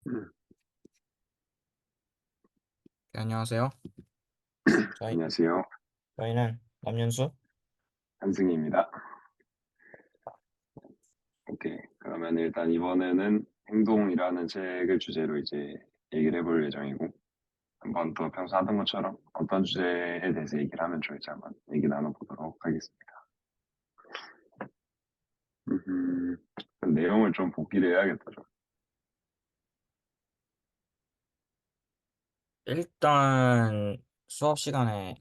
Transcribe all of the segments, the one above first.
음, 네, 안녕하세요. 저희, 안녕하세요. 저희는 남연수? 한승희입니다. 오케이. 그러면 일단 이번에는 행동이라는 책을 주제로 이제 얘기를 해볼 예정이고, 한번 또 평소 하던 것처럼 어떤 주제에 대해서 얘기를 하면 좋을지 한번 얘기 나눠보도록 하겠습니다. 음, 내용을 좀 복기를 해야겠다, 좀. 일단 수업 시간에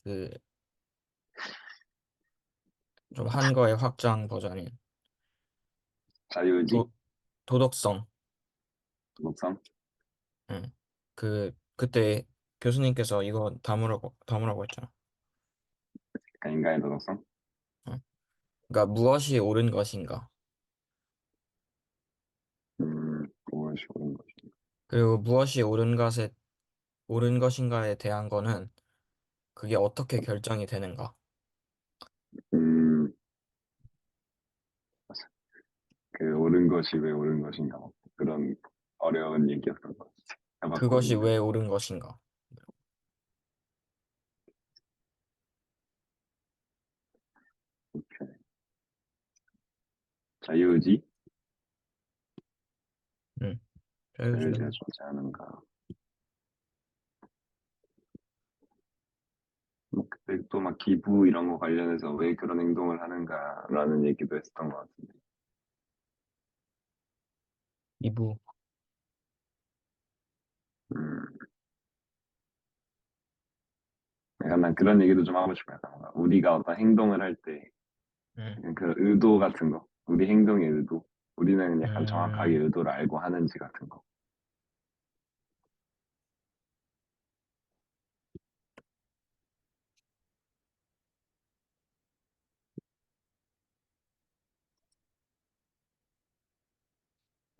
그 좀 한 거의 확장 버전인 자유의지? 도덕성. 도덕성? 응. 그때 교수님께서 이거 담으라고 했잖아. 그러니까 인간의 도덕성? 응. 그러니까 무엇이 옳은 것인가? 무엇이 옳은 것인가? 그리고 무엇이 옳은 것인가에 대한 거는 그게 어떻게 결정이 되는가? 음, 그 옳은 것이 왜 옳은 것인가? 뭐 그런 어려운 얘기였던 것 같아요. 그것이 해봤거든요. 왜 옳은 것인가? 오케이. 자유의지? 응. 자유의지가 자유주의는 존재하는가? 뭐 그때 또 막 기부 이런 거 관련해서 왜 그런 행동을 하는가라는 얘기도 했었던 것 같은데. 이부. 음, 약간 난 그런 얘기도 좀 하고 싶어요. 약간 뭔가 우리가 어떤 행동을 할 때, 응. 약간 그 의도 같은 거, 우리 행동의 의도, 우리는 약간 정확하게 음, 의도를 알고 하는지 같은 거.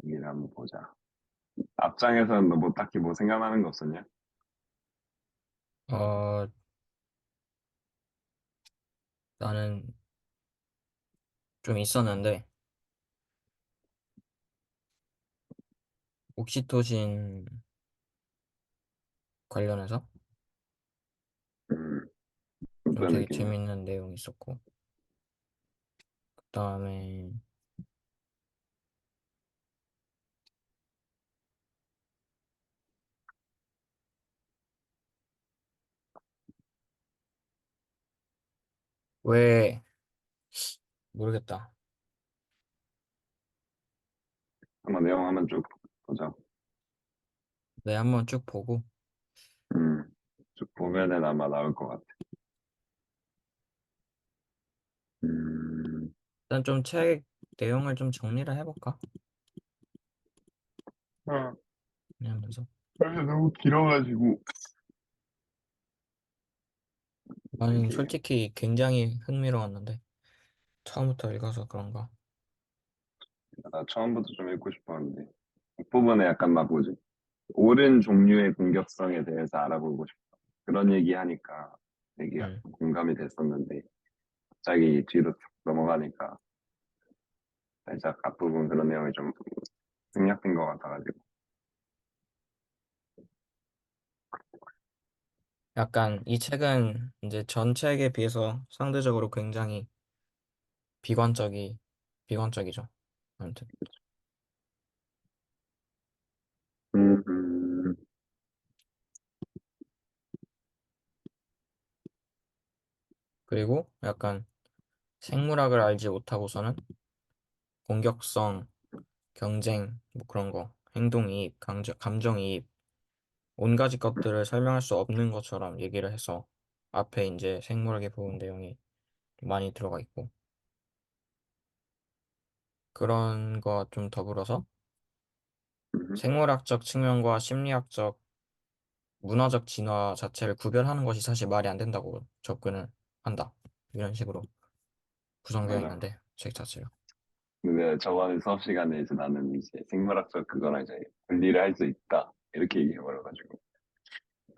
얘기를 한번 보자. 앞장에서는 너 뭐 딱히 뭐 생각나는 거 없었냐? 어, 나는 좀 있었는데, 옥시토신 관련해서 음, 좀 어떤 되게 느낌이야? 재밌는 내용이 있었고, 그다음에 왜 모르겠다. 한번 내용 한번 쭉 보자. 네, 한번 쭉 보고 음, 쭉 보면은 아마 나올 것 같아. 음, 일단 좀 책 내용을 좀 정리를 해볼까? 어, 하면서 사실 너무 길어가지고 나는 이게 솔직히 굉장히 흥미로웠는데 처음부터 읽어서 그런가? 나 처음부터 좀 읽고 싶었는데 앞부분에 약간 막 뭐지? 옳은 종류의 공격성에 대해서 알아보고 싶다. 그런 얘기 하니까 되게 응. 공감이 됐었는데 갑자기 뒤로 쭉 넘어가니까 살짝 앞부분 그런 내용이 좀 생략된 것 같아가지고. 약간 이 책은 이제 전 책에 비해서 상대적으로 굉장히 비관적이 비관적이죠. 아무튼 음, 음, 그리고 약간 생물학을 알지 못하고서는 공격성, 경쟁, 뭐 그런 거, 행동이입, 감정이입, 온 가지 것들을 설명할 수 없는 것처럼 얘기를 해서 앞에 이제 생물학의 부분 내용이 많이 들어가 있고 그런 거 좀 더불어서 음. 생물학적 측면과 심리학적, 문화적 진화 자체를 구별하는 것이 사실 말이 안 된다고 접근을 한다. 이런 식으로 구성되어 맞아. 있는데 책 자체가. 근데 저번에 수업 시간에 이제 나는 이제 생물학적 그거랑 이제 분리를 할 수 있다. 이렇게 얘기해버려가지고.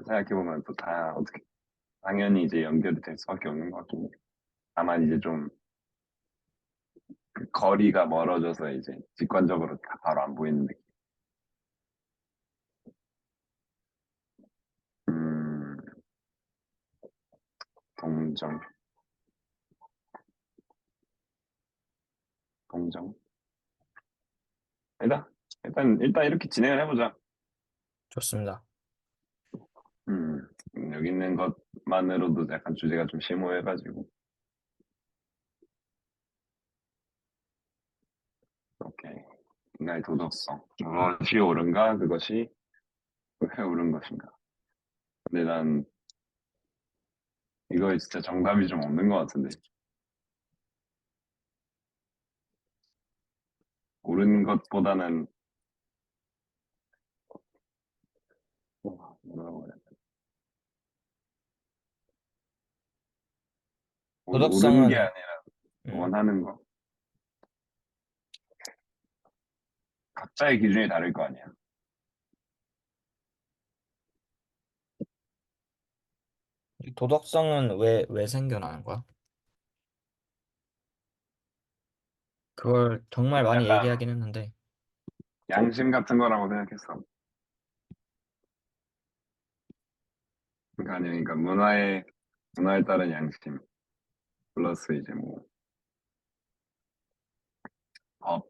생각해보면 또 다 어떻게, 당연히 이제 연결이 될 수밖에 없는 것 같긴 해. 다만 이제 좀 그 거리가 멀어져서 이제 직관적으로 다 바로 안 보이는 느낌. 동정, 동정. 일단 이렇게 진행을 해보자. 좋습니다. 여기 있는 것만으로도 약간 주제가 좀 심오해가지고. 오케이. 인간의 도덕성. 무엇이 옳은가? 그것이 왜 옳은 것인가? 근데 난 이거에 진짜 정답이 좀 없는 것 같은데. 옳은 것보다는, 뭐라고 해야 돼? 옳은 게 도덕성은, 아니라 음, 원하는 거. 각자의 기준이 다를 거 아니야. 도덕성은 왜 생겨나는 거야? 그걸 정말 많이 약간 얘기하긴 했는데, 양심 같은 거라고 생각했어. 그러니까 문화에 따른 양심. 플러스 이제 뭐, 법,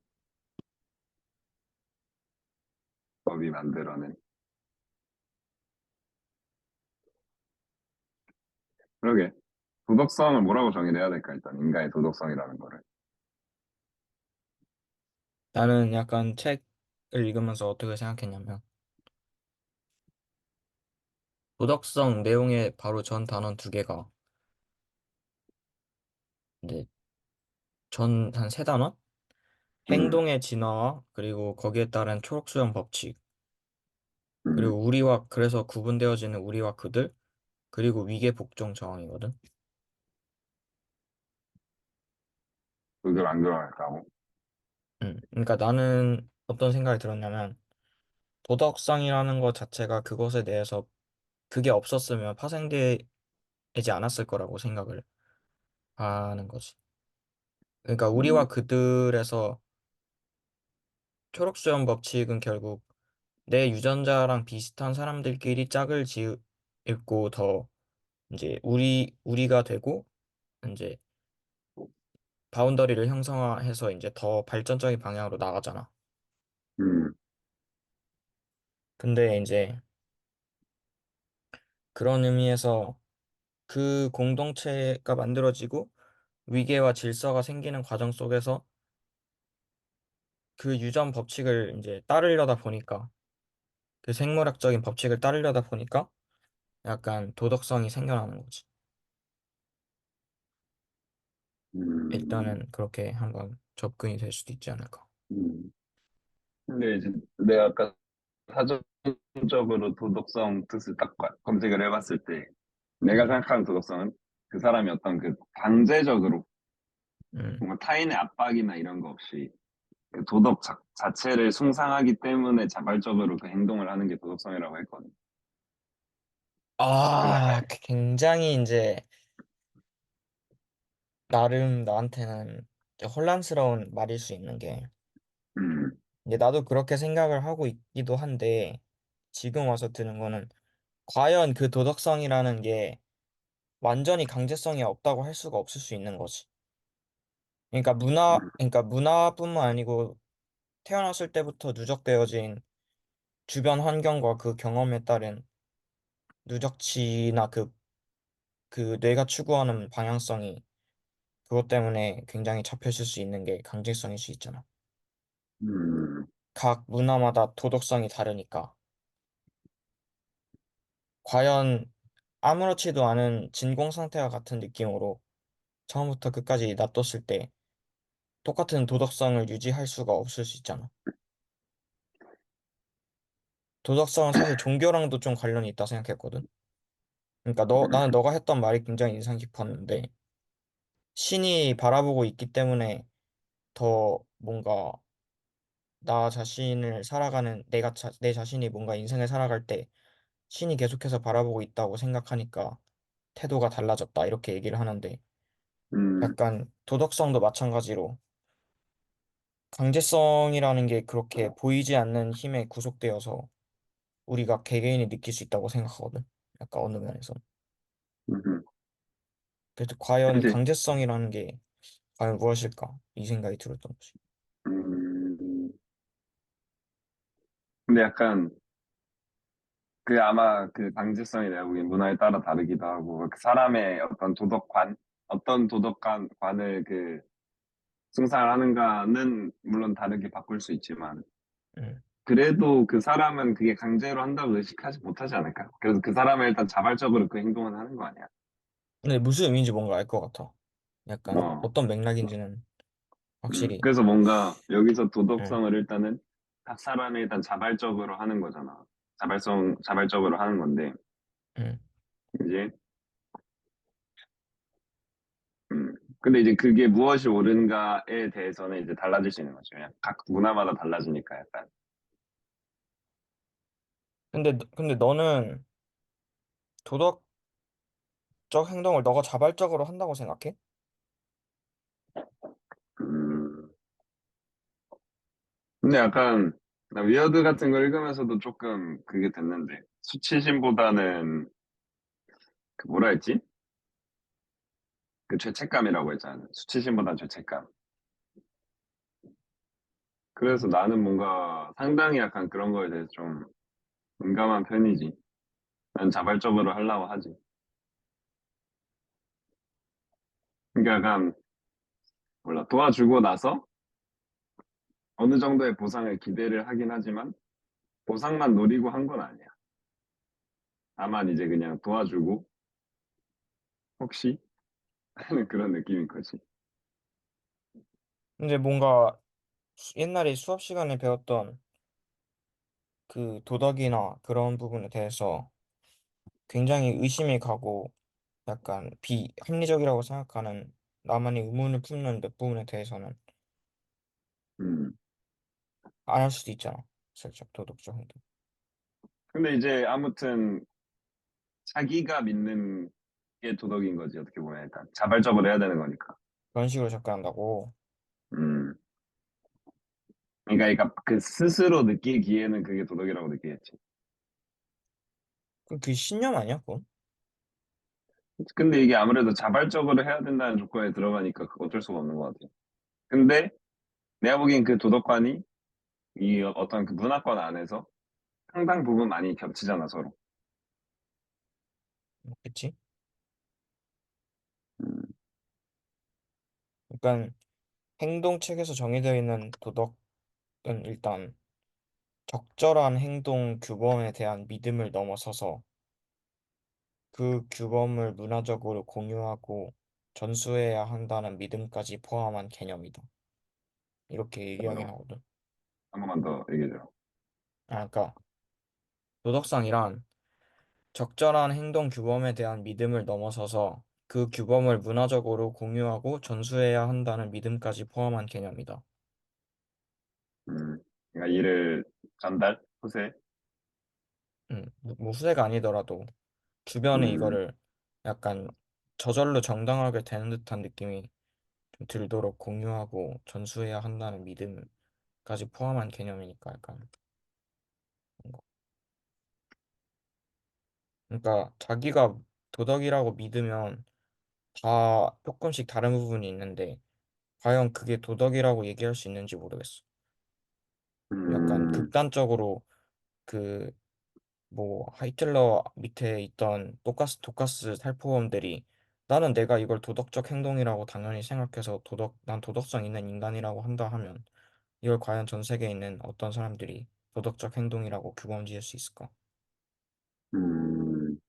법이 만들어낸. 그러게. 도덕성을 뭐라고 정의를 해야 될까, 일단. 인간의 도덕성이라는 거를. 나는 약간 책을 읽으면서 어떻게 생각했냐면, 도덕성 내용의 바로 전 단원 두 개가, 이제 전 한 세 단원? 음, 행동의 진화와 그리고 거기에 따른 초록수염 법칙, 음. 그리고 그래서 구분되어지는 우리와 그들, 그리고 위계 복종 저항이거든. 그걸 안 들어갈까고. 그러니까 나는 어떤 생각이 들었냐면, 도덕성이라는 것 자체가 그것에 대해서 그게 없었으면 파생되지 않았을 거라고 생각을 하는 거지. 그러니까 음, 우리와 그들에서 초록수염 법칙은 결국 내 유전자랑 비슷한 사람들끼리 짝을 더 이제 우리가 되고 이제 바운더리를 형성해서 이제 더 발전적인 방향으로 나가잖아. 음, 근데 이제 그런 의미에서 그 공동체가 만들어지고 위계와 질서가 생기는 과정 속에서 그 유전 법칙을 이제 따르려다 보니까 그 생물학적인 법칙을 따르려다 보니까 약간 도덕성이 생겨나는 거지. 음, 일단은 그렇게 한번 접근이 될 수도 있지 않을까. 음. 근데 이제 내가 아까 사전적으로 도덕성 뜻을 딱 검색을 해봤을 때 내가 음, 생각하는 도덕성은 그 사람이 어떤 그 강제적으로 음. 뭔가 타인의 압박이나 이런 거 없이 그 도덕 자체를 숭상하기 때문에 자발적으로 그 행동을 하는 게 도덕성이라고 했거든. 그래서 굉장히 이제 나름 나한테는 이제 혼란스러운 말일 수 있는 게 음, 이제 나도 그렇게 생각을 하고 있기도 한데 지금 와서 드는 거는 과연 그 도덕성이라는 게 완전히 강제성이 없다고 할 수가 없을 수 있는 거지. 그러니까 문화뿐만 아니고 태어났을 때부터 누적되어진 주변 환경과 그 경험에 따른 누적치나 그 뇌가 추구하는 방향성이 그것 때문에 굉장히 잡혀질 수 있는 게 강제성일 수 있잖아. 음, 각 문화마다 도덕성이 다르니까. 과연 아무렇지도 않은 진공 상태와 같은 느낌으로 처음부터 끝까지 놔뒀을 때 똑같은 도덕성을 유지할 수가 없을 수 있잖아. 도덕성은 사실 종교랑도 좀 관련이 있다 생각했거든. 그러니까 나는 너가 했던 말이 굉장히 인상 깊었는데 신이 바라보고 있기 때문에 더 뭔가 나 자신을 살아가는 내 자신이 뭔가 인생을 살아갈 때 신이 계속해서 바라보고 있다고 생각하니까 태도가 달라졌다 이렇게 얘기를 하는데 음, 약간 도덕성도 마찬가지로 강제성이라는 게 그렇게 보이지 않는 힘에 구속되어서 우리가 개개인이 느낄 수 있다고 생각하거든. 약간 어느 면에서. 음. 그래서 과연 그지? 강제성이라는 게 과연 무엇일까? 이 생각이 들었던 거지. 음, 근데 약간 그 아마 그 강제성이 내가 보기엔 문화에 따라 다르기도 하고 그 사람의 어떤 도덕관, 어떤 도덕관을 그 승상하는가는 물론 다르게 바꿀 수 있지만 음. 그래도 그 사람은 그게 강제로 한다고 의식하지 못하지 않을까? 그래서 그 사람은 일단 자발적으로 그 행동을 하는 거 아니야? 근데 무슨 의미인지 뭔가 알 것 같아. 약간 어. 어떤 맥락인지는 확실히. 그래서 뭔가 여기서 응, 도덕성을 일단은 각 사람이 일단 자발적으로 하는 거잖아. 자발적으로 하는 건데, 응. 이제, 근데 이제 그게 무엇이 옳은가에 대해서는 이제 달라질 수 있는 거죠. 그냥 각 문화마다 달라지니까 약간. 근데 너는 도덕적 행동을 너가 자발적으로 한다고 생각해? 음, 근데 약간, 나 위어드 같은 거 읽으면서도 조금 그게 됐는데, 수치심보다는, 그 뭐라 했지? 그 죄책감이라고 했잖아. 수치심보다 죄책감. 그래서 음. 나는 뭔가 상당히 약간 그런 거에 대해서 좀 민감한 편이지. 난 자발적으로 하려고 하지. 그러니까 약간, 몰라, 도와주고 나서 어느 정도의 보상을 기대를 하긴 하지만, 보상만 노리고 한 건 아니야. 다만 이제 그냥 도와주고, 혹시? 하는 그런 느낌인 거지. 근데 뭔가 옛날에 수업 시간에 배웠던 그 도덕이나 그런 부분에 대해서 굉장히 의심이 가고 약간 비합리적이라고 생각하는 나만의 의문을 품는 몇 부분에 대해서는 음. 안 할 수도 있잖아. 살짝 도덕적 행동. 근데 이제 아무튼 자기가 믿는 게 도덕인 거지, 어떻게 보면 일단. 자발적으로 해야 되는 거니까. 그런 식으로 접근한다고. 음. 그러니까 그 스스로 느끼기에는 그게 도덕이라고 느끼겠지. 그럼 그 신념 아니야, 그건? 근데 이게 아무래도 자발적으로 해야 된다는 조건에 들어가니까 그거 어쩔 수가 없는 것 같아. 근데 내가 보기엔 그 도덕관이 이 어떤 그 문화권 안에서 상당 부분 많이 겹치잖아, 서로. 그치? 음, 그러니까 행동책에서 정해져 있는 도덕은 일단 적절한 행동 규범에 대한 믿음을 넘어서서 그 규범을 문화적으로 공유하고 전수해야 한다는 믿음까지 포함한 개념이다. 이렇게 얘기하긴 그래서 하거든. 한 번만 더 얘기해줘. 그러니까 도덕성이란 적절한 행동 규범에 대한 믿음을 넘어서서 그 규범을 문화적으로 공유하고 전수해야 한다는 믿음까지 포함한 개념이다. 그러니까 이를 전달, 후세. 뭐 후세가 아니더라도 주변에 음, 이거를 약간 저절로 정당하게 되는 듯한 느낌이 좀 들도록 공유하고 전수해야 한다는 믿음까지 포함한 개념이니까 약간 그런 거. 그러니까 자기가 도덕이라고 믿으면 다 조금씩 다른 부분이 있는데 과연 그게 도덕이라고 얘기할 수 있는지 모르겠어. 약간 음, 극단적으로 그 뭐 히틀러 밑에 있던 도카스 살포범들이 나는 내가 이걸 도덕적 행동이라고 당연히 생각해서 난 도덕성 있는 인간이라고 한다 하면 이걸 과연 전 세계에 있는 어떤 사람들이 도덕적 행동이라고 규범 지을 수 있을까? 음,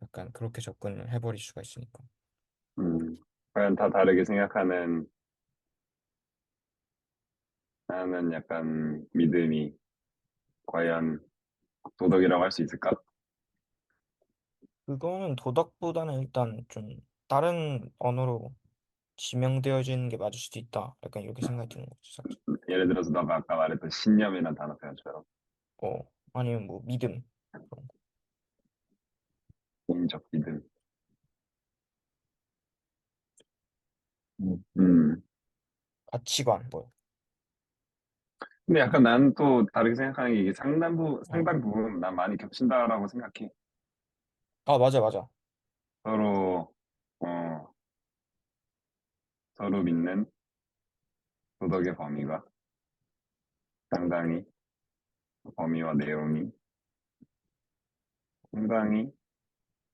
약간 그렇게 접근을 해버릴 수가 있으니까. 과연 다 다르게 생각하는 하는 약간 믿음이 과연 도덕이라고 할 수 있을까? 그거는 도덕보다는 일단 좀 다른 언어로 지명되어지는 게 맞을 수도 있다. 약간 이렇게 생각이 드는 거지, 살짝. 예를 들어서 너가 아까 말했던 신념이라는 단어 표현처럼 아니면 뭐 믿음, 그런 거. 개인적 믿음. 음. 가치관, 뭐. 근데 약간 난 또 다르게 생각하는 게 이게 어. 상당 부분 난 많이 겹친다라고 생각해. 아, 맞아, 맞아. 서로, 서로 믿는 도덕의 범위가 상당히 범위와 내용이 상당히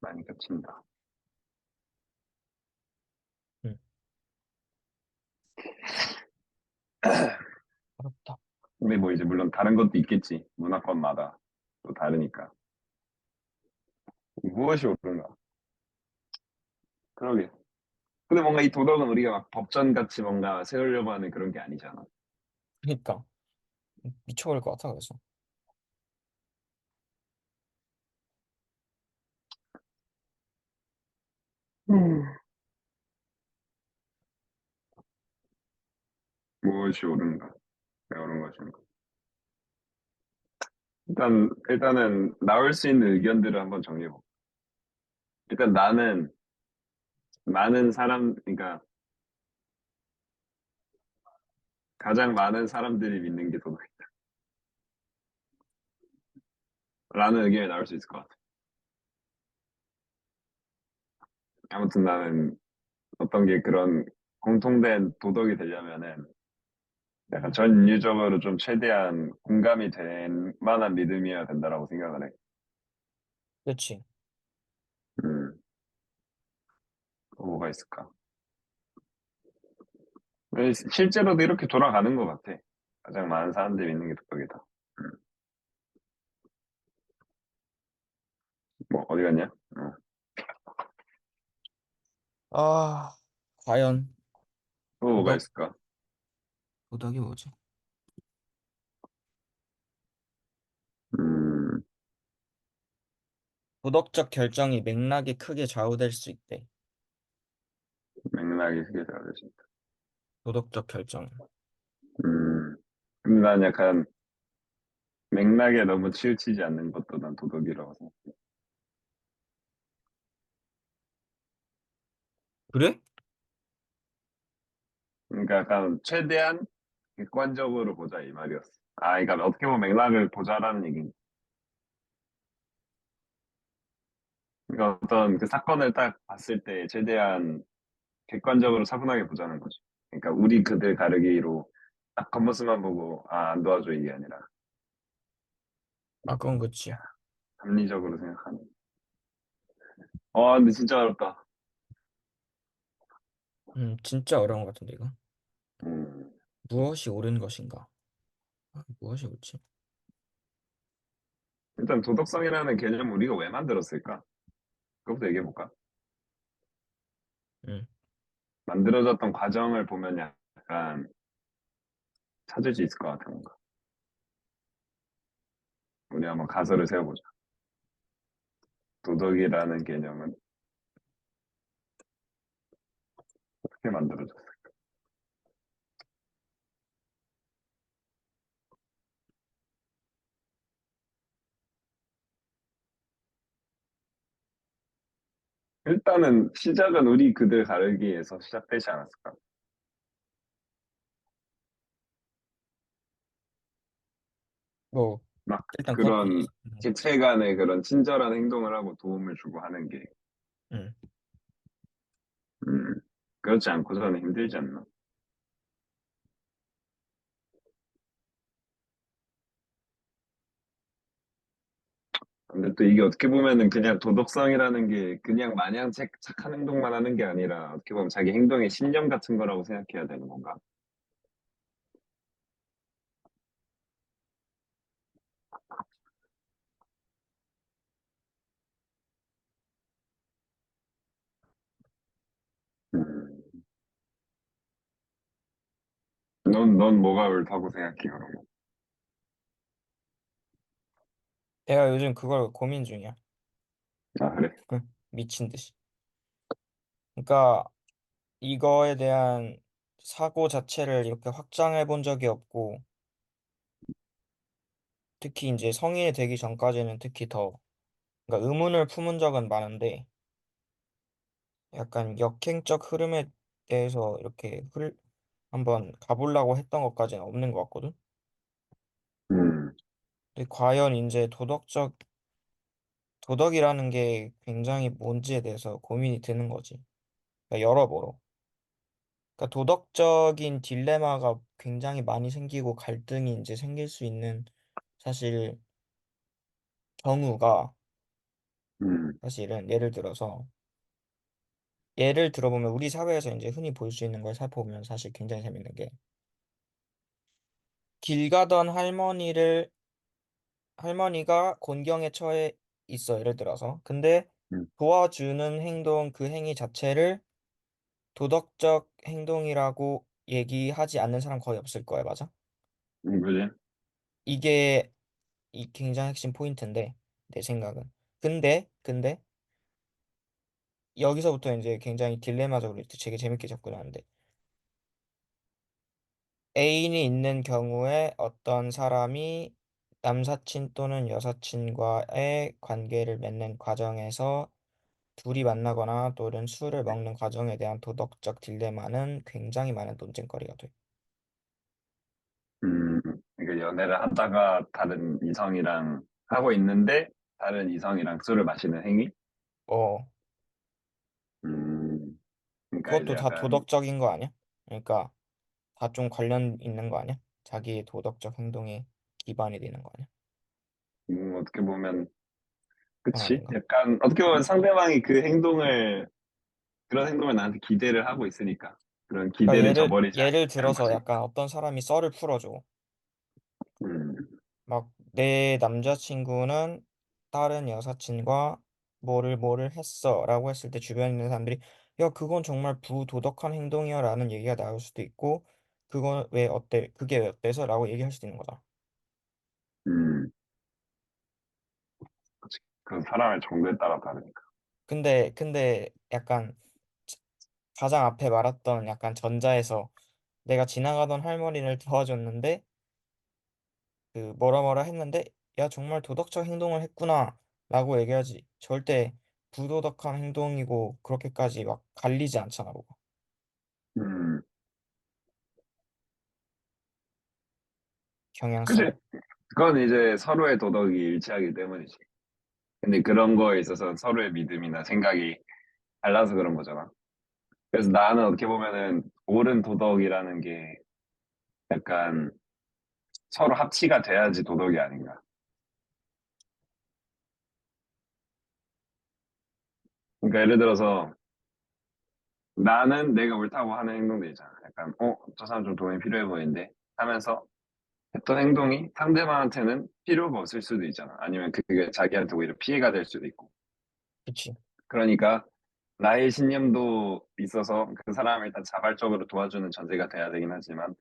많이 겹친다. 음, 어렵다. 근데 뭐 이제 물론 다른 것도 있겠지. 문화권마다 또 다르니까. 무엇이 옳은가? 그러게. 근데 뭔가 이 도덕은 우리가 막 법전 같이 뭔가 세우려고 하는 그런 게 아니잖아. 그러니까 미쳐버릴 것 같아 그래서. 음. 무엇이 옳은가? 왜 옳은 것인가? 일단은 나올 수 있는 의견들을 한번 정리해볼까? 일단 나는 많은 사람, 그러니까 가장 많은 사람들이 믿는 게 도덕이다. 라는 의견이 나올 수 있을 것 같아. 아무튼 나는 어떤 게 그런 공통된 도덕이 되려면은 약간 전 인류적으로 좀 최대한 공감이 될 만한 믿음이어야 된다라고 생각을 해. 그렇지. 음, 또 뭐가 있을까? 왜 실제로도 이렇게 돌아가는 것 같아. 가장 많은 사람들이 믿는 게 도덕이다. 음, 뭐 어디 갔냐? 아, 과연 또 뭐가 도덕? 있을까? 도덕이 뭐지? 음, 도덕적 결정이 맥락이 크게 좌우될 수 있대. 맥락이 크게 다르지 도덕적 결정. 근데 난 약간 맥락에 너무 치우치지 않는 것도 난 도덕이라고 생각해. 그래? 그러니까 약간 최대한 객관적으로 보자 이 말이었어. 아, 그러니까 어떻게 보면 맥락을 보자라는 얘기. 그러니까 어떤 그 사건을 딱 봤을 때 최대한 객관적으로 차분하게 보자는 거지. 그러니까 우리 그들 가르기로 딱 겉모습만 보고 아, 안 도와줘 이게 아니라 아, 그건 그치. 합리적으로 생각하는. 근데 진짜 어렵다. 진짜 어려운 것 같은데, 이거. 음, 무엇이 옳은 것인가? 아, 무엇이 옳지? 일단 도덕성이라는 개념 우리가 왜 만들었을까? 그것부터 얘기해 볼까? 음, 만들어졌던 과정을 보면 약간 찾을 수 있을 것 같아 뭔가. 우리 한번 가설을 세워보자. 도덕이라는 개념은 어떻게 만들어졌어? 일단은 시작은 우리 그들 가르기에서 시작되지 않았을까? 뭐, 막 일단 그것도 그런 거지. 지체 간의 그런 친절한 행동을 하고 도움을 주고 하는 게, 음, 음, 그렇지 않고서는 힘들지 않나? 근데 또 이게 어떻게 보면은 그냥 도덕성이라는 게 그냥 마냥 착한 행동만 하는 게 아니라 어떻게 보면 자기 행동의 신념 같은 거라고 생각해야 되는 건가? 음, 넌 뭐가 옳다고 생각해, 그러면? 내가 요즘 그걸 고민 중이야. 아, 그래? 미친 듯이. 그러니까 이거에 대한 사고 자체를 이렇게 확장해 본 적이 없고, 특히 이제 성인이 되기 전까지는 특히 더, 그러니까 의문을 품은 적은 많은데, 약간 역행적 흐름에 대해서 이렇게 한번 가보려고 했던 것까지는 없는 것 같거든. 음, 근데 과연 이제 도덕이라는 게 굉장히 뭔지에 대해서 고민이 되는 거지. 그러니까 여러모로. 그러니까 도덕적인 딜레마가 굉장히 많이 생기고 갈등이 이제 생길 수 있는 사실 경우가 음, 사실은 예를 들어보면 우리 사회에서 이제 흔히 볼 수 있는 걸 살펴보면 사실 굉장히 재밌는 게 길 가던 할머니가 곤경에 처해 있어, 예를 들어서. 근데 음, 도와주는 행동, 그 행위 자체를 도덕적 행동이라고 얘기하지 않는 사람 거의 없을 거야, 맞아? 그지? 이게 이 굉장히 핵심 포인트인데, 내 생각은. 근데, 여기서부터 이제 굉장히 딜레마적으로 되게 재밌게 접근하는데, 애인이 있는 경우에 어떤 사람이 남사친 또는 여사친과의 관계를 맺는 과정에서 둘이 만나거나 또는 술을 먹는 과정에 대한 도덕적 딜레마는 굉장히 많은 논쟁거리가 돼. 그러니까 연애를 하다가 다른 이성이랑 하고 있는데 다른 이성이랑 술을 마시는 행위? 어, 음, 그러니까 이제 그것도 다 약간 도덕적인 거 아니야? 그러니까 다 좀 관련 있는 거 아니야? 자기의 도덕적 행동에 기반이 되는 거 아니야? 어떻게 보면 그건 그치? 아닌가? 약간 어떻게 보면 상대방이 그런 행동을 나한테 기대를 하고 있으니까 그런 그러니까 기대를 저버리지 예를 않는 들어서 거지. 약간 어떤 사람이 썰을 풀어줘. 음, 막 내 남자친구는 다른 여사친과 뭐를 했어라고 했을 때 주변에 있는 사람들이 야 그건 정말 부도덕한 행동이야라는 얘기가 나올 수도 있고 그건 왜 어때 그게 왜 어때서라고 얘기할 수도 있는 거다. 음, 그치. 그 사람의 정도에 따라 다르니까. 근데 약간 가장 앞에 말했던 약간 전자에서 내가 지나가던 할머니를 도와줬는데 그 뭐라 했는데 야 정말 도덕적 행동을 했구나 라고 얘기하지 절대 부도덕한 행동이고 그렇게까지 막 갈리지 않잖아 뭐가 음, 그치? 경향성이. 그건 이제 서로의 도덕이 일치하기 때문이지. 근데 그런 거에 있어서 서로의 믿음이나 생각이 달라서 그런 거잖아. 그래서 나는 어떻게 보면은 옳은 도덕이라는 게 약간 서로 합치가 돼야지 도덕이 아닌가. 그러니까 예를 들어서 나는 내가 옳다고 하는 행동들 있잖아. 약간, 저 사람 좀 도움이 필요해 보이는데 하면서 했던 행동이 상대방한테는 필요가 없을 수도 있잖아. 아니면 그게 자기한테 오히려 피해가 될 수도 있고. 그치. 그러니까 나의 신념도 있어서 그 사람을 일단 자발적으로 도와주는 전제가 돼야 되긴 하지만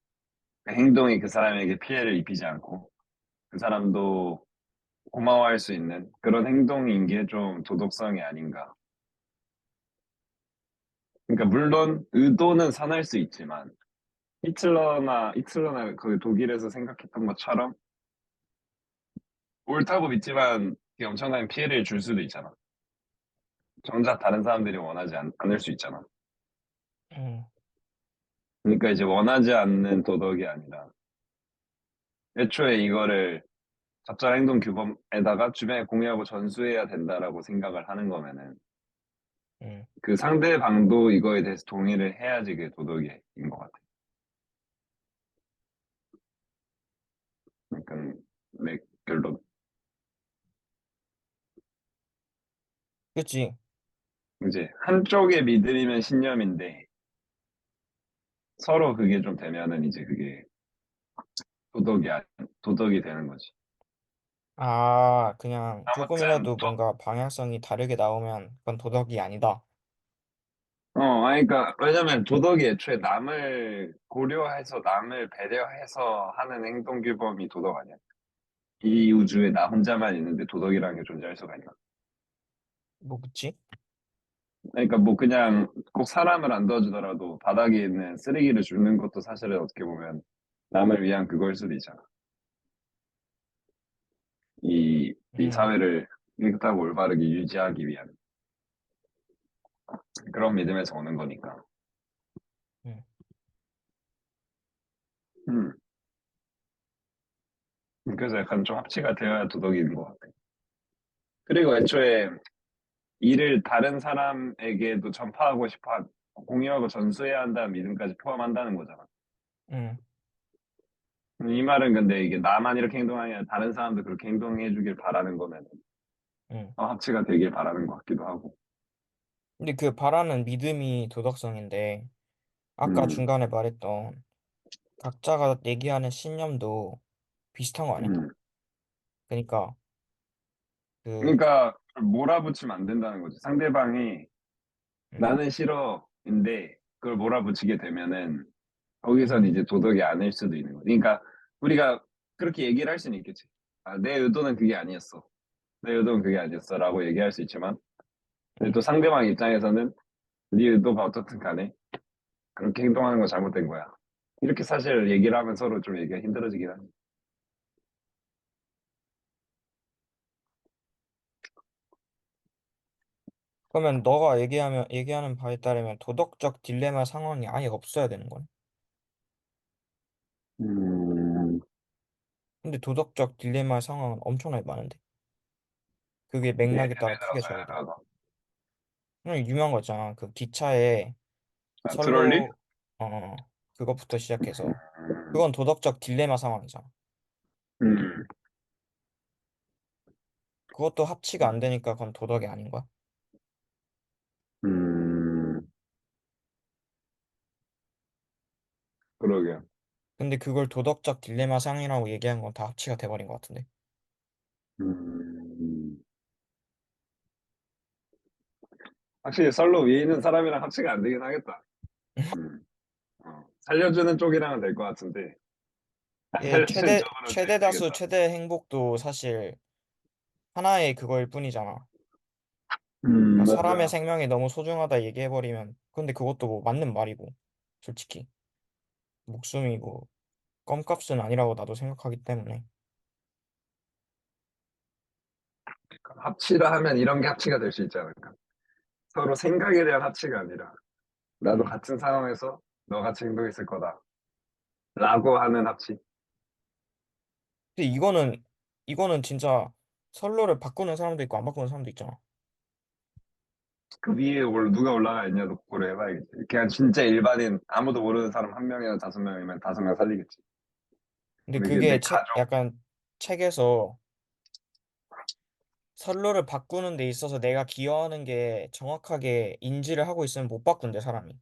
그 행동이 그 사람에게 피해를 입히지 않고 그 사람도 고마워할 수 있는 그런 행동인 게 좀 도덕성이 아닌가. 그러니까 물론 의도는 선할 수 있지만 히틀러나 그 독일에서 생각했던 것처럼 옳다고 믿지만 그게 엄청난 피해를 줄 수도 있잖아. 정작 다른 사람들이 원하지 않을 수 있잖아. 음, 그러니까 이제 원하지 않는 도덕이 아니라 애초에 이거를 적절한 행동 규범에다가 주변에 공유하고 전수해야 된다라고 생각을 하는 거면은 음. 그 상대방도 이거에 대해서 동의를 해야지 그게 도덕인 것 같아. 그러니까 내 결론. 그치. 이제 한쪽의 믿음이면 신념인데 서로 그게 좀 되면은 이제 그게 도덕이 도덕이 되는 거지. 아 그냥 아무튼 조금이라도 뭔가 방향성이 다르게 나오면 그건 도덕이 아니다. 아니, 그러니까 왜냐면 도덕이 애초에 남을 고려해서 남을 배려해서 하는 행동 규범이 도덕 아니야. 이 우주에 나 혼자만 있는데 도덕이라는 게 존재할 수가 있나? 뭐 그치? 그러니까 뭐 그냥 꼭 사람을 안 도와주더라도 바닥에 있는 쓰레기를 줍는 것도 사실은 어떻게 보면 남을 위한 그걸 수도 있잖아. 이 음, 사회를 깨끗하고 올바르게 유지하기 위한 그런 믿음에서 오는 거니까. 음, 음. 그래서 약간 좀 합치가 되어야 도덕인 것 같아. 그리고 애초에 일을 다른 사람에게도 전파하고 싶어 공유하고 전수해야 한다는 믿음까지 포함한다는 거잖아. 응, 이 말은 근데 이게 나만 이렇게 행동하냐 다른 사람도 그렇게 행동해 주길 바라는 거면 응. 합치가 되길 바라는 것 같기도 하고. 근데 그 바라는 믿음이 도덕성인데, 아까 음, 중간에 말했던 각자가 얘기하는 신념도 비슷한 거 아니야? 음. 그러니까 그, 그러니까 몰아붙이면 안 된다는 거지. 상대방이 음, 나는 싫어인데 그걸 몰아붙이게 되면은 거기선 음, 이제 도덕이 아닐 수도 있는 거지. 그러니까 우리가 그렇게 얘기를 할 수는 있겠지. 아, 내 의도는 그게 아니었어. 내 의도는 그게 아니었어라고 얘기할 수 있지만, 근데 또 음. 상대방 입장에서는 네 의도가 어떻든 간에 그렇게 행동하는 건 잘못된 거야. 이렇게 사실 얘기를 하면 서로 좀 얘기가 힘들어지긴 하지. 그러면 너가 얘기하는 바에 따르면 도덕적 딜레마 상황이 아예 없어야 되는 거네. 음, 근데 도덕적 딜레마 상황은 엄청나게 많은데. 그게 예를 맥락에 따라 크게 들어서 예를 정해져. 들어서 그냥 유명한 거 있잖아. 그 기차에 트롤리? 선로, 그것부터 시작해서. 음, 그건 도덕적 딜레마 상황이잖아. 음, 그것도 합치가 안 되니까 그건 도덕이 아닌 거야. 음, 그러게. 근데 그걸 도덕적 딜레마 상이라고 얘기한 건 다 합치가 돼버린 것 같은데. 음, 확실히 썰로 위에 있는 사람이랑 합치가 안 되긴 하겠다. 음, 살려주는 쪽이랑은 될 것 같은데, 안 예, 살려주는 쪽으로는 또 최대 다수, 힘들겠다. 최대 행복도 사실 하나의 그거일 뿐이잖아. 그러니까 사람의 맞아. 생명이 너무 소중하다 얘기해버리면, 근데 그것도 뭐 맞는 말이고, 솔직히. 목숨이 뭐, 껌값은 아니라고 나도 생각하기 때문에. 합치라 하면 이런 게 합치가 될 수 있지 않을까? 서로 생각에 대한 합치가 아니라, 나도 음. 같은 상황에서 너같이 행동했을 거다. 라고 하는 합치. 근데 이거는 진짜 선로를 바꾸는 사람도 있고 안 바꾸는 사람도 있잖아. 그 위에 누가 올라가 있냐도 고려해봐야겠지. 그냥 진짜 일반인, 아무도 모르는 사람 한 명이나 다섯 명이면 다섯 명 살리겠지. 근데 근데 그게 내 그게 가족, 약간 책에서 선로를 바꾸는 데 있어서 내가 기여하는 게 정확하게 인지를 하고 있으면 못 바꾼대, 사람이.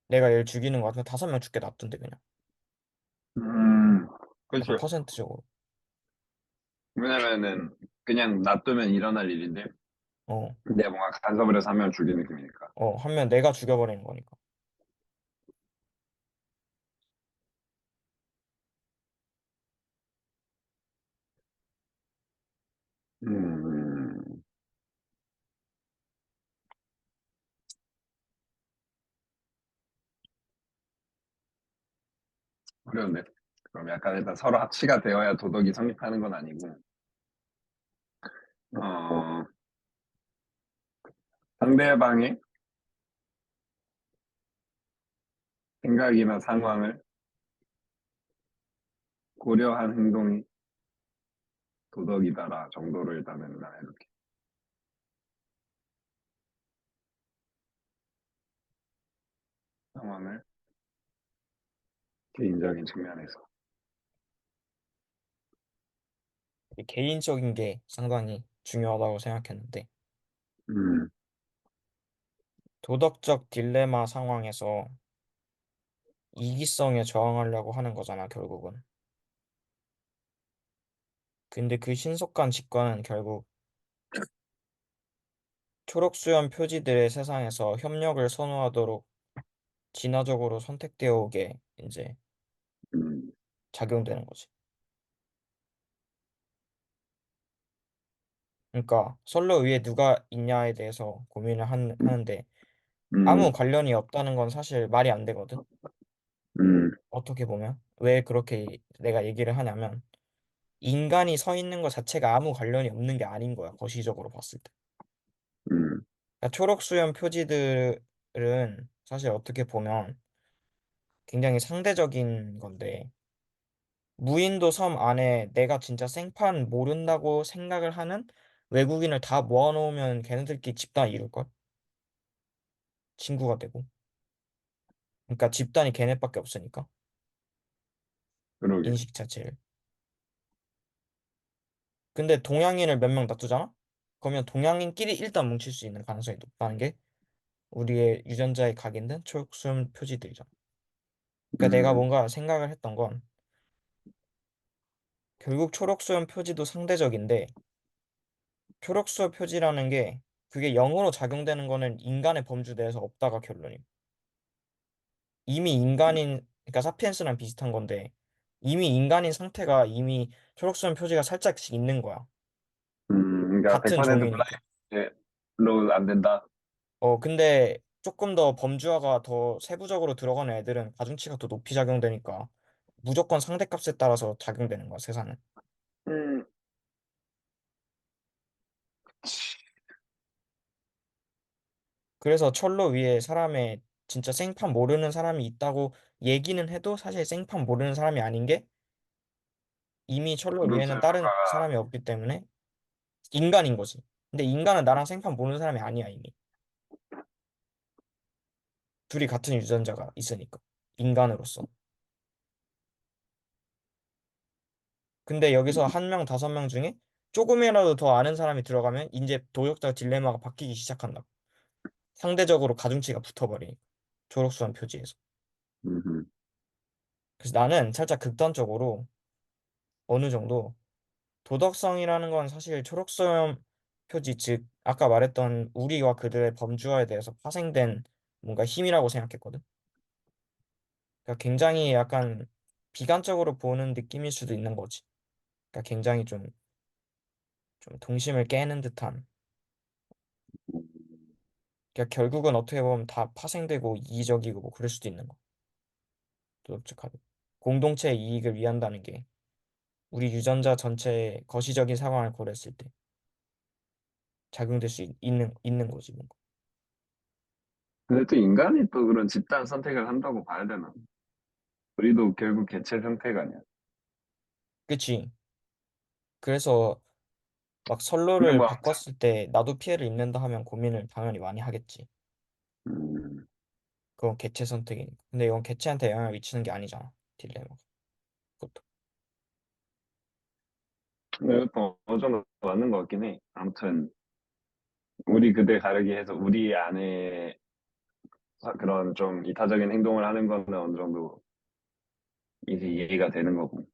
내가 얘를 죽이는 거 같으면 5명 죽게 놔둔대, 그냥. 음, 약간 그치. 퍼센트적으로. 왜냐면은, 그냥 놔두면 일어날 일인데, 어, 내가 뭔가 간섭을 해서 한 명 죽인 느낌이니까. 하면 내가 죽여버리는 거니까. 음, 어려운데. 그럼 약간 일단 서로 합치가 되어야 도덕이 성립하는 건 아니고, 어, 상대방의 생각이나 상황을 고려한 행동이 도덕이다라 정도로 일단은 나 이렇게 상황을 개인적인 측면에서. 이 개인적인 게 상당히 중요하다고 생각했는데, 음, 도덕적 딜레마 상황에서 이기성에 저항하려고 하는 거잖아, 결국은. 근데 그 신속한 직관은 결국 초록수염 표지들의 세상에서 협력을 선호하도록 진화적으로 선택되어 오게 이제 음, 작용되는 거지. 그러니까 선로 위에 누가 있냐에 대해서 고민을 하는데 아무 음, 관련이 없다는 건 사실 말이 안 되거든. 음, 어떻게 보면. 왜 그렇게 내가 얘기를 하냐면 인간이 서 있는 것 자체가 아무 관련이 없는 게 아닌 거야, 거시적으로 봤을 때. 음, 그러니까 초록수염 표지들은 사실 어떻게 보면 굉장히 상대적인 건데 무인도 섬 안에 내가 진짜 생판 모른다고 생각을 하는 외국인을 다 모아놓으면 걔네들끼리 집단 이룰걸? 친구가 되고. 그러니까 집단이 걔네밖에 없으니까 그러게. 인식 자체를. 근데 동양인을 몇 명 놔두잖아? 그러면 동양인끼리 일단 뭉칠 수 있는 가능성이 높다는 게 우리의 유전자에 각인된 초록수염 표지들이잖아. 그러니까 내가 음, 뭔가 생각을 했던 건 결국 초록수염 표지도 상대적인데 초록수염 표지라는 게 그게 영으로 작용되는 거는 인간의 범주 내에서 없다가 결론임. 이미 인간인 그러니까 사피엔스랑 비슷한 건데 이미 인간인 상태가 이미 초록수염 표지가 살짝씩 있는 거야. 그러니까 같은 100% 종이니까. 블라인드로 안 된다. 근데 조금 더 범주화가 더 세부적으로 들어가는 애들은 가중치가 더 높이 작용되니까 무조건 상대값에 따라서 작용되는 거야, 세상은. 음, 그래서 철로 위에 사람의 진짜 생판 모르는 사람이 있다고 얘기는 해도 사실 생판 모르는 사람이 아닌 게 이미 철로 위에는 구독자 다른 사람이 없기 때문에 인간인 거지. 근데 인간은 나랑 생판 모르는 사람이 아니야, 이미. 둘이 같은 유전자가 있으니까. 인간으로서. 근데 여기서 한 명, 다섯 명 중에 조금이라도 더 아는 사람이 들어가면 이제 도덕적 딜레마가 바뀌기 시작한다. 상대적으로 가중치가 붙어버리니까. 초록수한 표지에서. 음, 그래서 나는 살짝 극단적으로 어느 정도 도덕성이라는 건 사실 초록수염 표지, 즉 아까 말했던 우리와 그들의 범주화에 대해서 파생된 뭔가 힘이라고 생각했거든. 그러니까 굉장히 약간 비관적으로 보는 느낌일 수도 있는 거지. 그러니까 굉장히 좀 동심을 깨는 듯한. 음. 그러니까 결국은 어떻게 보면 다 파생되고 이기적이고 뭐 그럴 수도 있는 거. 도덕적하게. 공동체의 이익을 위한다는 게 우리 유전자 전체의 거시적인 상황을 고려했을 때 작용될 수 있는 거지, 뭔가. 근데 또 인간이 또 그런 집단 선택을 한다고 봐야 되나? 우리도 결국 개체 선택 아니야. 그치? 그래서 막 근데 선로를 뭐, 바꿨을 때 나도 피해를 입는다 하면 고민을 당연히 많이 하겠지. 음, 그건 개체 선택이니까. 근데 이건 개체한테 영향을 미치는 게 아니잖아. 딜레마가. 그것도. 근데 이것도 어느 정도 맞는 것 같긴 해. 아무튼, 우리 그들 가르기 해서 우리 안에 그런 좀 이타적인 행동을 하는 거는 어느 정도 이제 이해가 되는 거고.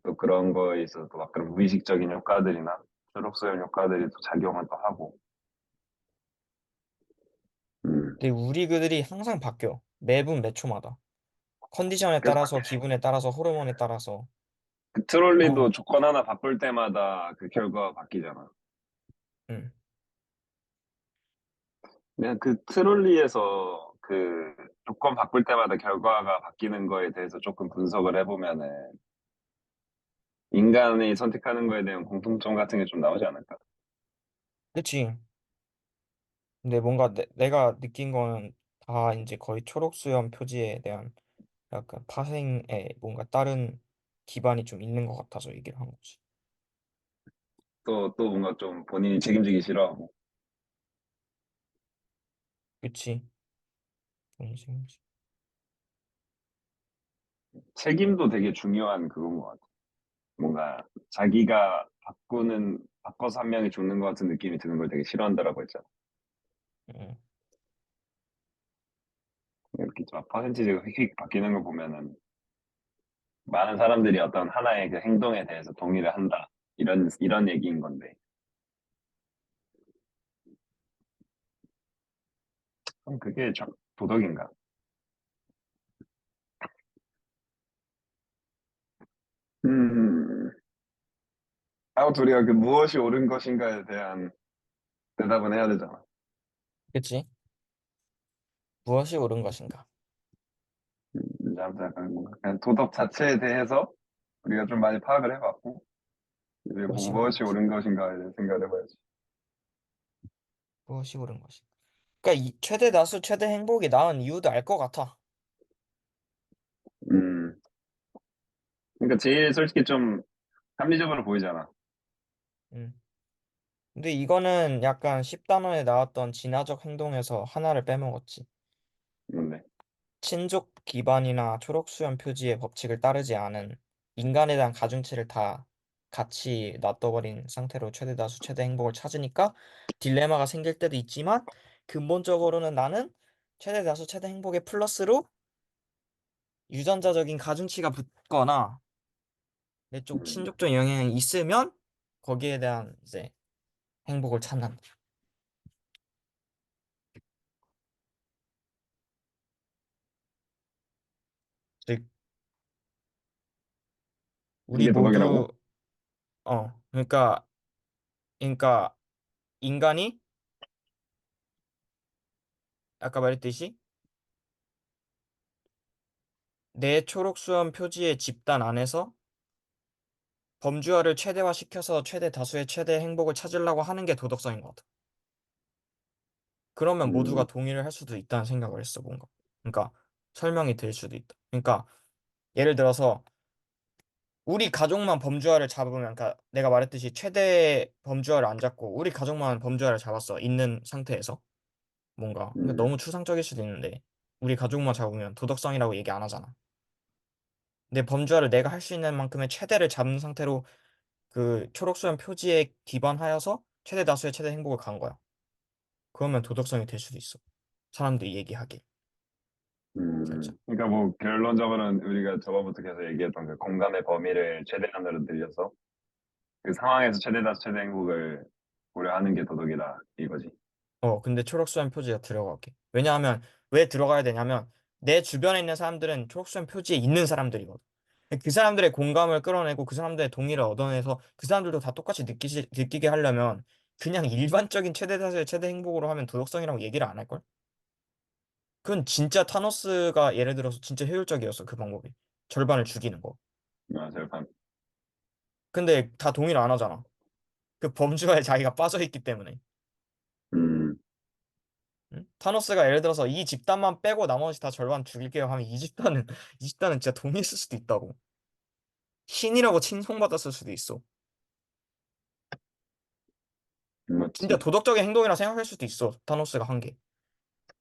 또 그런 거에 있어서 막 그런 무의식적인 효과들이나 초록소형 효과들이 또 작용을 또 하고. 음. 근데 우리 그들이 항상 바뀌어. 매분 몇 초마다. 컨디션에 계속 따라서, 바뀌네. 기분에 따라서, 호르몬에 따라서. 그 트롤리도 어, 조건 하나 바꿀 때마다 그 결과가 바뀌잖아. 응. 그냥 그 트롤리에서 그 조건 바꿀 때마다 결과가 바뀌는 거에 대해서 조금 분석을 해보면은 인간이 선택하는 거에 대한 공통점 같은 게 좀 나오지 않을까? 그치? 근데 뭔가 내가 느낀 거는 다 이제 거의 초록수염 표지에 대한 약간 파생에 뭔가 다른 기반이 좀 있는 것 같아서 얘기를 한 거지. 또 뭔가 좀 본인이 책임지기 싫어하고. 그치? 동심지. 책임도 되게 중요한 그건 것 같아. 뭔가 자기가 바꿔서 한 명이 죽는 것 같은 느낌이 드는 걸 되게 싫어한다라고 했잖아. 응. 이렇게 좀 퍼센티지가 휙휙 바뀌는 거 보면은 많은 사람들이 어떤 하나의 그 행동에 대해서 동의를 한다. 이런 얘기인 건데. 그럼 그게 좀 도덕인가? 음, 아무튼 우리가 그 무엇이 옳은 것인가에 대한 대답은 해야 되잖아. 그치? 무엇이 옳은 것인가? 아무튼 약간 뭔가 그냥 도덕 자체에 대해서 우리가 좀 많이 파악을 해봤고, 이제 뭐 무엇이 옳은 무엇이 것인가? 옳은 것인가에 대해 생각을 해봐야지. 무엇이 옳은 것인가? 그러니까 이 최대 다수 최대 행복이 나은 이유도 알 것 같아. 음, 그러니까 제일 솔직히 좀 합리적으로 보이잖아. 음. 근데 이거는 약간 10단원에 나왔던 진화적 행동에서 하나를 빼먹었지. 근데 친족 기반이나 초록수염 표지의 법칙을 따르지 않은 인간에 대한 가중치를 다 같이 놔둬버린 상태로 최대 다수 최대 행복을 찾으니까 딜레마가 생길 때도 있지만 근본적으로는 나는 최대 다수 최대 행복의 플러스로 유전자적인 가중치가 붙거나 내 쪽 음, 친족적 영향이 있으면 거기에 대한 이제 행복을 찾는. 즉 우리 이게 모두 도덕이라고? 그러니까 인간이 아까 말했듯이 내 초록수염 표지의 집단 안에서 범주화를 최대화시켜서 최대 다수의 최대 행복을 찾으려고 하는 게 도덕성인 것 같아. 그러면 모두가 음, 동의를 할 수도 있다는 생각을 했어, 뭔가. 그러니까 설명이 될 수도 있다. 그러니까 예를 들어서 우리 가족만 범주화를 잡으면, 그러니까 내가 말했듯이 최대 범주화를 안 잡고 우리 가족만 범주화를 잡았어. 있는 상태에서 뭔가. 그러니까 음, 너무 추상적일 수도 있는데 우리 가족만 잡으면 도덕성이라고 얘기 안 하잖아. 근데 범주화를 내가 할 수 있는 만큼의 최대를 잡은 상태로 그 초록수염 표지에 기반하여서 최대 다수의 최대 행복을 간 거야. 그러면 도덕성이 될 수도 있어. 사람들이 얘기하길. 살짝. 그러니까 뭐 결론적으로는 우리가 저번부터 계속 얘기했던 그 공감의 범위를 최대한으로 늘려서 그 상황에서 최대다 최대 행복을 고려하는 게 도덕이다 이거지. 근데 초록수염 표지가 들어가게. 왜냐하면, 왜 들어가야 되냐면, 내 주변에 있는 사람들은 초록수염 표지에 있는 사람들이거든. 그 사람들의 공감을 끌어내고 그 사람들의 동의를 얻어내서 그 사람들도 다 똑같이 느끼게 하려면 그냥 일반적인 최대 다수의 최대 행복으로 하면 도덕성이라고 얘기를 안 할걸? 그건 진짜 타노스가 예를 들어서 진짜 효율적이었어, 그 방법이. 절반을 죽이는 거. 절판. 근데 다 동의를 안 하잖아. 그 범주화에 자기가 빠져 있기 때문에. 음, 응? 타노스가 예를 들어서 이 집단만 빼고 나머지 다 절반 죽일게요 하면 이 집단은 이 집단은 진짜 동의했을 수도 있다고. 신이라고 칭송받았을 수도 있어. 진짜 맞지. 도덕적인 행동이라 생각할 수도 있어. 타노스가 한 게.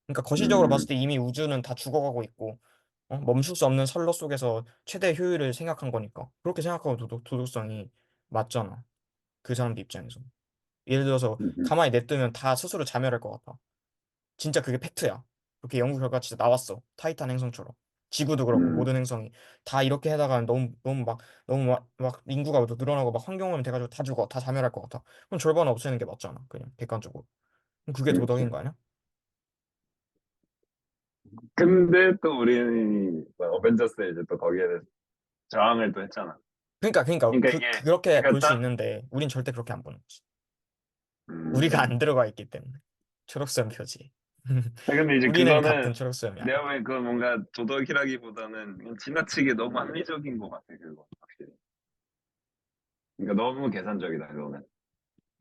그러니까 거시적으로 봤을 음, 때 이미 우주는 다 죽어가고 있고 멈출 수 없는 선로 속에서 최대 효율을 생각한 거니까. 그렇게 생각하고 도덕성이 맞잖아. 그 사람들 입장에서. 예를 들어서 음, 음, 가만히 냅두면 다 스스로 자멸할 것 같아. 진짜 그게 팩트야. 그렇게 연구 결과 진짜 나왔어. 타이탄 행성처럼. 지구도 그렇고 음, 모든 행성이 다 이렇게 하다가 너무 막 인구가 늘어나고 막 환경오염 돼가지고 다 죽어. 다 자멸할 것 같아. 그럼 절반 없애는 게 맞잖아. 그냥 객관적으로. 그럼 그게 도덕인 그렇지. 거 아니야? 근데 또 우리는 뭐 어벤져스에 이제 또 거기에 대해서 저항을 또 했잖아. 그러니까 그러니까 이게 그렇게 볼 그러니까 수 딱 있는데 우린 절대 그렇게 안 보는 거지. 우리가 안 음. 들어가 있기 때문에. 초록선 표지. 근데 이제 우리는 같은 그거는 초록선이 내가 아니야. 보기엔 그건 뭔가 도덕이라기보다는 그냥 지나치게 너무 합리적인 것 같아 그거 확실히. 그러니까 너무 계산적이다 그거는.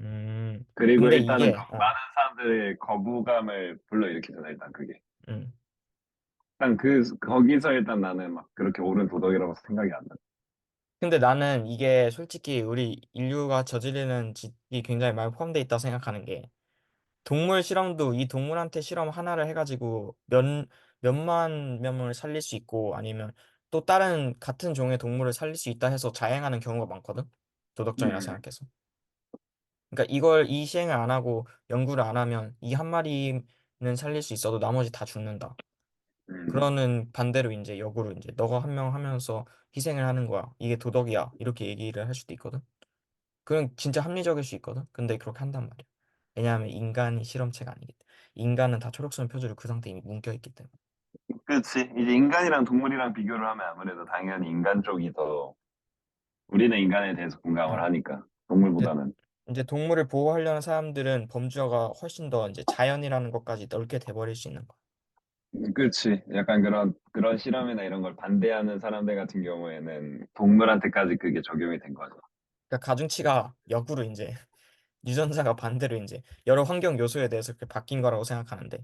음. 그리고 근데 일단은 이게 많은 사람들의 거부감을 불러일으키잖아 일단 그게. 음. 일단 거기서 일단 나는 막 그렇게 옳은 도덕이라고 생각이 안 나. 근데 나는 이게 솔직히 우리 인류가 저지르는 짓이 굉장히 많이 포함되어 있다고 생각하는 게 동물 실험도 이 동물한테 실험 하나를 해가지고 몇만 명을 살릴 수 있고 아니면 또 다른 같은 종의 동물을 살릴 수 있다 해서 자행하는 경우가 많거든. 도덕적이라 음, 생각해서. 그러니까 이걸 이 시행을 안 하고 연구를 안 하면 이 한 마리는 살릴 수 있어도 나머지 다 죽는다. 음, 그러는 반대로 이제 역으로 이제 너가 한 명 하면서 희생을 하는 거야. 이게 도덕이야. 이렇게 얘기를 할 수도 있거든. 그건 진짜 합리적일 수 있거든. 근데 그렇게 한단 말이야. 왜냐하면 인간이 실험체가 아니기 때문에. 인간은 다 초록선 표준으로 그 상태에 이미 묶여있기 때문에. 그렇지. 이제 인간이랑 동물이랑 비교를 하면 아무래도 당연히 인간 쪽이 더 우리는 인간에 대해서 공감을 어. 하니까 이제, 동물보다는. 이제 동물을 보호하려는 사람들은 범주가 훨씬 더 이제 자연이라는 것까지 넓게 돼버릴 수 있는 거야. 그렇지. 약간 그런 실험이나 이런 걸 반대하는 사람들 같은 경우에는 동물한테까지 그게 적용이 된 거죠. 그러니까 가중치가 역으로 이제 유전자가 반대로 이제 여러 환경 요소에 대해서 그렇게 바뀐 거라고 생각하는데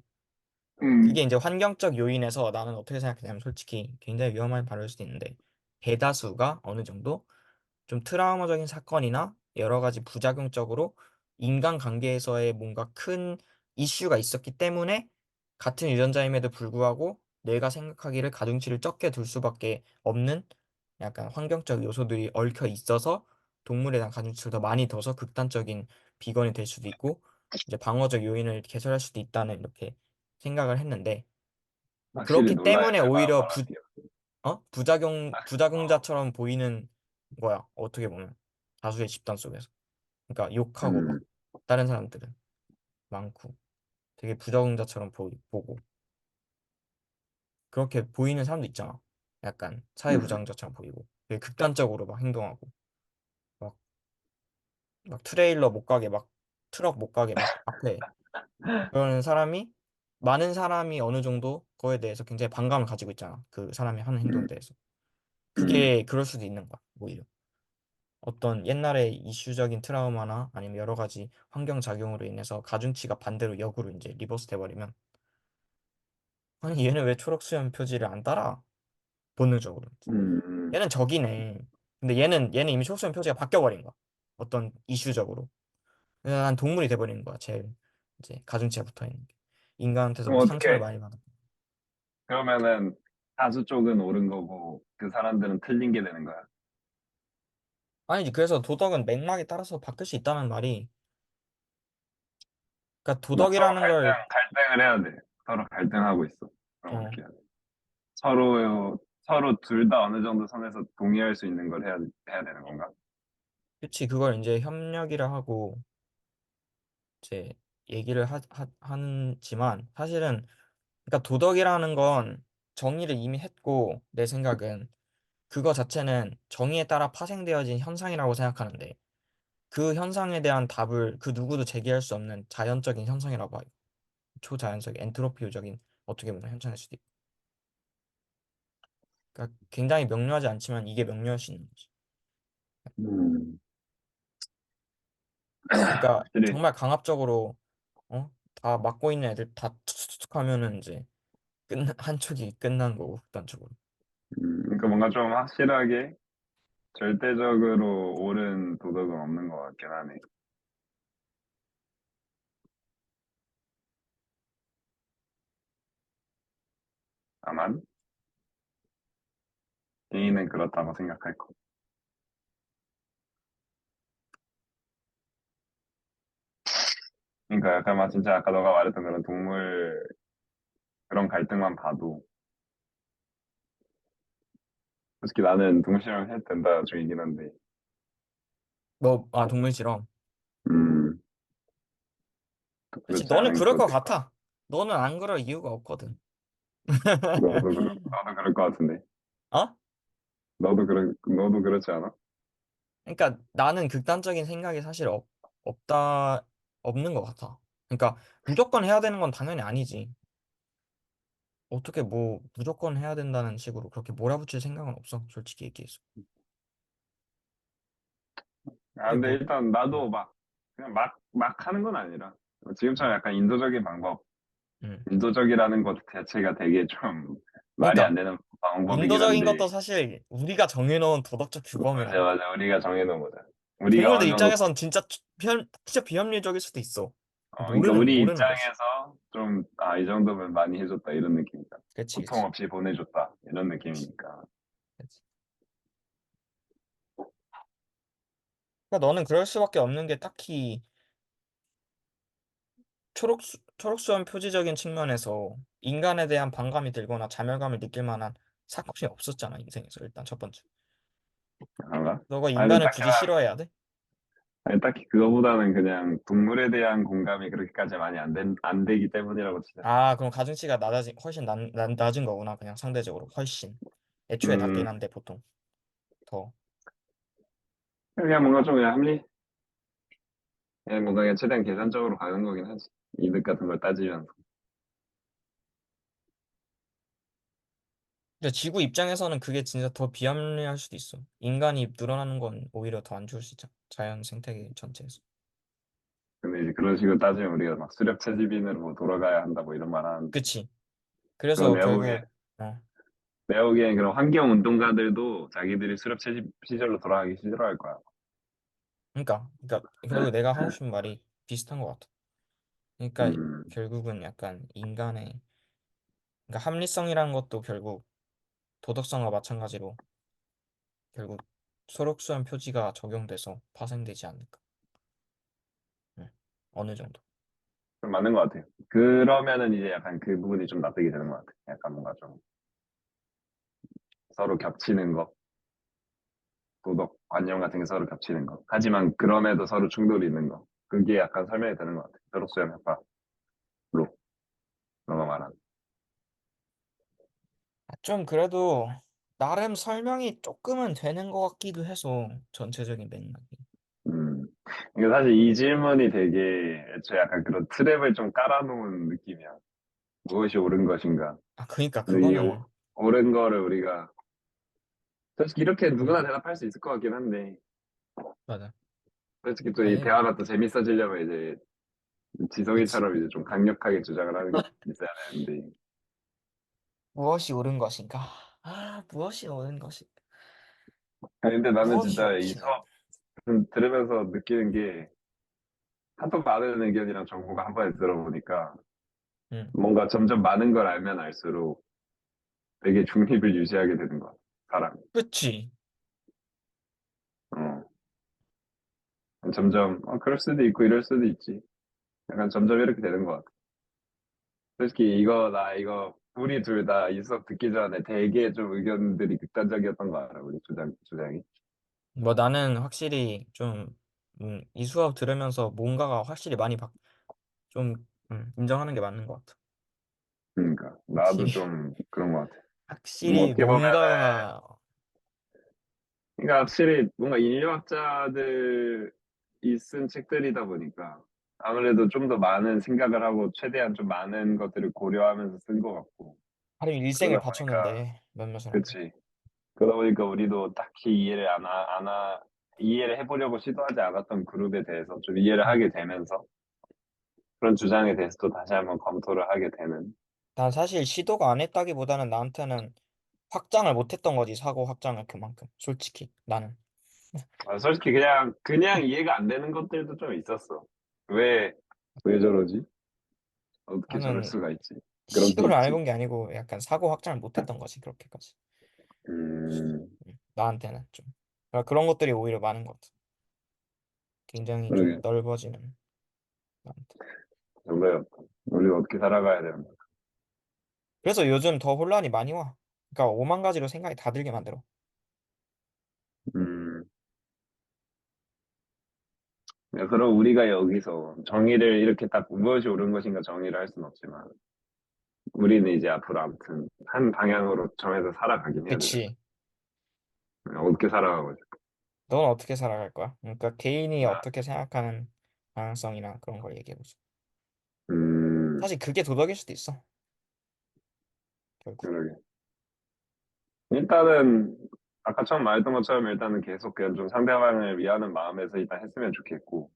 음, 그게 이제 환경적 요인에서 나는 어떻게 생각하냐면 솔직히 굉장히 위험한 발언일 수도 있는데 대다수가 어느 정도 좀 트라우마적인 사건이나 여러 가지 부작용적으로 인간관계에서의 뭔가 큰 이슈가 있었기 때문에 같은 유전자임에도 불구하고 내가 생각하기를 가중치를 적게 둘 수밖에 없는 약간 환경적 요소들이 얽혀 있어서 동물에 대한 가중치를 더 많이 둬서 극단적인 비건이 될 수도 있고 이제 방어적 요인을 개설할 수도 있다는 이렇게 생각을 했는데 확실히 그렇기 논란이 때문에 될 만한 오히려 발언이야. 부작용자처럼 보이는 거야. 어떻게 보면 다수의 집단 속에서. 그러니까 욕하고 막 음, 다른 사람들은 많고 되게 부적응자처럼 보고 그렇게 보이는 사람도 있잖아. 약간 음, 사회부적응자처럼 보이고 되게 극단적으로 막 행동하고 막, 막 트레일러 못 가게 막 트럭 못 가게 막 앞에 그러는 사람이 많은 사람이 어느 정도 그거에 대해서 굉장히 반감을 가지고 있잖아. 그 사람이 하는 행동에 음, 대해서. 음, 그게 그럴 수도 있는 거야. 오히려. 어떤 옛날의 이슈적인 트라우마나 아니면 여러 가지 환경 작용으로 인해서 가중치가 반대로 역으로 이제 리버스 돼버리면 아니 얘는 왜 초록 수염 표지를 안 달아? 본능적으로. 음. 얘는 적이네. 근데 얘는 이미 초록수염 표지가 바뀌어버린 거야. 어떤 이슈적으로. 그래서 난 동물이 돼버리는 거야. 제일 이제 가중치가 붙어 있는 게. 인간한테서 그럼 뭐 상처를 어떻게? 많이 받아. 그러면은 다수 쪽은 옳은 거고 그 사람들은 틀린 게 되는 거야. 아니지. 그래서 도덕은 맥락에 따라서 바뀔 수 있다는 말이. 그러니까 막 서로 도덕이라는 걸 갈등을 해야 돼. 서로 갈등하고 있어. 그럼 어, 어떻게 해야 돼? 서로 둘 다 어느 정도 선에서 동의할 수 있는 걸 해야 되는 건가? 그치. 그걸 이제 협력이라 하고 이제 얘기를 하지만 사실은 그러니까 도덕이라는 건 정의를 이미 했고 내 생각은 그거 자체는 정의에 따라 파생되어진 현상이라고 생각하는데 그 현상에 대한 답을 그 누구도 제기할 수 없는 자연적인 현상이라고 봐요. 초자연적인 엔트로피적인 어떻게 보면 현상일 수도 있고. 그러니까 굉장히 명료하지 않지만 이게 명료할 수 있는 거지. 음, 그러니까 확실히. 정말 강압적으로 다 막고 있는 애들 다 툭툭툭 하면은 이제 한쪽이 끝난 거고 극단적으로. 그러니까 뭔가 좀 확실하게 절대적으로 옳은 도덕은 없는 것 같긴 하네. 다만 개인은 그렇다고 생각할 거. 그러니까 약간 막 진짜 아까 너가 말했던 그런 동물 그런 갈등만 봐도 솔직히 나는 동물 실험 해도 된다 중이긴 한데 동물 실험. 음 그렇지, 그렇지 너는 않은 그럴 것 것들 같아. 너는 안 그럴 이유가 없거든. 너도 그럴 것 같은데 어? 너도 그렇지 않아? 그러니까 나는 극단적인 생각이 사실 없는 것 같아. 그러니까 무조건 해야 되는 건 당연히 아니지. 어떻게 뭐 무조건 해야 된다는 식으로 그렇게 몰아붙일 생각은 없어. 솔직히 얘기해서. 아 근데 근데 뭐, 일단 음, 나도 막 그냥 막 하는 건 아니라 지금처럼 약간 인도적인 방법 음. 인도적이라는 것 자체가 되게 좀 말이 안 그러니까 되는 방법이긴 인도적인 한데 것도 사실 우리가 정해놓은 도덕적 맞아 규범이라니까. 맞아 우리가 정해놓은 거잖아 우리가 동물들 어느 정도 입장에선 진짜 비합리적일 수도 있어. 그러니까 우리 모르는 거지. 입장에서 좀, 아, 이 정도면 많이 해줬다, 이런 느낌이다. 그치, 고통 그치. 없이 보내줬다, 이런 느낌이니까. 그치. 그러니까 너는 그럴 수밖에 없는 게 딱히 초록수염 표지적인 측면에서 인간에 대한 반감이 들거나 자멸감을 느낄 만한 사건이 없었잖아, 인생에서 일단 첫 번째. 그런가? 너가 아니, 인간을 굳이 싫어해야 돼? 아니, 딱히 그거보다는 그냥 동물에 대한 공감이 그렇게까지 많이 안 되기 때문이라고 치자. 아, 그럼 가중치가 훨씬 낮은 거구나, 그냥 상대적으로. 훨씬. 애초에 낮긴 음, 한데, 보통. 더. 그냥 뭔가 좀 그냥 그냥 뭔가 그냥 최대한 계산적으로 가는 거긴 하지. 이득 같은 걸 따지면서. 근데 지구 입장에서는 그게 진짜 더 비합리할 수도 있어. 인간이 늘어나는 건 오히려 더 안 좋을 수 있잖아. 자연 생태계 전체에서. 근데 이제 그런 식으로 따지면 우리가 막 수렵 채집인으로 뭐 돌아가야 한다고 이런 말 하는데. 그치? 그건 그래서 결국, 어, 내가 보기엔 그런 환경 운동가들도 자기들이 수렵 채집 시절로 돌아가기 싫어할 거야. 그러니까 결국 내가 하고 싶은 말이 비슷한 것 같아. 그러니까 음, 결국은 약간 인간의 그러니까 합리성이라는 것도 결국 도덕성과 마찬가지로 결국 소록수한 표지가 적용돼서 파생되지 않을까. 응. 어느 정도. 좀 맞는 것 같아요. 그러면은 이제 약간 그 부분이 좀 납득이 되는 것 같아요. 약간 뭔가 좀 서로 겹치는 거, 도덕, 관념 같은 게 서로 겹치는 거. 하지만 그럼에도 서로 충돌이 있는 거. 그게 약간 설명이 되는 것 같아요. 서로 수용 협박로, 너가 말한. 좀 그래도 나름 설명이 조금은 되는 것 같기도 해서 전체적인 맥락이. 음. 이게 사실 이 질문이 되게 애초에 약간 그런 트랩을 좀 깔아놓은 느낌이야. 무엇이 옳은 것인가. 아, 그니까 근데 이 그거는 옳은 거를 우리가, 솔직히 이렇게 누구나 음, 대답할 수 있을 것 같긴 한데, 맞아. 솔직히 또 이 아니, 대화가 또 재밌어지려면 이제 그치. 지성이처럼 이제 좀 강력하게 주장을 하는 게 있어야 되는데. 무엇이 옳은 것인가? 아, 무엇이 옳은 것인가? 아니, 근데 나는 무엇이 진짜 이 옳지는? 수업 들으면서 느끼는 게 하도 많은 의견이랑 정보가 한 번에 들어보니까 응, 뭔가 점점 많은 걸 알면 알수록 되게 중립을 유지하게 되는 것 같아, 사람이. 그치. 어. 점점, 그럴 수도 있고 이럴 수도 있지. 약간 점점 이렇게 되는 것 같아. 솔직히 나 이거, 우리 둘 다 이 수업 듣기 전에 되게 좀 의견들이 극단적이었던 거 알아, 우리 주장이. 뭐 나는 확실히 좀, 이 수업 들으면서 뭔가가 확실히 많이 좀, 인정하는 게 맞는 것 같아. 그러니까. 나도 확실히, 좀 그런 것 같아. 뭐 확실히 어떻게 보면은, 뭔가가, 그러니까 확실히 뭔가 인류학자들이 쓴 책들이다 보니까 아무래도 좀 더 많은 생각을 하고 최대한 좀 많은 것들을 고려하면서 쓴 것 같고. 하루 일생을 그러다 보니까, 바쳤는데, 몇몇 사람들. 그치. 그러다 보니까 우리도 딱히 이해를 해보려고 시도하지 않았던 그룹에 대해서 좀 이해를 음. 하게 되면서 그런 주장에 대해서 또 다시 한번 검토를 하게 되는. 난 사실 시도가 안 했다기보다는 나한테는 확장을 못 했던 거지, 사고 확장을 그만큼. 솔직히, 나는. 솔직히 그냥 이해가 안 되는 것들도 좀 있었어. 왜, 왜 저러지? 어떻게 저럴 나는 수가 있지? 그런 게 시도를 안 있지. 해본 게 아니고 약간 사고 확장을 못 했던 거지, 그렇게까지. 음, 나한테는 좀. 그러니까 그런 것들이 오히려 많은 것 같아. 굉장히 좀 그러게. 넓어지는, 나한테. 정말 우리가 어떻게 살아가야 되는 거야. 그래서 요즘 더 혼란이 많이 와. 그러니까 오만 가지로 생각이 다 들게 만들어. 음, 그럼 우리가 여기서 정의를 이렇게 딱 무엇이 옳은 것인가 정의를 할 수는 없지만, 우리는 이제 앞으로 아무튼 한 방향으로 정해서 살아가긴 해야 되잖아. 그치? 어떻게 살아가고 있어? 넌 어떻게 살아갈 거야? 그러니까 개인이 나, 어떻게 생각하는 방향성이나 그런 걸 얘기해보자. 음, 사실 그게 도덕일 수도 있어, 결국. 그러게. 일단은, 아까 처음 말했던 것처럼 일단은 계속 그냥 좀 상대방을 위하는 마음에서 일단 했으면 좋겠고,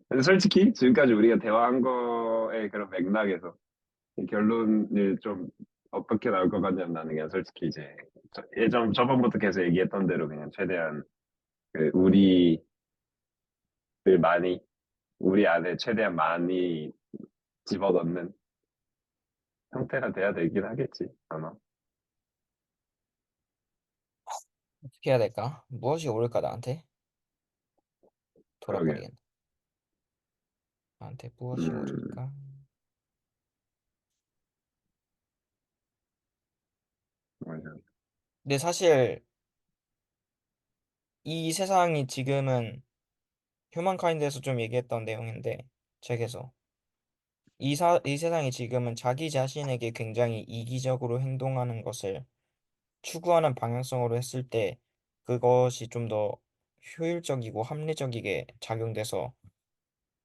근데 솔직히 지금까지 우리가 대화한 거의 그런 맥락에서 이 결론을 좀 어떻게 나올 것 같냐면 나는 그냥 솔직히 이제 저번부터 계속 얘기했던 대로 그냥 최대한 우리를 많이, 우리 안에 최대한 많이 집어넣는 형태가 돼야 되긴 하겠지, 아마. 어떻게 해야 될까? 무엇이 옳을까, 나한테? 그러게. 돌아버리겠네. 나한테 무엇이 음, 옳을까? 맞아. 근데 사실 이 세상이 지금은 휴먼카인드에서 좀 얘기했던 내용인데 책에서 이 세상이 지금은 자기 자신에게 굉장히 이기적으로 행동하는 것을 추구하는 방향성으로 했을 때 그것이 좀 더 효율적이고 합리적이게 작용돼서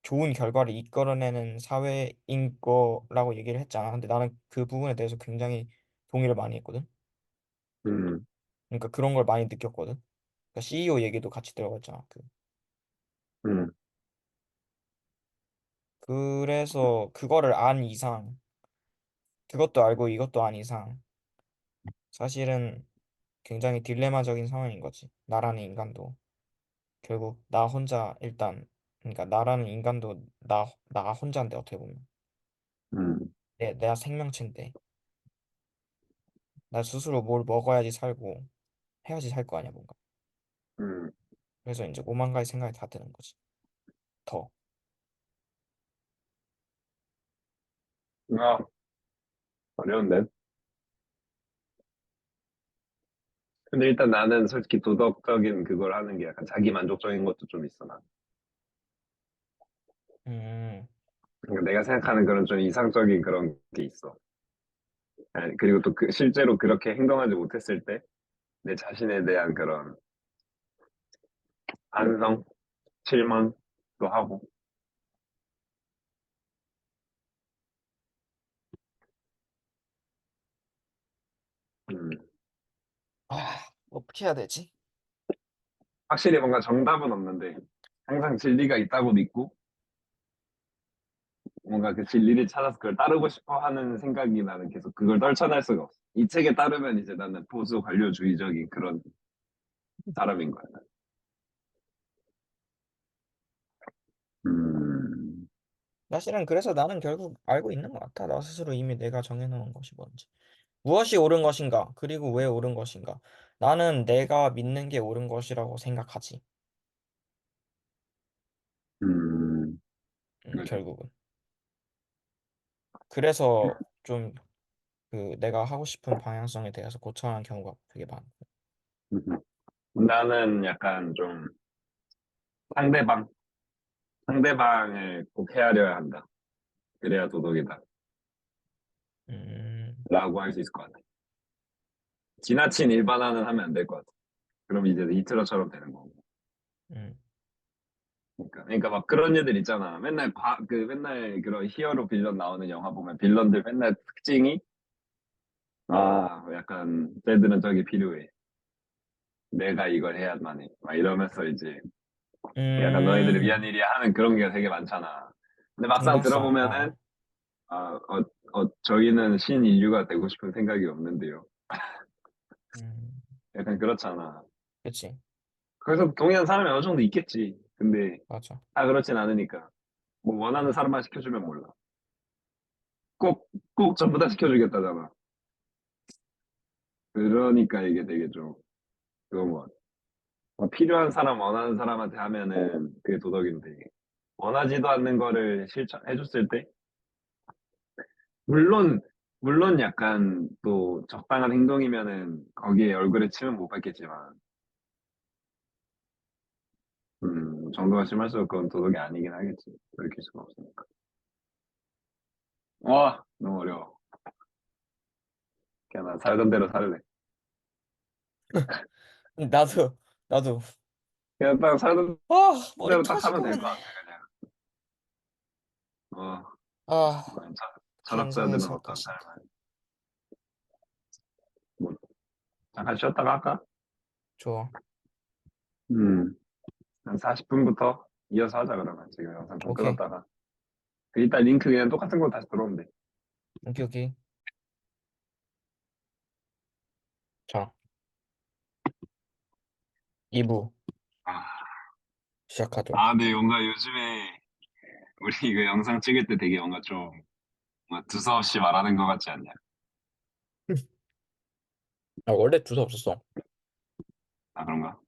좋은 결과를 이끌어내는 사회인 거라고 얘기를 했잖아. 근데 나는 그 부분에 대해서 굉장히 동의를 많이 했거든. 음, 그러니까 그런 걸 많이 느꼈거든. 그러니까 CEO 얘기도 같이 들어가 있잖아. 음, 그래서 그거를 안 이상 그것도 알고 이것도 안 이상 사실은 굉장히 딜레마적인 상황인 거지. 나라는 인간도 결국 나 혼자 일단 그러니까 나라는 인간도 나 혼자인데 어떻게 보면 음. 내가 생명체인데 나 스스로 뭘 먹어야지 살고 해야지 살 거 아니야 뭔가. 음, 그래서 이제 오만 가지 생각이 다 드는 거지. 더. 아, 어려운데. 근데 일단 나는 솔직히 도덕적인 그걸 하는 게 약간 자기 만족적인 것도 좀 있어, 난. 음, 그러니까 내가 생각하는 그런 좀 이상적인 그런 게 있어. 아니, 그리고 또 실제로 그렇게 행동하지 못했을 때 내 자신에 대한 그런 반성, 실망도 하고. 음, 어떻게 해야 되지? 확실히 뭔가 정답은 없는데 항상 진리가 있다고 믿고 뭔가 그 진리를 찾아서 그걸 따르고 싶어 하는 생각이 나는 계속 그걸 떨쳐낼 수가 없어. 이 책에 따르면 이제 나는 보수 관료주의적인 그런 사람인 거야. 음, 사실은 그래서 나는 결국 알고 있는 것 같아. 나 스스로 이미 내가 정해놓은 것이 뭔지. 무엇이 옳은 것인가? 그리고 왜 옳은 것인가? 나는 내가 믿는 게 옳은 것이라고 생각하지. 그지. 결국은. 그래서 좀 내가 하고 싶은 방향성에 대해서 고쳐하는 경우가 되게 많고. 음. 나는 약간 좀 상대방, 상대방을 꼭 헤아려야 한다. 그래야 도덕이다. 음, 라고 할 수 있을 것 같아. 지나친 일반화는 하면 안 될 것 같아. 그럼 이제 히틀러처럼 되는 거고. 음, 그러니까 막 그런 애들 있잖아. 맨날 그런 히어로 빌런 나오는 영화 보면 빌런들 맨날 특징이 약간 쟤들은 저기 필요해. 내가 이걸 해야만 해. 막 이러면서 이제 약간 너희들을 위한 음, 일이야 하는 그런 게 되게 많잖아. 근데 막상 중독성. 들어보면은 아, 저희는 신인류가 되고 싶은 생각이 없는데요. 음, 약간 그렇잖아. 그치. 그래서 동의하는 사람이 어느 정도 있겠지. 근데 맞아. 다 그렇진 않으니까. 뭐 원하는 음, 사람만 시켜주면 몰라. 꼭 전부 다 시켜주겠다잖아. 그러니까 이게 되게 좀 그건 것 같아. 필요한 사람, 원하는 사람한테 하면은 그게 도덕인데 원하지도 않는 거를 실천해줬을 때 물론 물론 약간 또 적당한 행동이면은 거기에 얼굴에 침은 못 뱉겠지만 정도가 심할수록 그건 도덕이 아니긴 하겠지. 돌이킬 수가 없으니까. 와, 너무 어려워. 그냥 난 살던 대로 살래. 나도, 그냥 딱 살던 머리 대로 딱 터질 하면 것 될 것 같네. 같아, 그냥. 어, 아, 그냥 갱생을 철학자들은 살까 어떤 싶다. 삶을. 뭐, 잠깐 쉬었다가 할까? 좋아. 음, 한 40분부터 이어서 하자, 그러면. 지금 영상 좀 오케이. 끊었다가. 이따 링크 그냥 똑같은 거 다시 들어오면 돼. 오케이, 오케이. 자, 2부 아, 시작하도록 할게. 근데 뭔가 요즘에 우리 이거 영상 찍을 때 되게 뭔가 좀 뭔가 두서없이 말하는 것 같지 않냐? 원래 두서 없었어. 아, 그런가?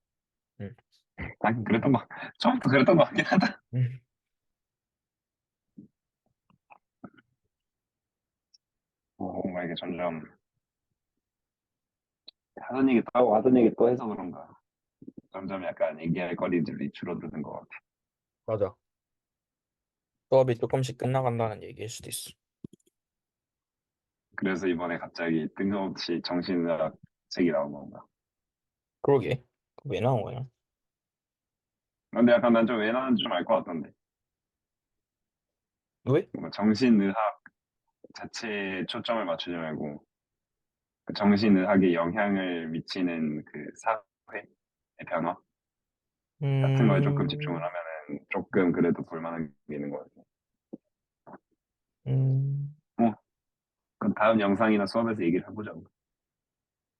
응. 그랬던 거, 처음부터 그랬던 거 같긴 하다. 응. 뭔가 이게 점점 하던 얘기 또 하고 하던 얘기 또 해서 그런가. 점점 약간 얘기할 거리들이 줄어드는 것 같아. 맞아. 수업이 조금씩 끝나간다는 얘기일 수도 있어. 그래서 이번에 갑자기 뜬금없이 정신의학 책이 나온 건가. 그러게. 왜 나온 거야? 근데 약간 난 좀 왜 나왔는지 좀 알 것 같던데. 왜? 뭔가 정신의학 자체에 초점을 맞추지 말고 그 정신의학에 영향을 미치는 그 사회의 변화 같은 거에 조금 집중을 음, 하면은 조금 그래도 볼만한 게 있는 것 같아. 음, 그럼 다음 영상이나 수업에서 얘기를 해보자고.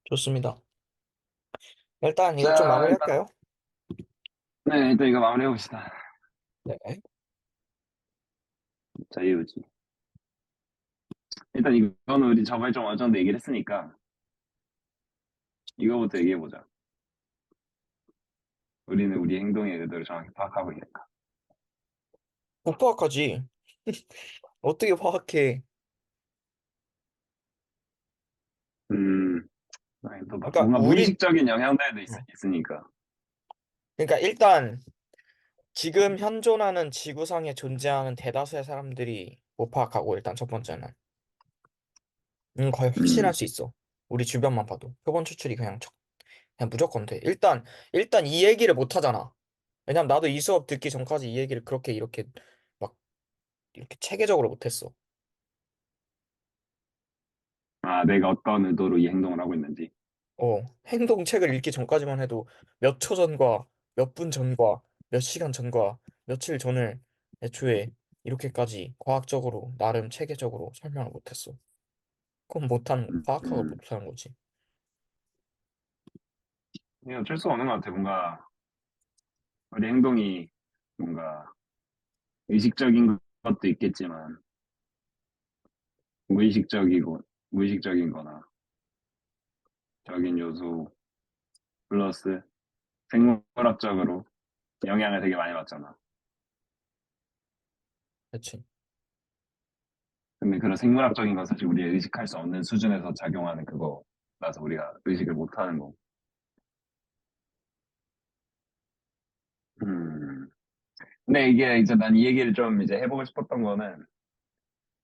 좋습니다. 일단 이것 좀 자, 일단, 마무리할까요? 네, 일단 이거 마무리해봅시다. 네. 자유지. 일단 이거는 우리 저번에 좀 어느 정도 얘기를 했으니까 이거부터 얘기해보자. 우리는 우리 행동의 의도를 정확히 파악하고 있는가? 못 파악하지. 어떻게 파악해? 음, 아니, 또 그러니까 뭔가 우리 무의식적인 영향들도 어. 있으니까. 그러니까 일단 지금 현존하는 지구상에 존재하는 대다수의 사람들이 못 파악하고 일단 첫 번째는 거의 확신할 음, 수 있어. 우리 주변만 봐도 표본 추출이 그냥 무조건 돼. 일단 이 얘기를 못 하잖아. 왜냐면 나도 이 수업 듣기 전까지 이 얘기를 그렇게 이렇게 막 이렇게 체계적으로 못했어. 아, 내가 어떤 의도로 이 행동을 하고 있는지. 행동책을 읽기 전까지만 해도 몇 초 전과 몇 분 전과 몇 시간 전과 며칠 전을 애초에 이렇게까지 과학적으로 나름 체계적으로 설명을 못했어. 그건 파악하고 음, 못하는 거지. 이게 어쩔 수 없는 것 같아. 뭔가 우리 행동이 뭔가 의식적인 것도 있겠지만 무의식적이고 무의식적인 거나 적인 요소 플러스 생물학적으로 영향을 되게 많이 받잖아. 그치? 근데 그런 생물학적인 건 사실 우리가 의식할 수 없는 수준에서 작용하는 그거라서 우리가 의식을 못 하는 거고. 음. 근데 이게 이제 난 이 얘기를 좀 이제 해보고 싶었던 거는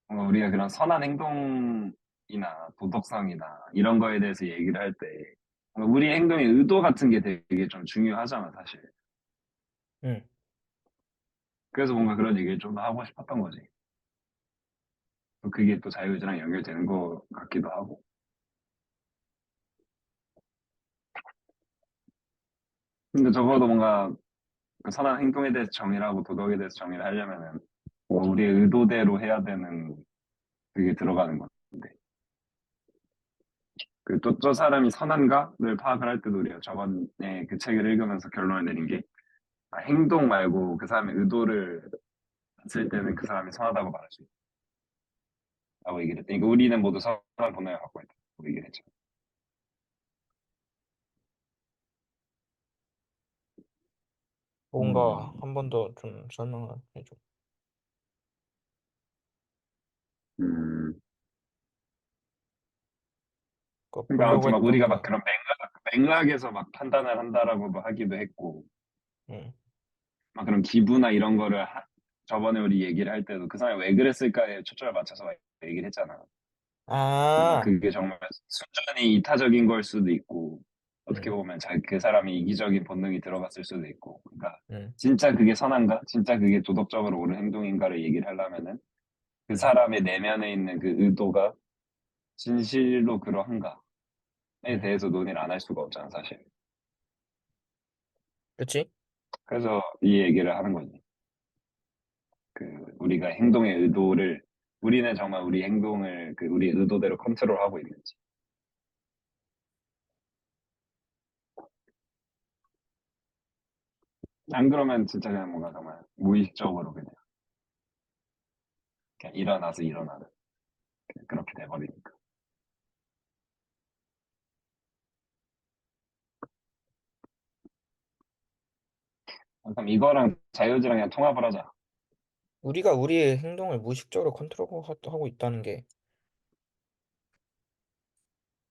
뭔가 우리가 그런 선한 행동이나 도덕성이나 이런 거에 대해서 얘기를 할 때 뭔가 우리 행동의 의도 같은 게 되게 좀 중요하잖아, 사실. 응. 그래서 뭔가 그런 얘기를 좀 더 하고 싶었던 거지. 또 그게 또 자유의지랑 연결되는 것 같기도 하고. 근데 적어도 뭔가 그 선한 행동에 대해서 정의를 하고 도덕에 대해서 정의를 하려면은 뭐 우리의 의도대로 해야 되는 그게 들어가는 건데. 그 또 저 사람이 선한가를 파악을 할 때도 우리가 저번에 그 책을 읽으면서 결론을 내린 게 행동 말고 그 사람의 의도를 봤을 때는 그 사람이 선하다고 말할 수 있다고 얘기를 했대. 그러니까 우리는 모두 선한 본능을 갖고 있다고 얘기를 했죠. 뭔가 음, 한 번 더 좀 설명을 해줘. 음. 그러니까 그러니까 보려고 아무튼 막 했던 우리가 막 게, 그런 맥락에서 막 판단을 한다라고도 하기도 했고, 응. 막 그런 기부나 이런 거를 저번에 우리 얘기를 할 때도 그 사람이 왜 그랬을까에 초점을 맞춰서 막 얘기를 했잖아. 뭔가 아, 그게 정말 순전히 이타적인 걸 수도 있고, 어떻게 응, 보면 그 사람이 이기적인 본능이 들어갔을 수도 있고, 그러니까 응, 진짜 그게 선한가? 진짜 그게 도덕적으로 옳은 행동인가를 얘기를 하려면은 그 응, 사람의 내면에 있는 그 의도가 진실로 그러한가에 응. 대해서 논의를 안 할 수가 없잖아, 사실. 그치? 그래서 이 얘기를 하는 거지. 그 우리가 행동의 의도를 우리는 정말 우리 행동을 그 우리 의도대로 컨트롤하고 있는지. 안 그러면 진짜 그냥 뭔가 정말 무의식적으로 그냥 일어나서 일어나는 그냥 그렇게 돼버리니까. 그럼 이거랑 자유의지랑 그냥 통합을 하자. 우리가 우리의 행동을 무의식적으로 컨트롤하고 있다는 게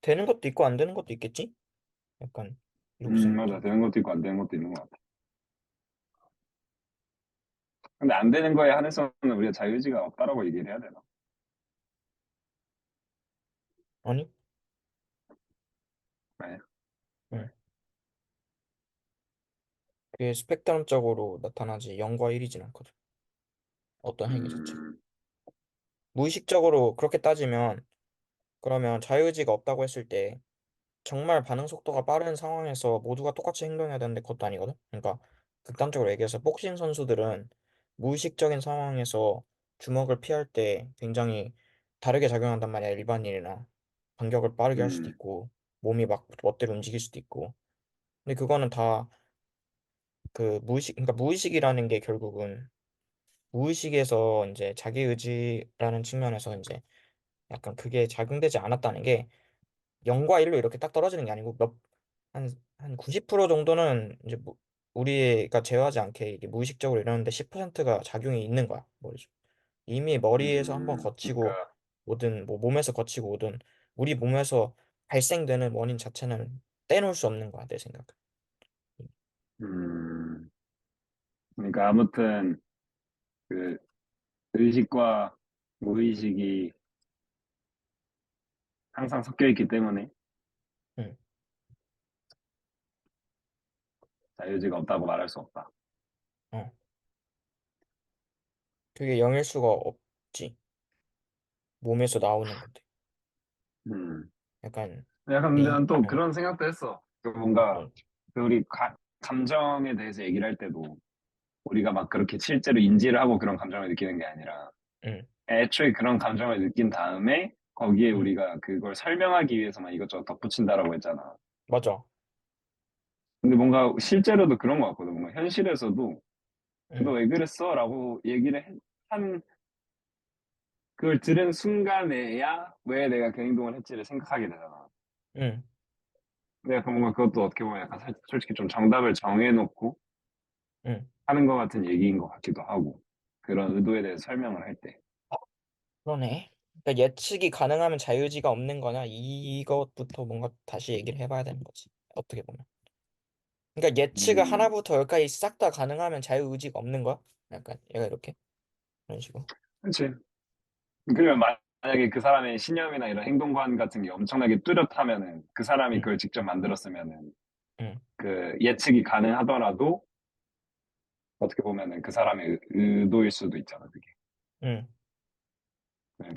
되는 것도 있고 안 되는 것도 있겠지? 약간 이렇게 맞아. 생각해. 되는 것도 있고 안 되는 것도 있는 것 같아. 근데 안 되는 거에 한해서는 우리가 자유의지가 없다라고 얘기를 해야 되나? 아니? 네. 응. 그게 스펙트럼적으로 나타나지 0과 1이진 않거든. 어떤 행위 자체가. 음, 무의식적으로 그렇게 따지면 그러면 자유의지가 없다고 했을 때 정말 반응 속도가 빠른 상황에서 모두가 똑같이 행동해야 되는데 그것도 아니거든. 그러니까 극단적으로 얘기해서 복싱 선수들은 무의식적인 상황에서 주먹을 피할 때 굉장히 다르게 작용한단 말이야. 일반인이나 반격을 빠르게 할 수도 음, 있고 몸이 막 멋대로 움직일 수도 있고. 근데 그거는 다 그 그러니까 무의식이라는 게 결국은 무의식에서 이제 자기 의지라는 측면에서 이제 약간 그게 작용되지 않았다는 게 0과 1로 이렇게 딱 떨어지는 게 아니고 한 90% 정도는 이제 우리가 제어하지 않게 이게 무의식적으로 이러는데 10%가 작용이 있는 거야, 머리죠. 이미 머리에서 한번 거치고 그러니까, 오든 뭐 몸에서 거치고 오든 우리 몸에서 발생되는 원인 자체는 떼놓을 수 없는 거야, 내 생각은. 음, 그러니까 아무튼 그 의식과 무의식이 항상 섞여 있기 때문에 응, 자유의지가 없다고 말할 수 없다. 어. 그게 0일 수가 없지. 몸에서 나오는 건데. 음. 약간 약간 근데 리, 난 또 어, 그런 생각도 했어. 그 뭔가 뭐, 그 우리 감정에 대해서 얘기를 할 때도 우리가 막 그렇게 실제로 인지를 하고 그런 감정을 느끼는 게 아니라 응, 애초에 그런 감정을 느낀 다음에 거기에 응, 우리가 그걸 설명하기 위해서만 이것저것 덧붙인다라고 했잖아. 맞아. 근데 뭔가 실제로도 그런 것 같거든. 뭔가 현실에서도 너 응, 왜 그랬어? 라고 한 그걸 들은 순간에야 왜 내가 그 행동을 했지를 생각하게 되잖아. 응, 근데 약간 뭔가 그것도 어떻게 보면 약간 솔직히 좀 정답을 정해놓고 응. 하는 것 같은 얘기인 것 같기도 하고. 그런 의도에 대해서 설명을 할 때. 그러네. 그러니까 예측이 가능하면 자유의지가 없는 거냐? 이것부터 뭔가 다시 얘기를 해봐야 되는 거지. 어떻게 보면. 그러니까 예측을 음, 하나부터 열까지 싹 다 가능하면 자유의지가 없는 거야? 약간 얘가 이렇게 그런 식으로. 그치. 그러면 만약에 그 사람의 신념이나 이런 행동관 같은 게 엄청나게 뚜렷하면은 그 사람이 응, 그걸 직접 만들었으면은 응, 그 예측이 가능하더라도 어떻게 보면은 그 사람의 의도일 수도 있잖아, 그게. 응.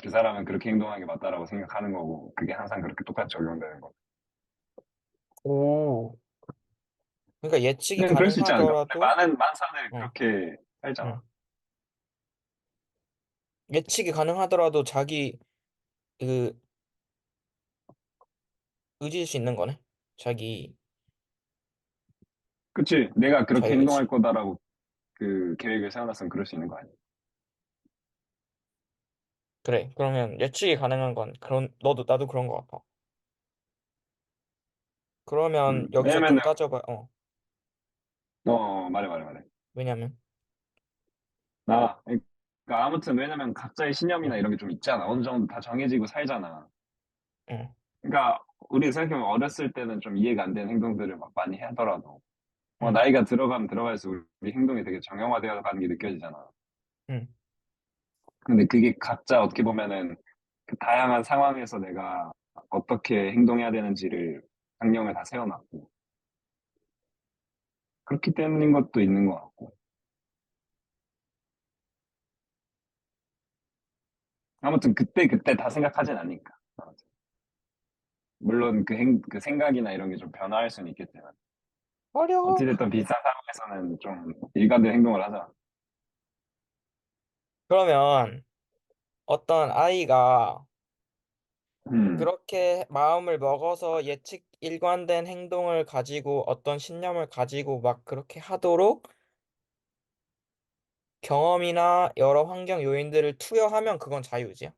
그 사람은 그렇게 행동하는 게 맞다라고 생각하는 거고, 그게 항상 그렇게 똑같이 적용되는 거. 오. 그러니까 예측이 그냥 그럴 수 있지 않을까? 가능하더라도, 많은 사람들이 어, 그렇게 살잖아. 응. 예측이 가능하더라도 자기 그 의지일 수 있는 거네. 자기 그치? 내가 그렇게 행동할 자유의지. 거다라고 그 계획을 세워놨으면 그럴 수 있는 거 아니야? 그래. 그러면 예측이 가능한 건 그런 너도 나도 그런 거 같아. 그러면 여기서 좀 왜냐면은, 따져봐. 말해. 왜냐면, 그러니까 아무튼 왜냐면 각자의 신념이나 응, 이런 게 좀 있잖아. 어느 정도 다 정해지고 살잖아. 응, 그러니까 우리 생각해보면 어렸을 때는 좀 이해가 안 되는 행동들을 막 많이 하더라도 응, 나이가 들어가면 들어갈수록 우리 행동이 되게 정형화되어 가는 게 느껴지잖아. 응, 근데 그게 각자 어떻게 보면은 그 다양한 상황에서 내가 어떻게 행동해야 되는지를 강령을 다 세워놨고 그렇기 때문인 것도 있는 것 같고 아무튼 그때 다 생각하진 않으니까 물론 그 생각이나 이런 게 좀 변화할 수는 있겠지만 어려워. 어찌됐든 비슷한 상황에서는 좀 일관된 행동을 하자. 그러면 어떤 아이가 음, 그렇게 마음을 먹어서 예측 일관된 행동을 가지고 어떤 신념을 가지고 막 그렇게 하도록 경험이나 여러 환경 요인들을 투여하면 그건 자유의지야.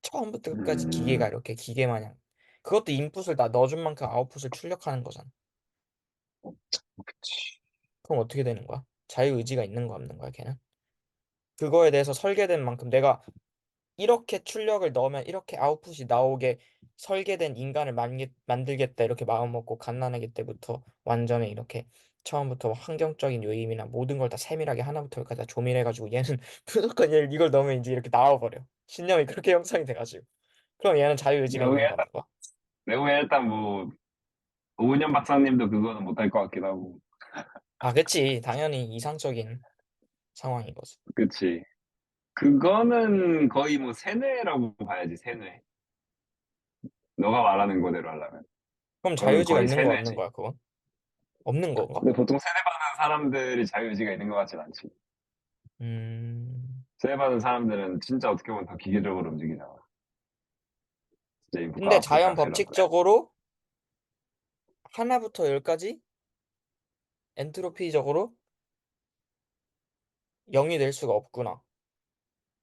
처음부터 끝까지 기계가 음, 이렇게 기계 마냥. 그것도 인풋을 다 넣어준 만큼 아웃풋을 출력하는 거잖아. 그치. 그럼 어떻게 되는 거야? 자유의지가 있는 거야, 없는 거야, 걔는? 그거에 대해서 설계된 만큼 내가 이렇게 출력을 넣으면 이렇게 아웃풋이 나오게 설계된 인간을 만들겠다 이렇게 마음먹고 갓난아기 때부터 완전히 이렇게 처음부터 환경적인 요인이나 모든 걸 다 세밀하게 하나부터 열까지 다 조밀해가지고 얘는 무조건 얘 이걸 넣으면 이제 이렇게 나와버려. 신념이 그렇게 형성이 돼가지고. 그럼 얘는 자유의지가 외국에 있는 거 없는 거야? 외국에 일단 뭐 오은영 박사님도 그거는 못할 것 같기도 하고 아, 그치. 당연히 이상적인 상황인 거지. 그치. 그거는 거의 뭐 세뇌라고 봐야지 세뇌. 너가 말하는 거대로 하려면 그럼 그거는 자유의지가 거의 있는 거야, 없는 세뇌지. 거야, 그건? 없는 건가? 근데 보통 세뇌받는 사람들이 자유의지가 있는 것 같진 않지. 음. 세뇌받은 사람들은 진짜 어떻게 보면 더 기계적으로 움직이잖아. 진짜 인풋과 근데 자연 아웃풋이랑 이런 법칙적으로 하나부터 열까지 엔트로피적으로 0이 될 수가 없구나.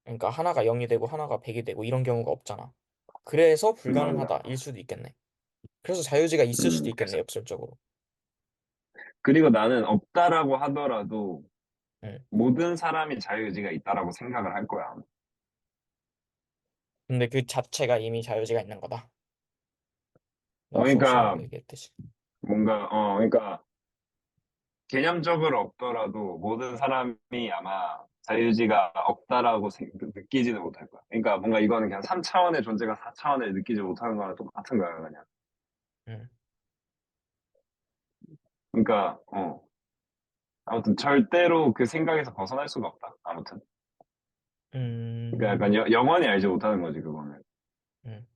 그러니까 하나가 0이 되고 하나가 100이 되고 이런 경우가 없잖아. 그래서 맞아. 불가능하다 일 수도 있겠네. 그래서 자유의지가 있을 수도 있겠네, 그래서 역설적으로. 그리고 나는 없다라고 하더라도 응. 모든 사람이 자유의지가 있다라고 생각을 할 거야. 근데 그 자체가 이미 자유의지가 있는 거다. 너가 수업 그러니까 시간에도 얘기했듯이. 뭔가 그러니까 개념적으로 없더라도 모든 사람이 아마 자유의지가 없다라고 느끼지는 못할 거야. 그러니까 뭔가 이거는 그냥 3차원의 존재가 4차원을 느끼지 못하는 거랑 똑같은 거야, 그냥. 응. 그러니까 아무튼 절대로 그 생각에서 벗어날 수가 없다. 아무튼. 그러니까 음, 약간 영원히 알지 못하는 거지, 그거는. 음,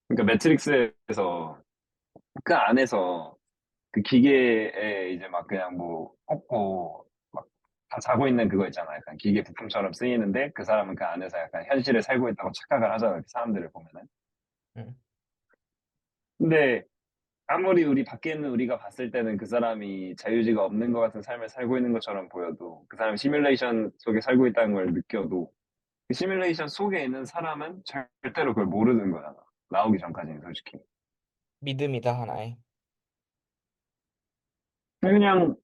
그러니까 매트릭스에서 그 안에서 그 기계에 이제 막 그냥 뭐 꽂고 막 다 자고 있는 그거 있잖아. 약간 기계 부품처럼 쓰이는데 그 사람은 그 안에서 약간 현실을 살고 있다고 착각을 하잖아. 그 사람들을 보면은. 음. 근데 아무리 우리 밖에 있는 우리가 봤을 때는 그 사람이 자유의지가 없는 것 같은 삶을 살고 있는 것처럼 보여도 그 사람이 시뮬레이션 속에 살고 있다는 걸 느껴도 그 시뮬레이션 속에 있는 사람은 절대로 그걸 모르는 거잖아. 나오기 전까지는 솔직히. 믿음이다, 하나의. 그냥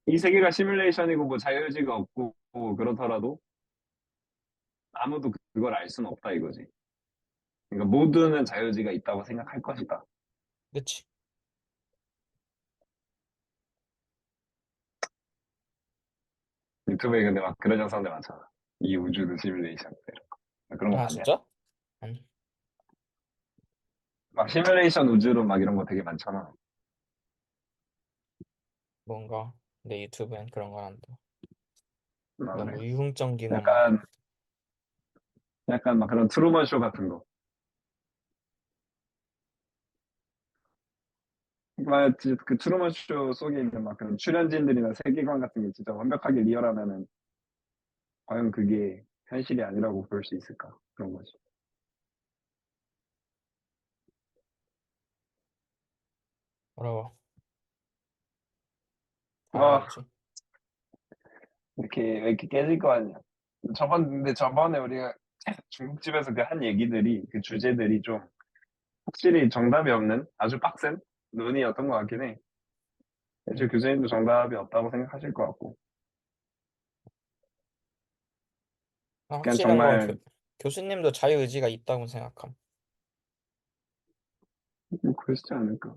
이 세계가 시뮬레이션이고 뭐 자유의지가 없고 뭐 그렇더라도 아무도 그걸 알 수는 없다 이거지. 그러니까 모두는 자유의지가 있다고 생각할 것이다. 그치? 유튜브에 근데 막 그런 영상들 많잖아. 이 우주는 시뮬레이션 이런 거. 그런 거 아, 봤냐? 진짜? 아니, 막 시뮬레이션 우주로 막 이런 거 되게 많잖아. 뭔가. 내 유튜브엔 그런 건 안 돼. 아, 그래. 너무 유흥적인 것만. 약간 약간 막 그런 트루먼 쇼 같은 거. 막 그 트루먼 쇼 속에 있는 막 그런 출연진들이나 세계관 같은 게 진짜 완벽하게 리얼하면은 과연 그게 현실이 아니라고 볼 수 있을까? 그런 거지. 어려워. 다 아, 어렵지. 이렇게 왜 이렇게 깨질 거 아니야. 근데 저번에 우리가 중국집에서 그 한 얘기들이 그 주제들이 좀 확실히 정답이 없는 아주 빡센 논의였던 것 같긴 해. 사실 응. 교수님도 정답이 없다고 생각하실 것 같고. 그냥 확실한 건 정말 교수님도 자유의지가 있다고 생각함. 그러시지 않을까.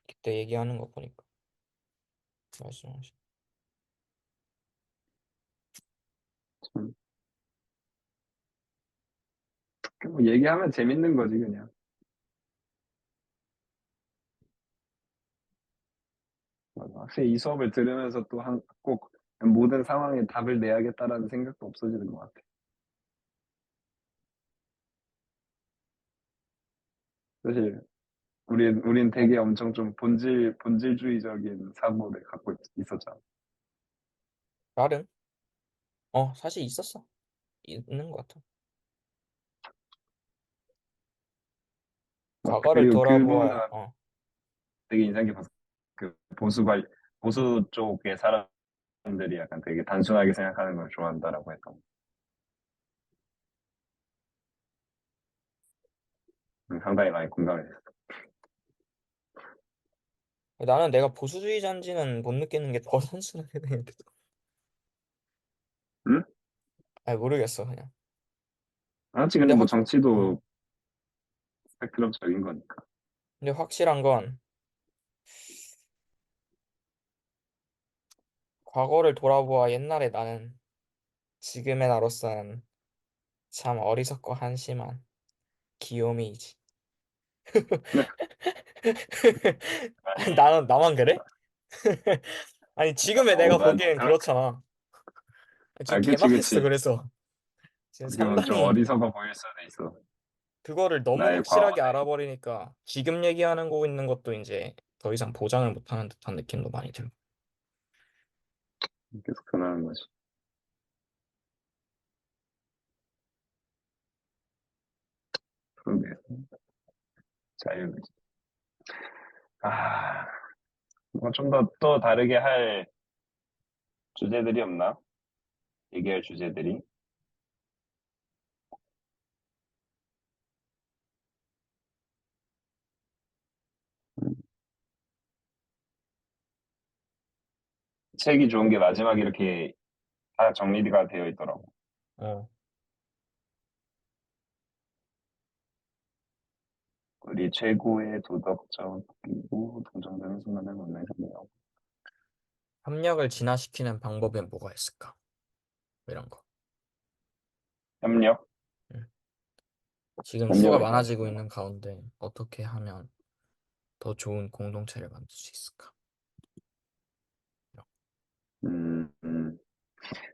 그때 얘기하는 거 보니까. 말씀하시. 참, 뭐 얘기하면 재밌는 거지 그냥. 맞아. 확실히 이 수업을 들으면서 또 꼭 모든 상황에 답을 내야겠다라는 생각도 없어지는 것 같아. 사실 우린 되게 엄청 좀 본질주의적인 사고를 갖고 있었잖아. 나름? 사실 있었어. 있는 것 같아. 과거를 그리고 그 부분은 돌아보아야, 되게 인상 깊었어. 그 보수 쪽의 사람들이 약간 되게 단순하게 생각하는 걸 좋아한다라고 했던 상당히 많이 공감했어. 나는 내가 보수주의자인지는 못 느끼는 게 더 단순하게 되는데. 응? 아니, 모르겠어, 그냥. 그렇지, 근데 근데 뭐 어, 정치도 스펙트럼적인 거니까. 근데 확실한 건 과거를 돌아보아 옛날에 나는 지금의 나로서는 참 어리석고 한심한 귀요미이지. 나만 그래? 아니, 지금의 내가 뭐가, 보기엔 그렇잖아. 지금 그치, 개망했어, 그치. 그래서. 지금 어떻게 보면 좀 상당히 어리석어 보일 수도 있어. 그거를 너무 나의 확실하게 과거네. 알아버리니까 지금 얘기하는 거 있는 것도 이제 더 이상 보장을 못하는 듯한 느낌도 많이 들고. 계속 변하는 거지. 그러게. 자유. 뭐 좀 또 다르게 할 주제들이 없나? 얘기할 주제들이. 책이 좋은 게 마지막에 이렇게 다 정리가 되어 있더라고. 어, 우리 최고의 도덕적이고 동정되는 순간을 만나겠네요. 협력을 진화시키는 방법엔 뭐가 있을까? 이런 거. 협력? 음. 지금 수가 협력을 많아지고 진화시키는 거. 있는 가운데 어떻게 하면 더 좋은 공동체를 만들 수 있을까? 음, 음.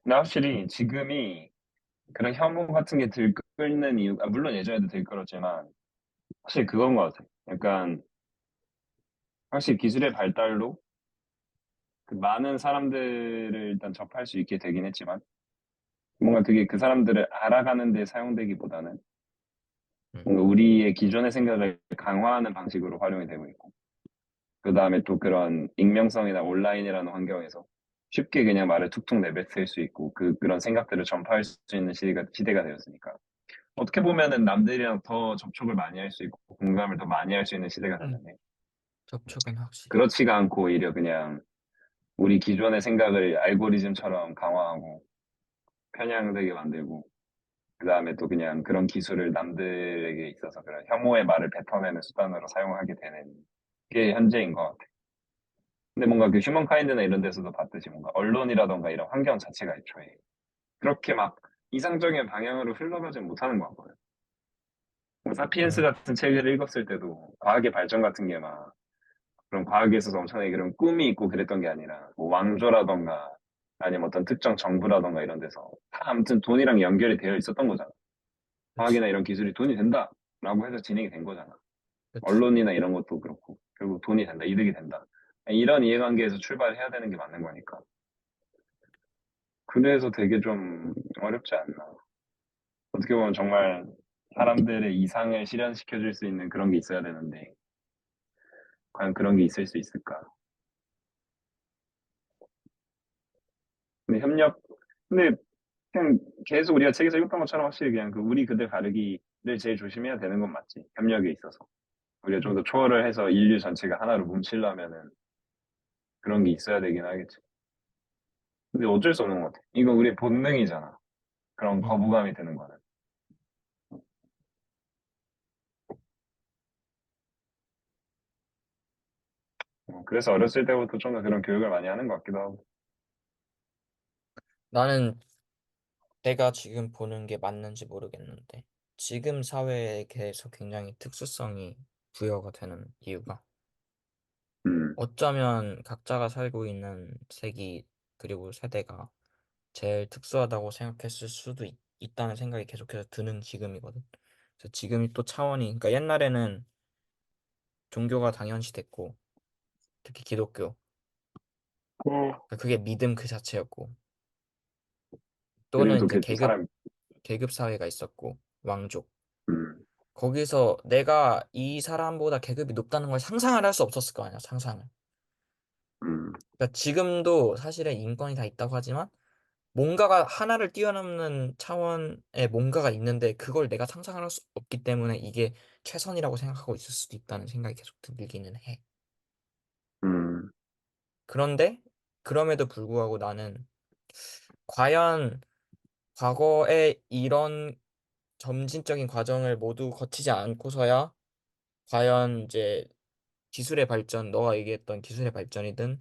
근데 확실히 지금이 그런 혐오 같은 게 들끓는 이유, 물론 예전에도 들끓었지만, 확실히 그건 것 같아. 약간, 확실히 기술의 발달로 그 많은 사람들을 일단 접할 수 있게 되긴 했지만, 뭔가 그게 그 사람들을 알아가는 데 사용되기보다는, 음, 뭔가 우리의 기존의 생각을 강화하는 방식으로 활용이 되고 있고, 그 다음에 또 그런 익명성이나 온라인이라는 환경에서 쉽게 그냥 말을 툭툭 내뱉을 수 있고, 그런 생각들을 전파할 수 있는 시대가 되었으니까. 어떻게 보면은 남들이랑 더 접촉을 많이 할 수 있고 공감을 더 많이 할 수 있는 시대가 됐는데 접촉은 확실히. 그렇지가 않고 오히려 그냥 우리 기존의 생각을 알고리즘처럼 강화하고 편향되게 만들고 그다음에 또 그냥 그런 기술을 남들에게 있어서 그런 혐오의 말을 뱉어내는 수단으로 사용하게 되는 게 현재인 것 같아. 근데 뭔가 그 휴먼카인드나 이런 데서도 봤듯이 뭔가 언론이라던가 이런 환경 자체가 애초에 그렇게 막 이상적인 방향으로 흘러가진 못하는 것 같거든. 뭐 사피엔스 음, 같은 책을 읽었을 때도 과학의 발전 같은 게 막 그런 과학에 있어서 엄청나게 그런 꿈이 있고 그랬던 게 아니라 뭐 왕조라던가 아니면 어떤 특정 정부라던가 이런 데서 다 아무튼 돈이랑 연결이 되어 있었던 거잖아. 그치, 과학이나 이런 기술이 돈이 된다라고 해서 진행이 된 거잖아. 그치. 언론이나 이런 것도 그렇고 결국 돈이 된다, 이득이 된다. 이런 이해관계에서 출발해야 되는 게 맞는 거니까. 그래서 되게 좀 어렵지 않나. 어떻게 보면 정말 사람들의 이상을 실현시켜 줄 수 있는 그런 게 있어야 되는데 과연 그런 게 있을 수 있을까? 근데 협력, 근데 그냥 계속 우리가 책에서 읽었던 것처럼 확실히 그냥 그 우리 그들 가르기를 제일 조심해야 되는 건 맞지. 협력에 있어서. 우리가 좀 음, 더 초월을 해서 인류 전체가 하나로 뭉치려면은 그런 게 있어야 되긴 하겠지. 근데 어쩔 수 없는 것 같아. 이거 우리의 본능이잖아. 그런 음. 거부감이 드는 거는. 그래서 어렸을 때부터 좀 더 그런 교육을 많이 하는 것 같기도 하고. 나는 내가 지금 보는 게 맞는지 모르겠는데, 지금 사회에 대해서 굉장히 특수성이 부여가 되는 이유가 음, 어쩌면 각자가 살고 있는 세기 그리고 세대가 제일 특수하다고 생각했을 수도 있다는 생각이 계속해서 드는 지금이거든. 그래서 지금이 또 차원이, 그러니까 옛날에는 종교가 당연시 됐고, 특히 기독교, 그러니까 그게 믿음 그 자체였고, 그리고 또는 또 이제 그 또 사람, 계급 사회가 있었고, 왕족. 음, 거기서 내가 이 사람보다 계급이 높다는 걸 상상을 할 수 없었을 거 아니야, 상상을. 음, 그러니까 지금도 사실은 인권이 다 있다고 하지만 뭔가가 하나를 뛰어넘는 차원의 뭔가가 있는데 그걸 내가 상상을 할 수 없기 때문에 이게 최선이라고 생각하고 있을 수도 있다는 생각이 계속 들기는 해. 음, 그런데 그럼에도 불구하고 나는 과연 과거에 이런 점진적인 과정을 모두 거치지 않고서야 과연 이제 기술의 발전, 너가 얘기했던 기술의 발전이든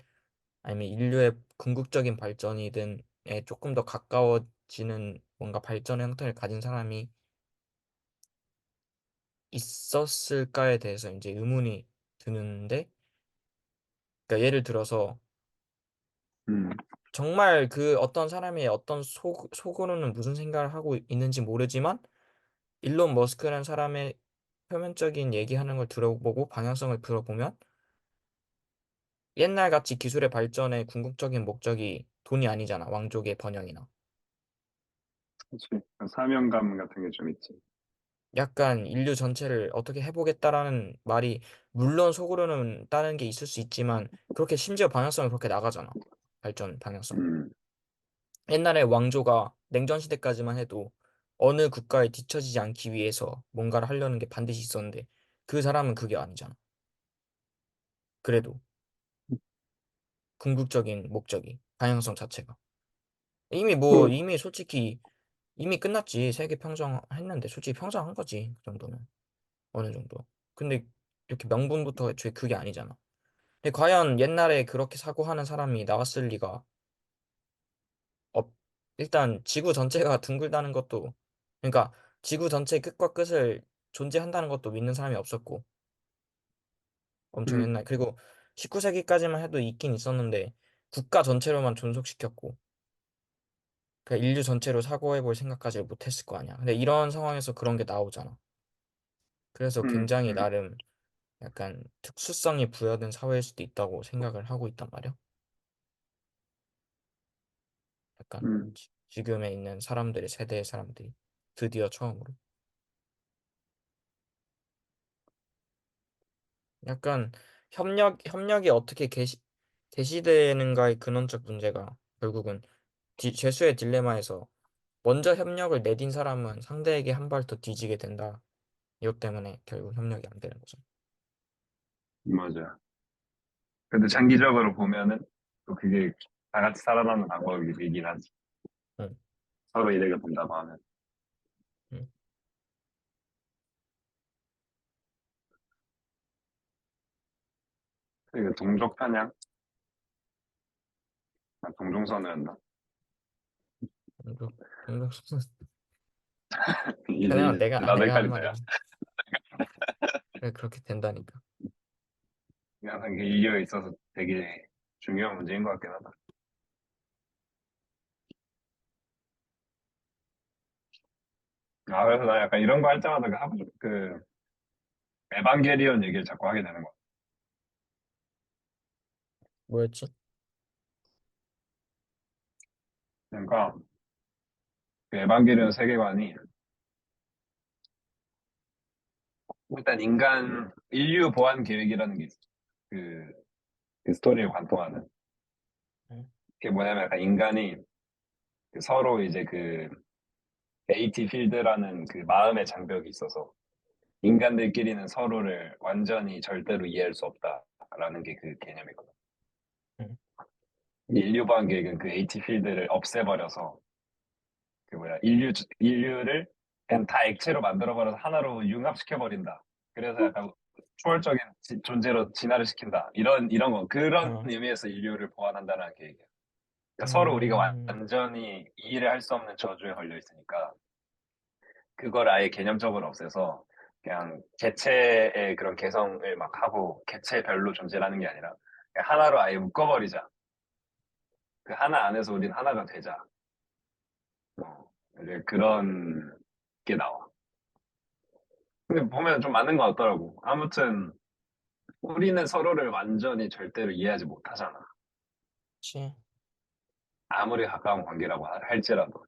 아니면 인류의 궁극적인 발전이든에 조금 더 가까워지는 뭔가 발전의 형태를 가진 사람이 있었을까에 대해서 이제 의문이 드는데, 그러니까 예를 들어서 음, 정말 그 어떤 사람이 어떤 속으로는 무슨 생각을 하고 있는지 모르지만 일론 머스크라는 사람의 표면적인 얘기하는 걸 들어보고 방향성을 들어보면 옛날같이 기술의 발전의 궁극적인 목적이 돈이 아니잖아. 왕족의 번영이나. 그치. 사명감 같은 게 좀 있지. 약간 인류 전체를 어떻게 해보겠다라는 말이 물론 속으로는 다른 게 있을 수 있지만 그렇게 심지어 방향성이 그렇게 나가잖아. 발전 방향성이. 음, 옛날에 왕조가 냉전 시대까지만 해도 어느 국가에 뒤처지지 않기 위해서 뭔가를 하려는 게 반드시 있었는데 그 사람은 그게 아니잖아. 그래도 궁극적인 목적이 다양성 자체가. 응. 이미 솔직히 이미 끝났지. 세계 평정 했는데 솔직히 평정한 거지. 그 정도는 어느 정도. 근데 이렇게 명분부터 애초에 그게 아니잖아. 근데 과연 옛날에 그렇게 사고하는 사람이 나왔을 리가 없. 일단 지구 전체가 둥글다는 것도, 그러니까 지구 전체 끝과 끝을 존재한다는 것도 믿는 사람이 없었고, 엄청 응. 옛날. 그리고 19세기까지만 해도 있긴 있었는데 국가 전체로만 존속시켰고, 그러니까 인류 전체로 사고해볼 생각까지 못했을 거 아니야. 근데 이런 상황에서 그런 게 나오잖아. 그래서 응. 굉장히 응. 나름 약간 특수성이 부여된 사회일 수도 있다고 생각을 하고 있단 말이야. 약간 응. 지금에 있는 사람들의 세대의 사람들이 드디어 처음으로. 약간 협력이 어떻게 개시되는가의 근원적 문제가 결국은 죄수의 딜레마에서 먼저 협력을 내딘 사람은 상대에게 한 발 더 뒤지게 된다. 이것 때문에 결국 협력이 안 되는 거죠. 맞아. 근데 장기적으로 보면은 또 그게 다 같이 살아남는 방법이긴 하지. 응, 서로 이득을 본다고 하면. 응. 그리고 동족 편향? 아, 동종선이었나? 동족, 동족, 이제 그냥 나도 내가 한 헷갈린다. 말이야. 그래, 그렇게 된다니까. 항상 그 이유에 있어서 되게 중요한 문제인 것 같긴 하다. 아, 그래서 나 약간 이런 거 할 때마다 그 에반게리온 얘기를 자꾸 하게 되는 거야. 뭐였지? 그러니까 그 에반게리온 세계관이 일단 인류 보안 계획이라는 게 있어. 그, 그 스토리를 관통하는. 응, 그게 뭐냐면 약간 인간이 그 서로 이제 그 AT 필드라는 그 마음의 장벽이 있어서 인간들끼리는 서로를 완전히 절대로 이해할 수 없다라는 게 그 개념이거든. 응, 인류 보안 계획은 그 AT 필드를 없애버려서 그 뭐야 인류를 그냥 다 액체로 만들어버려서 하나로 융합시켜버린다. 그래서 약간 초월적인 존재로 진화를 시킨다. 이런 거 그런 어, 의미에서 인류를 보완한다는 계획이야. 그러니까 서로 우리가 음, 완전히 이해를 할 수 없는 저주에 걸려 있으니까 그걸 아예 개념적으로 없애서 그냥 개체의 그런 개성을 막 하고 개체별로 존재라는 게 아니라 그냥 하나로 아예 묶어버리자. 그 하나 안에서 우린 하나가 되자. 이제 그런 게 나와. 근데 보면 좀 맞는 것 같더라고. 아무튼 우리는 서로를 완전히 절대로 이해하지 못하잖아. 그치, 아무리 가까운 관계라고 할지라도.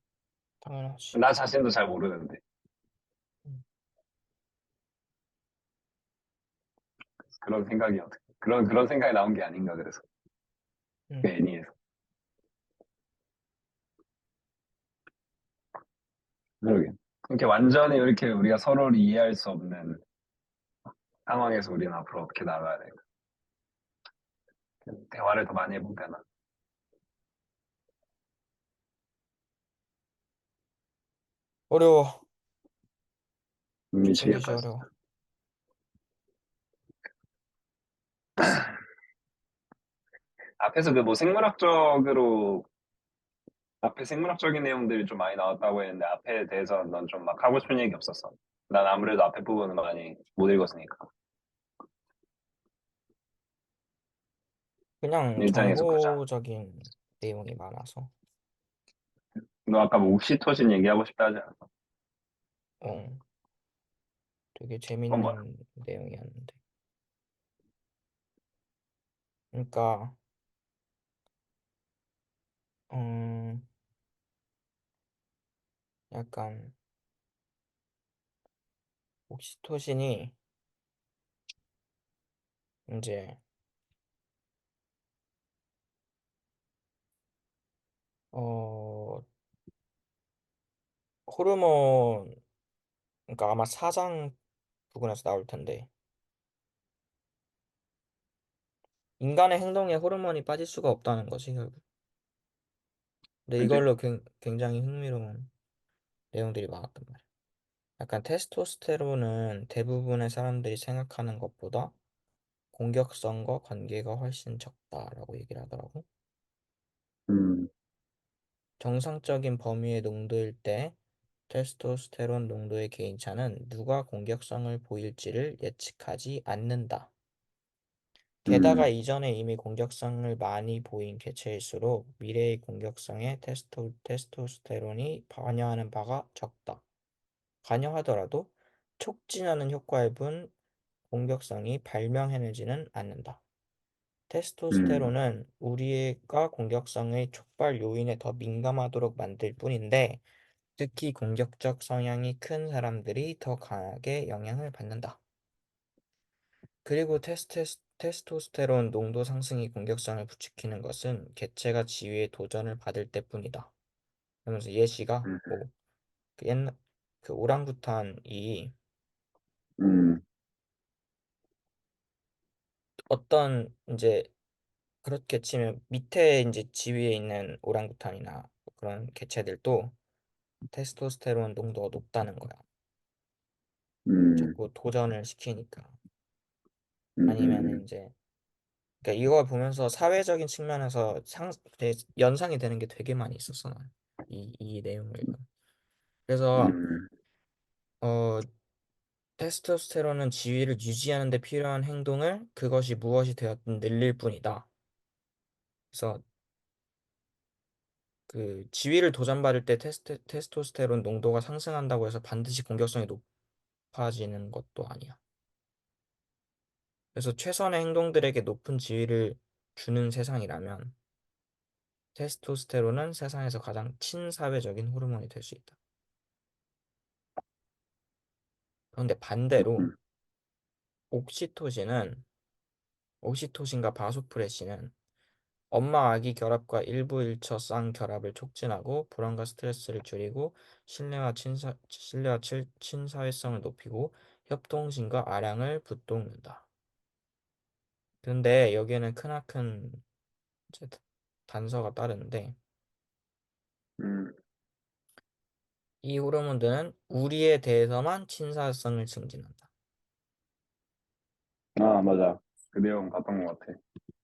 당연하지. 나 자신도 잘 모르는데. 응, 그런 생각이 그런 생각이 나온 게 아닌가 그래서. 그 응, 애니에서. 그러게. 이렇게 완전히 이렇게 우리가 서로를 이해할 수 없는 상황에서 우리는 앞으로 어떻게 나가야 될까? 대화를 더 많이 해보면 되나? 어려워. 미친 듯이 미치겠다, 어려워. 진짜. 앞에서 그 뭐 앞에 생물학적인 내용들이 좀 많이 나왔다고 했는데, 앞에 대해서 넌 좀 막 하고 싶은 얘기 없었어? 난 아무래도 앞에 부분은 많이 못 읽었으니까. 그냥 일장에 속하자. 정보적인 내용이 많아서, 너 아까 뭐 옥시토신 얘기하고 싶다 하지 않았어? 어, 되게 그건 뭐야? 재밌는 내용이었는데. 그러니까, 음, 약간, 옥시토신이 이제, 어, 호르몬, 그러니까 아마 사장 부분에서 나올 텐데, 인간의 행동에 호르몬이 빠질 수가 없다는 거지, 결국. 근데 그지? 이걸로 굉장히 흥미로운 내용들이 많았단 말이야. 약간 테스토스테론은 대부분의 사람들이 생각하는 것보다 공격성과 관계가 훨씬 적다라고 얘기를 하더라고. 음, 정상적인 범위의 농도일 때 테스토스테론 농도의 개인차는 누가 공격성을 보일지를 예측하지 않는다. 게다가 음, 이전에 이미 공격성을 많이 보인 개체일수록 미래의 공격성에 테스토스테론이 관여하는 바가 적다. 관여하더라도 촉진하는 효과의 분 공격성이 발명해내지는 않는다. 음, 테스토스테론은 우리가 공격성의 촉발 요인에 더 민감하도록 만들 뿐인데 특히 공격적 성향이 큰 사람들이 더 강하게 영향을 받는다. 그리고 테스토스테론 농도 상승이 공격성을 부추기는 것은 개체가 지위에 도전을 받을 때뿐이다. 그러면서 예시가 음, 뭐 그 옛날 그 오랑부탄이 음, 어떤 이제 그렇게 치면 밑에 이제 지위에 있는 오랑우탄이나 그런 개체들도 테스토스테론 농도가 높다는 거야. 음, 자꾸 도전을 시키니까. 아니면 음, 이제 그러니까 이걸 보면서 사회적인 측면에서 연상이 되는 게 되게 많이 있었어. 나는. 이 내용을 읽으면. 그래서 음, 어 테스토스테론은 지위를 유지하는 데 필요한 행동을 그것이 무엇이 되었든 늘릴 뿐이다. 그래서 그 지위를 도전받을 때 테스토스테론 농도가 상승한다고 해서 반드시 공격성이 높아지는 것도 아니야. 그래서 최선의 행동들에게 높은 지위를 주는 세상이라면 테스토스테론은 세상에서 가장 친사회적인 호르몬이 될 수 있다. 그런데 반대로 음, 옥시토신은 옥시토신과 바소프레신은 엄마 아기 결합과 일부 일처 쌍결합을 촉진하고 불안과 스트레스를 줄이고 친사회성을 높이고 협동심과 아량을 북돋는다. 근데 여기에는 크나큰 이제 단서가 따르는데 음. 이 호르몬들은 우리에 대해서만 친사성을 증진한다. 아, 맞아. 그 내용 봤던 것 같아.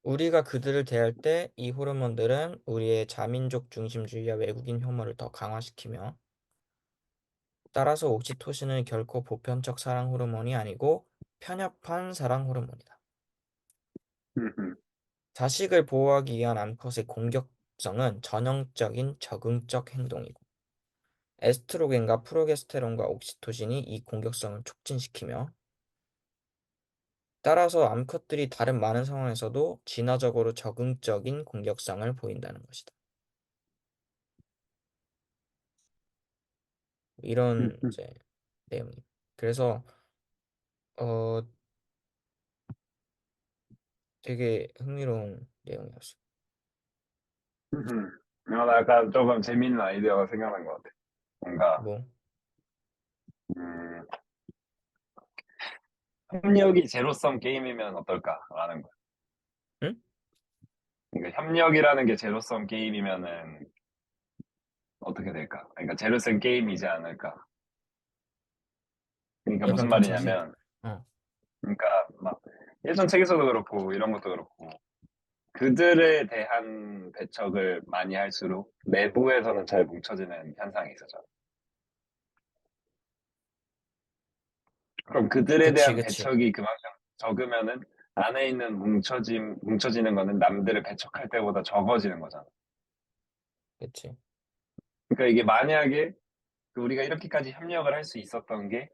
우리가 그들을 대할 때 이 호르몬들은 우리의 자민족 중심주의와 외국인 혐오를 더 강화시키며 따라서 옥시토신은 결코 보편적 사랑 호르몬이 아니고 편협한 사랑 호르몬이다. 음, 자식을 보호하기 위한 암컷의 공격성은 전형적인 적응적 행동이고 에스트로겐과 프로게스테론과 옥시토신이 이 공격성을 촉진시키며 따라서 암컷들이 다른 많은 상황에서도 진화적으로 적응적인 공격성을 보인다는 것이다. 이런 음, 이제 내용이. 그래서 어 되게 흥미로운 내용이었어. 나 약간 조금 재밌는 아이디어가 생각난 것 같아. 뭔가, 뭐? 음, 협력이 제로섬 게임이면 어떨까라는 거야. 응? 그러니까 협력이라는 게 제로섬 게임이면은 어떻게 될까? 그러니까 제로섬 게임이지 않을까? 그러니까 약간 무슨 좀 자세히. 말이냐면, 어, 그러니까 막 예전 책에서도 그렇고 이런 것도 그렇고 그들에 대한 배척을 많이 할수록 내부에서는 잘 뭉쳐지는 현상이 있어죠. 그럼 그들에 그치, 대한 그치, 배척이 그만큼 적으면은 안에 있는 뭉쳐지는 거는 남들을 배척할 때보다 적어지는 거잖아. 그치. 그러니까 이게 만약에 그 우리가 이렇게까지 협력을 할 수 있었던 게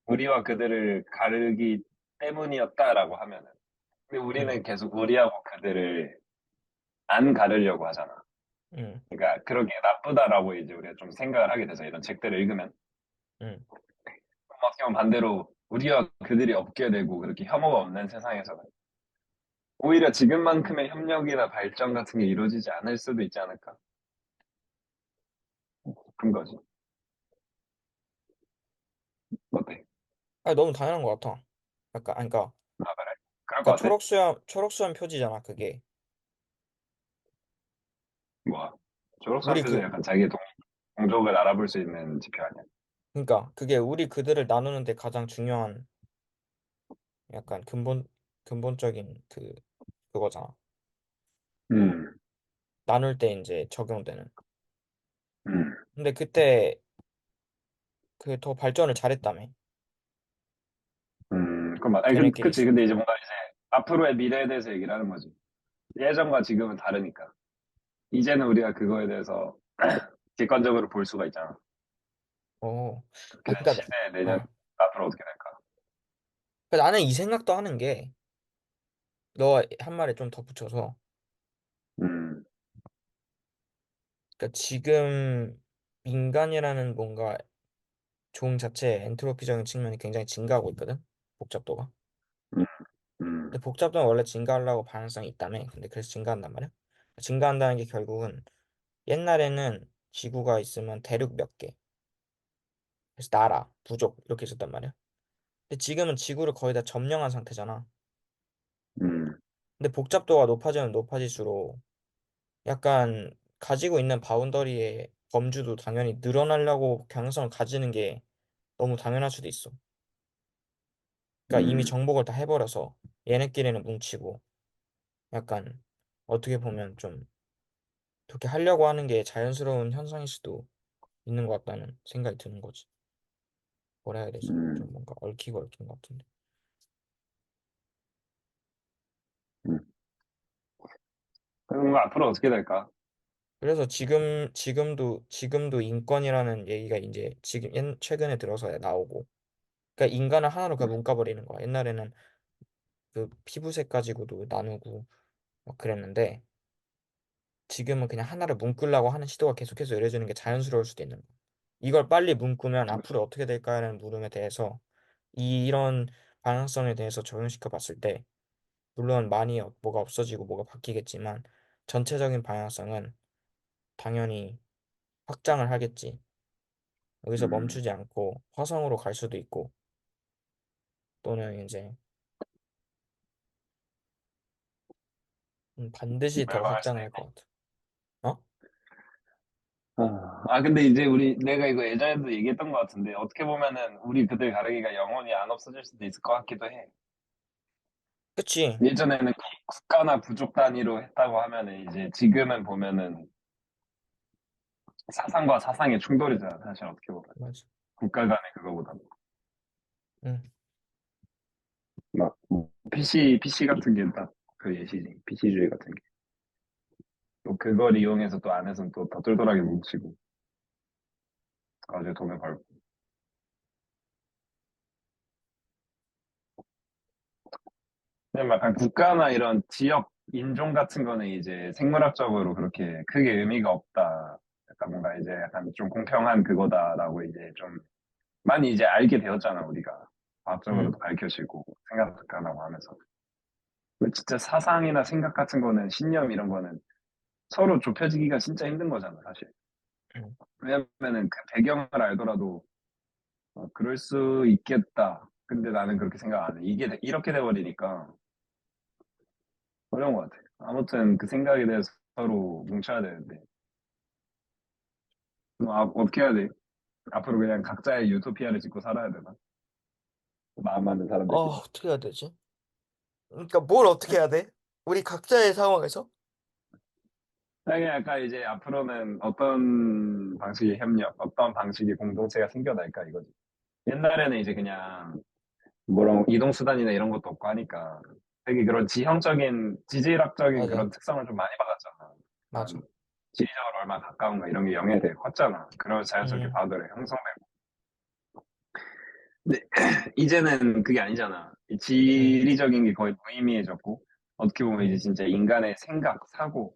우리와 그들을 가르기 때문이었다라고 하면은 근데 응, 우리는 계속 우리하고 그들을 안 가르려고 하잖아. 응, 그러니까 그러게 나쁘다라고 이제 우리가 좀 생각을 하게 되죠. 이런 책들을 읽으면. 응, 어떻게 보면 반대로 우리와 그들이 없게 되고 그렇게 혐오가 없는 세상에서는 오히려 지금만큼의 협력이나 발전 같은 게 이루어지지 않을 수도 있지 않을까 싶은 거지. 어때? 아니, 너무 당연한 것 같아. 약간, 아니, 아, 그래? 그럴 것 그러니까 같아? 초록수염 표지잖아, 그게. 뭐야? 우리 졸업사표는 그 약간 자기 동족을 알아볼 수 있는 지표 아니야? 그러니까 그게 우리 그들을 나누는데 가장 중요한 약간 근본적인 그거잖아. 음, 나눌 때 이제 적용되는. 음, 근데 그때 그 더 발전을 잘했다며. 아니, 걔네끼리 그치. 있을 근데 때. 이제 뭔가 이제 앞으로의 미래에 대해서 얘기를 하는 거지. 예전과 지금은 다르니까. 이제는 우리가 그거에 대해서 객관적으로 볼 수가 있잖아. 어. 그렇게 아 된 그러니까 시대에 내년 어. 앞으로 어떻게 될까? 그러니까 나는 이 생각도 하는 게 너 한 말에 좀 덧붙여서 음, 그러니까 지금 인간이라는 뭔가 종 자체의 엔트로피적인 측면이 굉장히 증가하고 있거든. 복잡도가. 음, 음, 근데 복잡도는 원래 증가하려고 방향성이 있다며. 근데 그래서 증가한단 말이야. 증가한다는 게 결국은 옛날에는 지구가 있으면 대륙 몇 개, 그래서 나라, 부족 이렇게 있었단 말이야. 근데 지금은 지구를 거의 다 점령한 상태잖아. 음, 근데 복잡도가 높아지면 높아질수록 약간 가지고 있는 바운더리의 범주도 당연히 늘어나려고 경향성을 가지는 게 너무 당연할 수도 있어. 그러니까 이미 음, 정복을 다 해버려서 얘네끼리는 뭉치고 약간 어떻게 보면 좀 그렇게 하려고 하는 게 자연스러운 현상일 수도 있는 것 같다는 생각이 드는 거지. 뭐라 해야 되지? 좀 음, 뭔가 얽히고 얽힌 것 같은데. 음. 그럼 앞으로 어떻게 될까? 그래서 지금도 인권이라는 얘기가 이제 지금 최근에 들어서 나오고, 그러니까 인간을 하나로 그냥 묶어버리는 거야. 옛날에는 그 피부색 가지고도 나누고 막 그랬는데, 지금은 그냥 하나를 묶으려고 하는 시도가 계속해서 이루어지는 게 자연스러울 수도 있는 거야. 이걸 빨리 묶으면 앞으로 어떻게 될까라는 물음에 대해서 이런 방향성에 대해서 적용시켜 봤을 때, 물론 많이 뭐가 없어지고 뭐가 바뀌겠지만, 전체적인 방향성은 당연히 확장을 하겠지. 여기서 음, 멈추지 않고 화성으로 갈 수도 있고 또는 이제 반드시 더 멸망할 수도 확장을 할 있고. 것 같아. 어? 근데 이제 내가 이거 예전에도 얘기했던 것 같은데, 어떻게 보면은 우리 그들 가르기가 영원히 안 없어질 수도 있을 것 같기도 해. 그치? 예전에는 국가나 부족 단위로 했다고 하면은 이제 지금은 보면은 사상과 사상의 충돌이잖아, 사실 어떻게 보면. 맞아. 국가 간의 그거보다. 응. PC 같은 게 딱 그 예시지. PC주의 같은 게. 또 그걸 이용해서 또 안에서는 또 더 똘똘하게 뭉치고, 아주 돈을 벌고. 근데 약간 국가나 이런 지역, 인종 같은 거는 이제 생물학적으로 그렇게 크게 의미가 없다. 약간 뭔가 이제 약간 좀 공평한 그거다라고 이제 좀 많이 이제 알게 되었잖아, 우리가. 과학적으로도 응. 밝혀지고, 생각하고 하면서. 근데 진짜 사상이나 생각 같은 거는, 신념 이런 거는 서로 좁혀지기가 진짜 힘든 거잖아, 사실. 응. 왜냐면은 그 배경을 알더라도, 그럴 수 있겠다. 근데 나는 그렇게 생각 안 해. 이렇게 돼버리니까 어려운 것 같아. 아무튼 그 생각에 대해서 서로 뭉쳐야 되는데. 어떻게 해야 돼? 앞으로 그냥 각자의 유토피아를 짓고 살아야 되나? 마음 맞는 사람들끼리. 어떻게 해야 되지? 그러니까 뭘 어떻게 해야 돼? 우리 각자의 상황에서? 아니, 약간 이제 앞으로는 어떤 방식의 협력, 어떤 방식의 공동체가 생겨날까 이거지. 옛날에는 이제 그냥 뭐랑 이동수단이나 이런 것도 없고 하니까 되게 그런 지형적인, 지질학적인 그런 맞아. 특성을 좀 많이 받았잖아. 맞아. 난 지리적으로 얼마나 가까운가 이런 게 영향이 되게 컸잖아. 그러면서 자연스럽게 응. 바다를 형성되고. 근데 이제는 그게 아니잖아. 이 응. 지리적인 게 거의 무의미해졌고, 어떻게 보면 이제 응. 진짜 인간의 생각, 사고,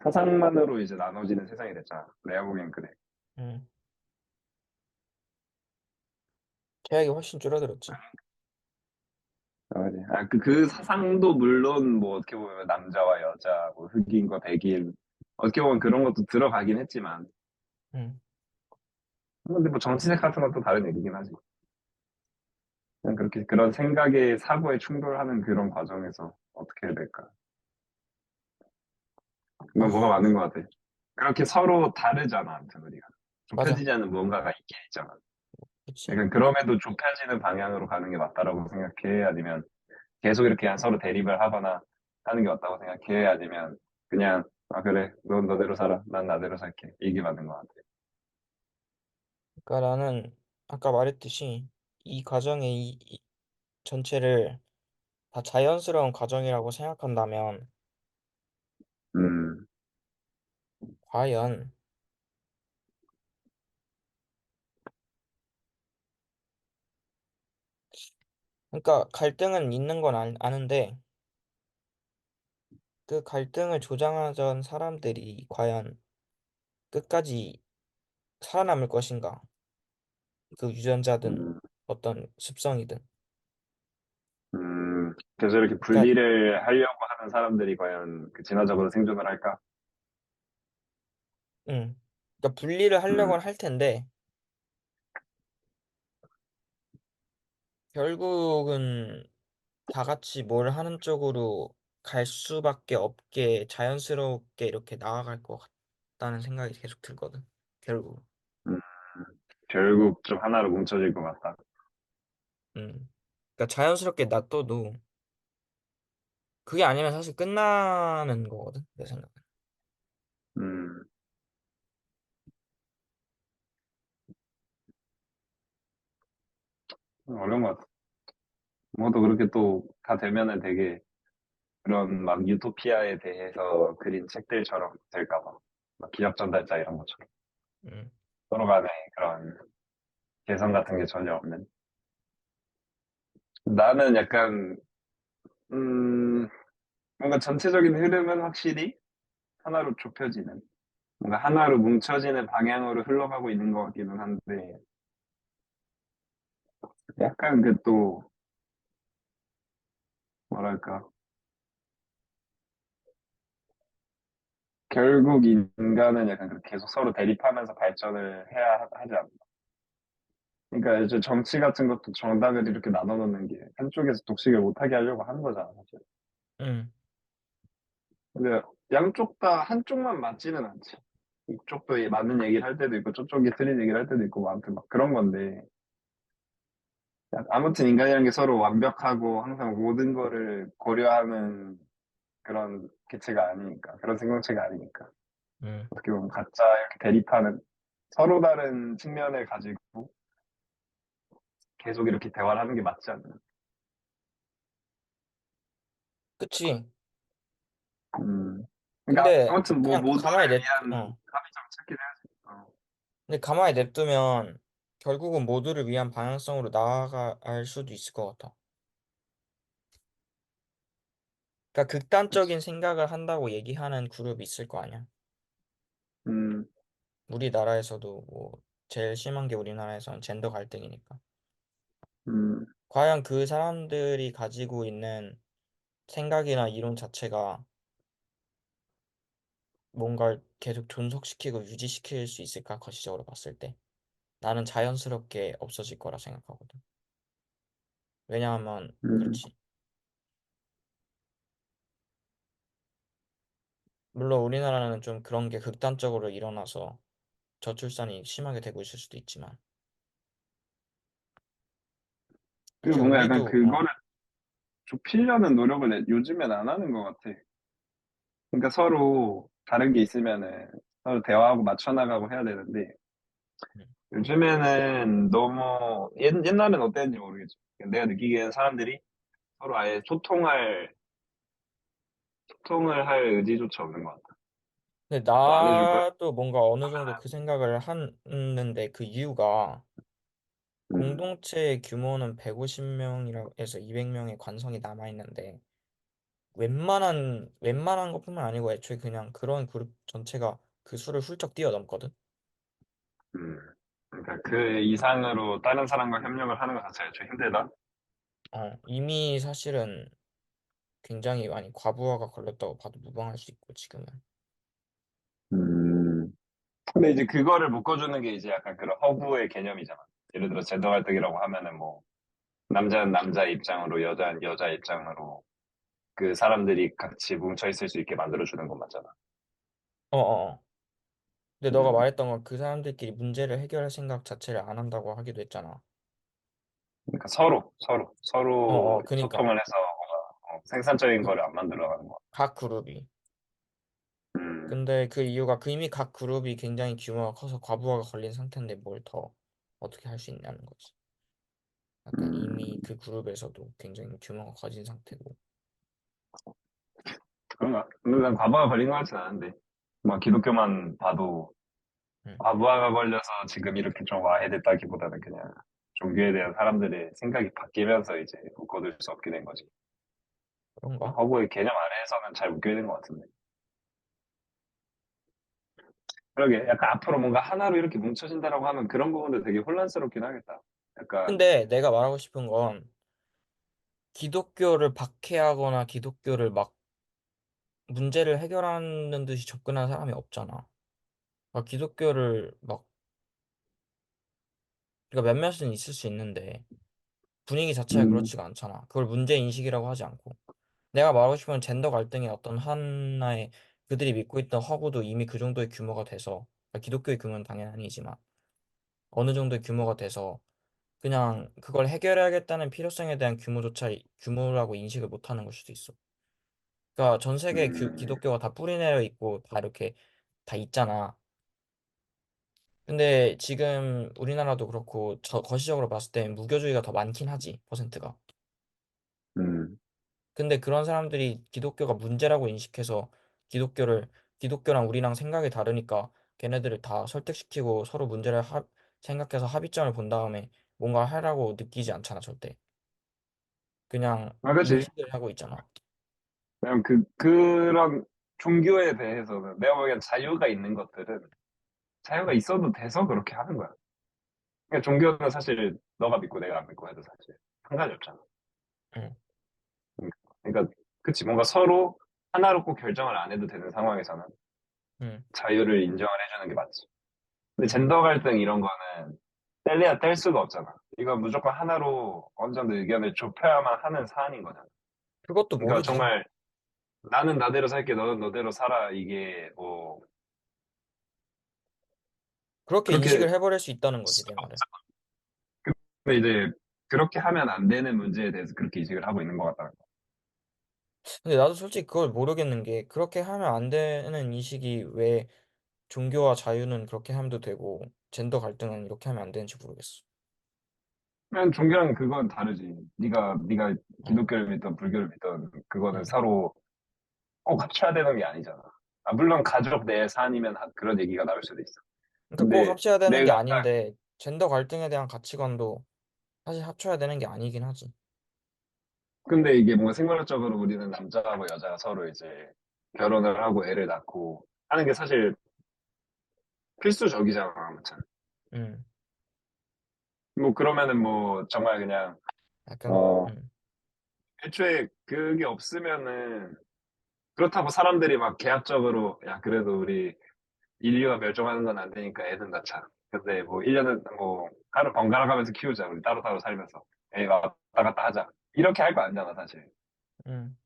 사상만으로 이제 나눠지는 세상이 됐잖아. 내가 보기엔 그래. 응. 계약이 훨씬 줄어들었지. 맞아. 그 사상도 물론 뭐 어떻게 보면 남자와 여자, 뭐 흑인과 백인, 어떻게 보면 그런 것도 들어가긴 했지만, 응. 근데 뭐 정치색 같은 것도 다른 얘기긴 하지. 그냥 그렇게 그런 생각의 사고에 충돌하는 그런 과정에서 어떻게 해야 될까? 이건 뭐가 아, 맞는 것 같아. 그렇게 서로 다르잖아, 아무튼 우리가. 맞아. 좁혀지지 않는 무언가가 있긴 있잖아. 그치. 약간 그럼에도 좁혀지는 방향으로 가는 게 맞다라고 생각해? 아니면 계속 이렇게 그냥 서로 대립을 하거나 하는 게 맞다고 생각해? 아니면 그냥, 아, 그래. 넌 너대로 살아. 난 나대로 살게. 이게 맞는 것 같아. 그러니까 나는 아까 말했듯이 이 과정의 이 전체를 다 자연스러운 과정이라고 생각한다면 음, 과연 그러니까 갈등은 있는 건 아는데 그 갈등을 조장하던 사람들이 과연 끝까지 살아남을 것인가? 그 유전자든 음, 어떤 습성이든. 그래서 이렇게 그러니까 분리를 하려고 하는 사람들이 과연 그 진화적으로 생존을 할까? 그러니까 분리를 음, 하려고는 할 텐데 결국은 다 같이 뭘 하는 쪽으로 갈 수밖에 없게 자연스럽게 이렇게 나아갈 것 같다는 생각이 계속 들거든. 결국. 음, 결국 좀 하나로 뭉쳐질 것 같다. 그러니까 자연스럽게 놔둬도 그게 아니면 사실 끝나는 거거든. 내 생각은. 음, 어려운 것 같아. 뭐도 그렇게 또 다 되면은 되게 그런 막 유토피아에 대해서 그린 책들처럼 될까 봐. 막 기억전달자 이런 것처럼. 음. 서로 간에 그런 개성 같은 게 전혀 없는. 나는 약간, 음, 뭔가 전체적인 흐름은 확실히 하나로 좁혀지는, 뭔가 하나로 뭉쳐지는 방향으로 흘러가고 있는 것 같기는 한데, 약간 그 또, 뭐랄까, 결국 인간은 약간 그렇게 계속 서로 대립하면서 발전을 해야 하지 않나. 그러니까 이제 정치 같은 것도 정당을 이렇게 나눠 놓는 게 한쪽에서 독식을 못하게 하려고 하는 거잖아, 사실. 음. 근데 양쪽 다 한쪽만 맞지는 않지. 이쪽도 맞는 얘기를 할 때도 있고, 저쪽이 틀린 얘기를 할 때도 있고, 뭐 아무튼 막 그런 건데. 아무튼 인간이라는 게 서로 완벽하고 항상 모든 거를 고려하는 그런 개체가 아니니까, 그런 생명체가 아니니까. 음. 어떻게 보면 가짜 이렇게 대립하는 서로 다른 측면을 가지고 계속 이렇게 대화를 하는 게 맞지 않나. 그치. 그러니까 근데 아무튼 뭐 그냥 모두를 가만히 위한 어. 합의점을 찾긴 해야지. 근데 가만히 냅두면 결국은 모두를 위한 방향성으로 나아갈 수도 있을 것 같아. 그러니까 그치. 극단적인 생각을 한다고 얘기하는 그룹이 있을 거 아니야. 음, 우리나라에서도 뭐 제일 심한 게 우리나라에서는 젠더 갈등이니까. 음, 과연 그 사람들이 가지고 있는 생각이나 이론 자체가 뭔가를 계속 존속시키고 유지시킬 수 있을까? 거시적으로 봤을 때. 나는 자연스럽게 없어질 거라 생각하거든. 왜냐하면 음, 그렇지. 물론 우리나라는 좀 그런 게 극단적으로 일어나서 저출산이 심하게 되고 있을 수도 있지만 그리고 사실 뭔가 약간 우리도 그거를 좁히려는 노력을 요즘엔 안 하는 것 같아. 그러니까 서로 다른 게 있으면은 서로 대화하고 맞춰나가고 해야 되는데 음, 요즘에는 너무 옛날엔 어땠는지 모르겠죠. 내가 느끼기에는 사람들이 서로 아예 소통을 할 의지조차 없는 것 같아. 근데 너 안 해줄 거야? 나도 뭔가 어느 정도 그 생각을 하는데 그 이유가 음, 공동체의 규모는 150명이라서 200명의 관성이 남아 있는데 웬만한 것뿐만 아니고 애초에 그냥 그런 그룹 전체가 그 수를 훌쩍 뛰어넘거든. 음. 그러니까 그 이상으로 다른 사람과 협력을 하는 것 자체가 좀 힘들다. 이미 사실은 굉장히 많이 과부하가 걸렸다고 봐도 무방할 수 있고 지금은. 음. 근데 이제 그거를 묶어주는 게 이제 약간 그런 허구의 개념이잖아. 예를 들어 젠더 갈등이라고 하면은 뭐 남자는 남자 입장으로 여자는 여자 입장으로 그 사람들이 같이 뭉쳐 있을 수 있게 만들어주는 건 맞잖아. 어어어. 근데 너가 음, 말했던 건 그 사람들끼리 문제를 해결할 생각 자체를 안 한다고 하기도 했잖아. 그러니까 서로 그니까. 소통을 해서 생산적인 그, 거를 안 만들어가는 거. 각 그룹이. 음, 근데 그 이유가 그 이미 각 그룹이 굉장히 규모가 커서 과부하가 걸린 상태인데 뭘 더 어떻게 할 수 있냐는 거지. 약간 이미 음, 그 그룹에서도 굉장히 규모가 커진 상태고. 그런가? 근데 난 과부하 걸린 것 같진 않은데. 막 기독교만 봐도 응, 과부하가 걸려서 지금 이렇게 좀 와해됐다기보다는 그냥 종교에 대한 사람들의 생각이 바뀌면서 이제 묶어둘 수 없게 된 거지. 그런가? 허구의 개념 아래에서는 잘 묶여야 된 것 같은데. 그러게, 약간 앞으로 뭔가 하나로 이렇게 뭉쳐진다라고 하면 그런 부분도 되게 혼란스럽긴 하겠다. 약간, 근데 내가 말하고 싶은 건 기독교를 박해하거나 기독교를 막 문제를 해결하는 듯이 접근한 사람이 없잖아. 막 기독교를 막, 그러니까 몇몇은 있을 수 있는데 분위기 자체가 음, 그렇지가 않잖아. 그걸 문제 인식이라고 하지 않고. 내가 말하고 싶은 젠더 갈등의 어떤 하나의 그들이 믿고 있던 허구도 이미 그 정도의 규모가 돼서, 그러니까 기독교의 규모는 당연히 아니지만 어느 정도의 규모가 돼서 그냥 그걸 해결해야겠다는 필요성에 대한 규모조차 규모라고 인식을 못하는 걸 수도 있어. 그러니까 전 세계 음, 기독교가 다 뿌리내려 있고 다 이렇게 다 있잖아. 근데 지금 우리나라도 그렇고 거시적으로 봤을 때 무교주의가 더 많긴 하지, 퍼센트가. 음. 근데 그런 사람들이 기독교가 문제라고 인식해서 기독교를 기독교랑 우리랑 생각이 다르니까 걔네들을 다 설득시키고 서로 문제를 생각해서 합의점을 본 다음에 뭔가 하라고 느끼지 않잖아, 절대. 그냥 아, 그치. 인식을 하고 있잖아. 그냥 그런 종교에 대해서는 내가 보기엔 자유가 있는 것들은 자유가 있어도 돼서 그렇게 하는 거야. 그러니까 종교는 사실 너가 믿고 내가 안 믿고 해도 사실 상관이 없잖아. 응, 그러니까, 그치. 뭔가 서로 하나로 꼭 결정을 안 해도 되는 상황에서는 응, 자유를 인정을 해주는 게 맞지. 근데 응. 젠더 갈등 이런 거는 뗄래야 뗄 수가 없잖아. 이건 무조건 하나로 어느 정도 의견을 좁혀야만 하는 사안인 거잖아. 그것도 그러니까 모르지. 정말 나는 나대로 살게, 너는 너대로 살아. 이게 뭐 그렇게 그렇게 인식을 해버릴 수 있다는 거지, 내 말은. 근데 이제 그렇게 하면 안 되는 문제에 대해서 그렇게 인식을 하고 있는 것 같다는 거. 근데 나도 솔직히 그걸 모르겠는 게 그렇게 하면 안 되는 인식이 왜 종교와 자유는 그렇게 하면 되고 젠더 갈등은 이렇게 하면 안 되는지 모르겠어. 그냥 종교랑 그건 다르지. 네가 응, 기독교를 믿던 불교를 믿던 그거는 응. 서로 꼭 합쳐야 되는 게 아니잖아. 아, 물론 가족 내 산이면 그런 얘기가 나올 수도 있어. 그러니까 꼭 근데 합쳐야 되는 게 내가 아닌데 젠더 갈등에 대한 가치관도 사실 합쳐야 되는 게 아니긴 하지. 근데 이게 뭔가 생물학적으로 우리는 남자하고 여자가 서로 이제 결혼을 하고 애를 낳고 하는 게 사실 필수적이잖아, 아무튼. 응, 뭐 그러면은 뭐 정말 그냥 약간, 어 응, 애초에 그게 없으면은 그렇다고 사람들이 막 계약적으로 야 그래도 우리 인류가 멸종하는 건 안 되니까 애는 낳자. 근데 뭐 1년은 뭐 하루 번갈아 가면서 키우자. 우리 따로따로 살면서 애 왔다 갔다 하자. 이렇게 할 거 아니잖아, 사실. 응.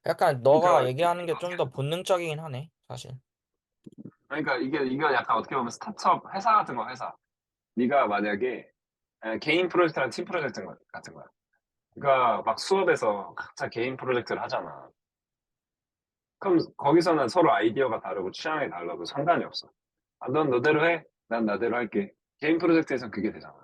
약간 너가 그러니까 얘기하는 게 좀 더 본능적이긴 하네, 사실. 그러니까 이거 약간 어떻게 보면 스타트업 회사 같은 거 회사. 네가 만약에 개인 프로젝트랑 팀 프로젝트 같은 거야. 그러니까 막 수업에서 각자 개인 프로젝트를 하잖아. 그럼 거기서는 서로 아이디어가 다르고 취향이 달라도 상관이 없어. 아, 넌 너대로 해. 난 나대로 할게. 개인 프로젝트에선 그게 되잖아.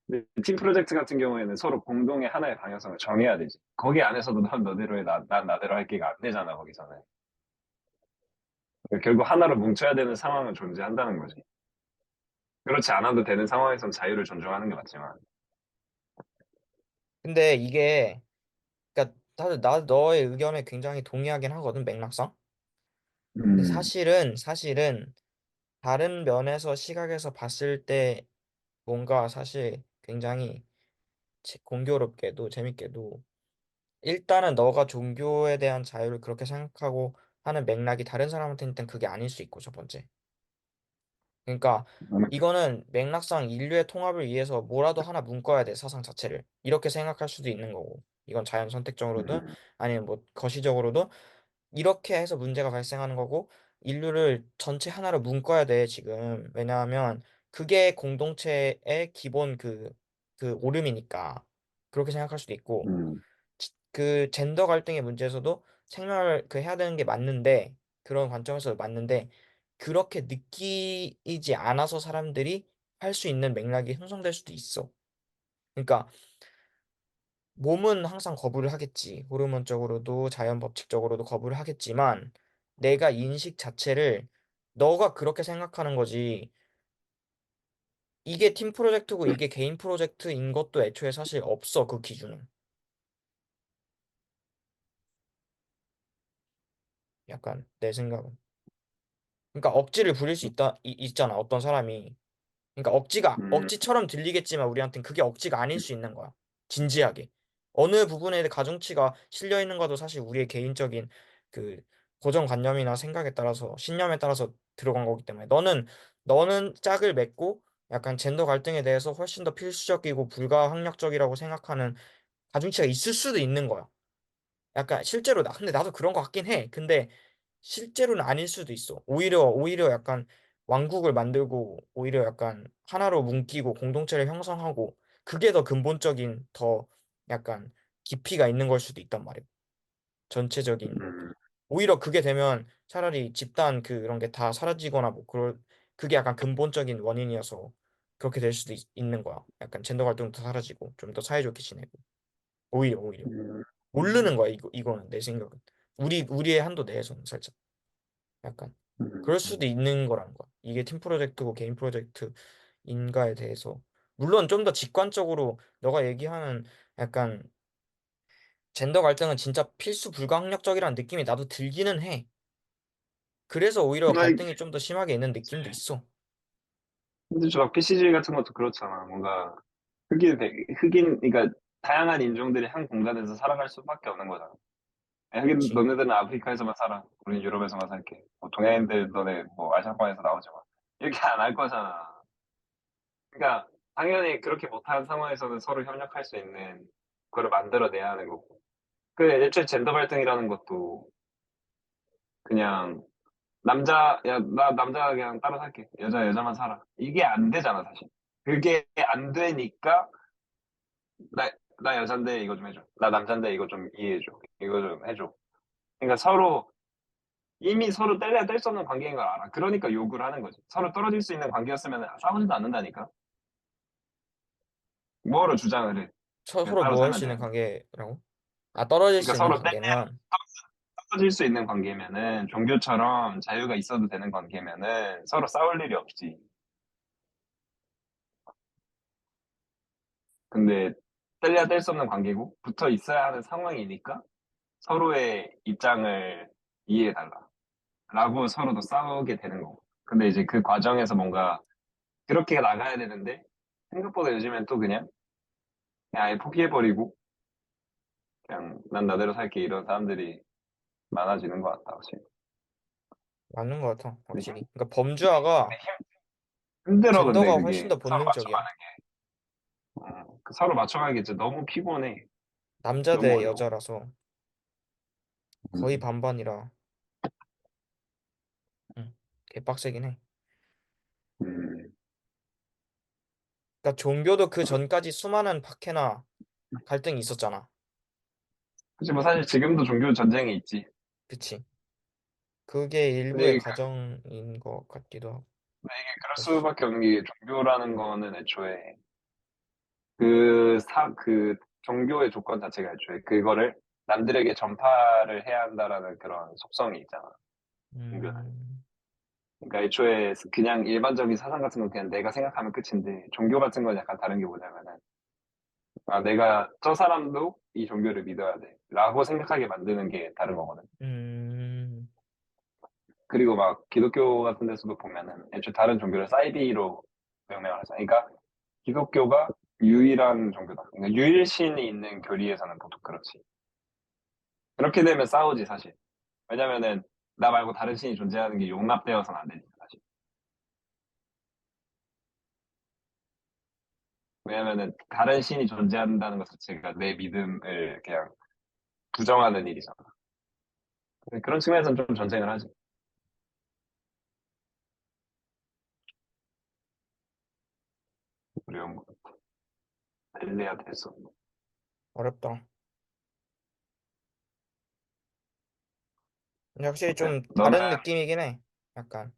근데 팀 프로젝트 같은 경우에는 서로 공동의 하나의 방향성을 정해야 되지. 거기 안에서도 넌 너대로 해. 난 나대로 할게가 안 되잖아, 거기서는. 그러니까 결국 하나로 뭉쳐야 되는 상황은 존재한다는 거지. 그렇지 않아도 되는 상황에선 자유를 존중하는 게 맞지만. 근데 이게, 그러니까 사실 나 너의 의견에 굉장히 동의하긴 하거든, 맥락상. 근데 음, 사실은 다른 면에서 시각에서 봤을 때 뭔가 사실 굉장히 공교롭게도 재밌게도 일단은 너가 종교에 대한 자유를 그렇게 생각하고 하는 맥락이 다른 사람한테는 일단 그게 아닐 수 있고 첫 번째. 그러니까 이거는 맥락상 인류의 통합을 위해서 뭐라도 하나 묶어야 돼, 사상 자체를. 이렇게 생각할 수도 있는 거고. 이건 자연 선택적으로든 음, 아니면 뭐 거시적으로도 이렇게 해서 문제가 발생하는 거고 인류를 전체 하나로 묶어야 돼, 지금. 왜냐하면 그게 공동체의 기본 그 오름이니까. 그렇게 생각할 수도 있고, 음, 그 젠더 갈등의 문제에서도 생명을 그 해야 되는 게 맞는데, 그런 관점에서 맞는데, 그렇게 느끼지 않아서 사람들이 할 수 있는 맥락이 형성될 수도 있어. 그러니까 몸은 항상 거부를 하겠지. 호르몬적으로도 자연 법칙적으로도 거부를 하겠지만 내가 인식 자체를 너가 그렇게 생각하는 거지. 이게 팀 프로젝트고 이게 개인 프로젝트인 것도 애초에 사실 없어. 그 기준은. 약간 내 생각은. 그러니까 억지를 부릴 수 있잖아. 어떤 사람이. 그러니까 음, 억지처럼 들리겠지만 우리한테는 그게 억지가 아닐 수 있는 거야. 진지하게. 어느 부분에 가중치가 실려 있는 것도 사실 우리의 개인적인 그 고정관념이나 생각에 따라서 신념에 따라서 들어간 거기 때문에 너는 짝을 맺고 약간 젠더 갈등에 대해서 훨씬 더 필수적이고 불가항력적이라고 생각하는 가중치가 있을 수도 있는 거야. 약간 실제로 근데 나도 그런 거 같긴 해. 근데 실제로는 아닐 수도 있어. 오히려 약간 왕국을 만들고 오히려 약간 하나로 묶이고 공동체를 형성하고 그게 더 근본적인 더 약간 깊이가 있는 걸 수도 있단 말이야. 전체적인 음, 오히려 그게 되면 차라리 집단 그런 게 다 사라지거나 뭐 그게 약간 근본적인 원인이어서 그렇게 될 수도 있는 거야. 약간 젠더 갈등도 사라지고 좀 더 사이좋게 지내고 오히려 음, 모르는 거야. 이거는 내 생각은 우리의 한도 내에서는 살짝. 약간 그럴 수도 음. 있는 거라는 거야. 이게 팀 프로젝트고 개인 프로젝트인가에 대해서 물론 좀 더 직관적으로 너가 얘기하는 약간 젠더 갈등은 진짜 필수 불가항력적이라는 느낌이 나도 들기는 해. 그래서 오히려 아니, 갈등이 좀 더 심하게 있는 느낌도 있어. 근데 저 PCG 같은 것도 그렇잖아. 뭔가 그러니까 다양한 인종들이 한 공간에서 살아갈 수밖에 없는 거잖아. 하긴 그치? 너네들은 아프리카에서만 살아. 우리는 유럽에서만 살게. 뭐 동양인들 너네 뭐 아시아권에서 나오지 마. 이렇게 안 할 거잖아. 그러니까 당연히 그렇게 못하는 상황에서는 서로 협력할 수 있는 그걸 만들어내야 하는 거고. 그 애초에 젠더 갈등이라는 것도 그냥 나 남자 그냥 따로 살게. 여자만 살아. 이게 안 되잖아, 사실. 그게 안 되니까 나, 나 여잔데 이거 좀 해줘. 나 남잔데 이거 좀 이해해줘. 이거 좀 해줘. 그러니까 이미 서로 뗄래야 뗄 수 없는 관계인 걸 알아. 그러니까 욕을 하는 거지. 서로 떨어질 수 있는 관계였으면 싸우지도 않는다니까. 뭐로 주장을 해. 그냥 서로 따로 뭐 할 살면 수 있는 되는데. 관계라고? 아, 떨어질 그러니까 수 있는 서로 관계면 떨어질 수 있는 관계면은 종교처럼 자유가 있어도 되는 관계면은 서로 싸울 일이 없지. 근데 뗄래야 뗄 수 없는 관계고 붙어 있어야 하는 상황이니까 서로의 입장을 이해해달라. 라고 서로도 싸우게 되는 거고. 근데 이제 그 과정에서 뭔가 그렇게 나가야 되는데 생각보다 요즘엔 또 그냥 아예 포기해버리고 그냥 난 나대로 살게 이런 사람들이 많아지는 것 같다, 확실히. 맞는 것 같아, 근데 확실히. 그러니까 범주화가 힘들어, 근데 젠더가 훨씬 그게 더 서로 본능적이야. 맞춰가는 그 서로 맞춰가는 게 진짜 너무 피곤해. 남자 너무 대 어려워. 여자라서 거의 음, 반반이라 응, 개빡세긴 해. 음. 그러니까 종교도 그 전까지 수많은 박해나 갈등이 있었잖아. 그치, 뭐 사실 지금도 종교 전쟁이 있지. 그치? 그게 근데 일부의 이게, 과정인 것 같기도 하고. 근데 이게 그럴 사실. 수밖에 없는 게 종교라는 거는 애초에 그 종교의 조건 자체가 애초에 그거를 남들에게 전파를 해야 한다라는 그런 속성이 있잖아. 종교는. 음, 그러니까 애초에 그냥 일반적인 사상 같은 건 그냥 내가 생각하면 끝인데 종교 같은 건 약간 다른 게 뭐냐면은 내가 저 사람도 이 종교를 믿어야 돼 라고 생각하게 만드는 게 다른 거거든. 음, 그리고 막 기독교 같은 데서도 보면은 애초에 다른 종교를 사이비로 명명을 하잖아. 그러니까 기독교가 유일한 종교다. 그러니까 유일신이 있는 교리에서는 보통 그렇지. 그렇게 되면 싸우지 사실. 왜냐면은 나 말고 다른 신이 존재하는 게 용납되어서는 안 되니까 사실. 왜냐면은 다른 신이 존재한다는 것 자체가 내 믿음을 그냥 부정하는 일이잖아. 그런 측면에서는 좀 전쟁을 하지. 어려운 거. 뗄래야 될 수 없는. 어렵다. 근데 확실히 네, 좀 너는, 다른 느낌이긴 해. 약간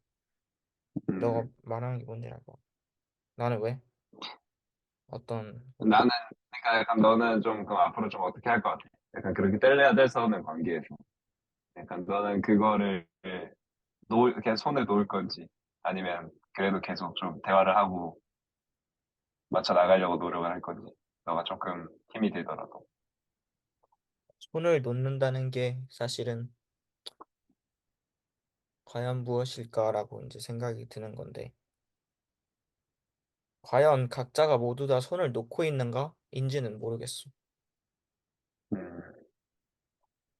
너가 음, 말하는 게 뭔지 알 것 같아. 나는 왜? 어떤 나는, 그러니까 약간 너는 좀, 그럼 앞으로 좀 어떻게 할 것 같아? 약간 그렇게 뗄래야 될 수 없는 관계에서. 약간 너는 그거를 그냥 손을 놓을 건지, 아니면 그래도 계속 좀 대화를 하고 맞춰 나가려고 노력을 할 건지, 너가 조금 힘이 들더라도. 손을 놓는다는 게 사실은 과연 무엇일까라고 이제 생각이 드는 건데, 과연 각자가 모두 다 손을 놓고 있는가인지는 모르겠어. 음,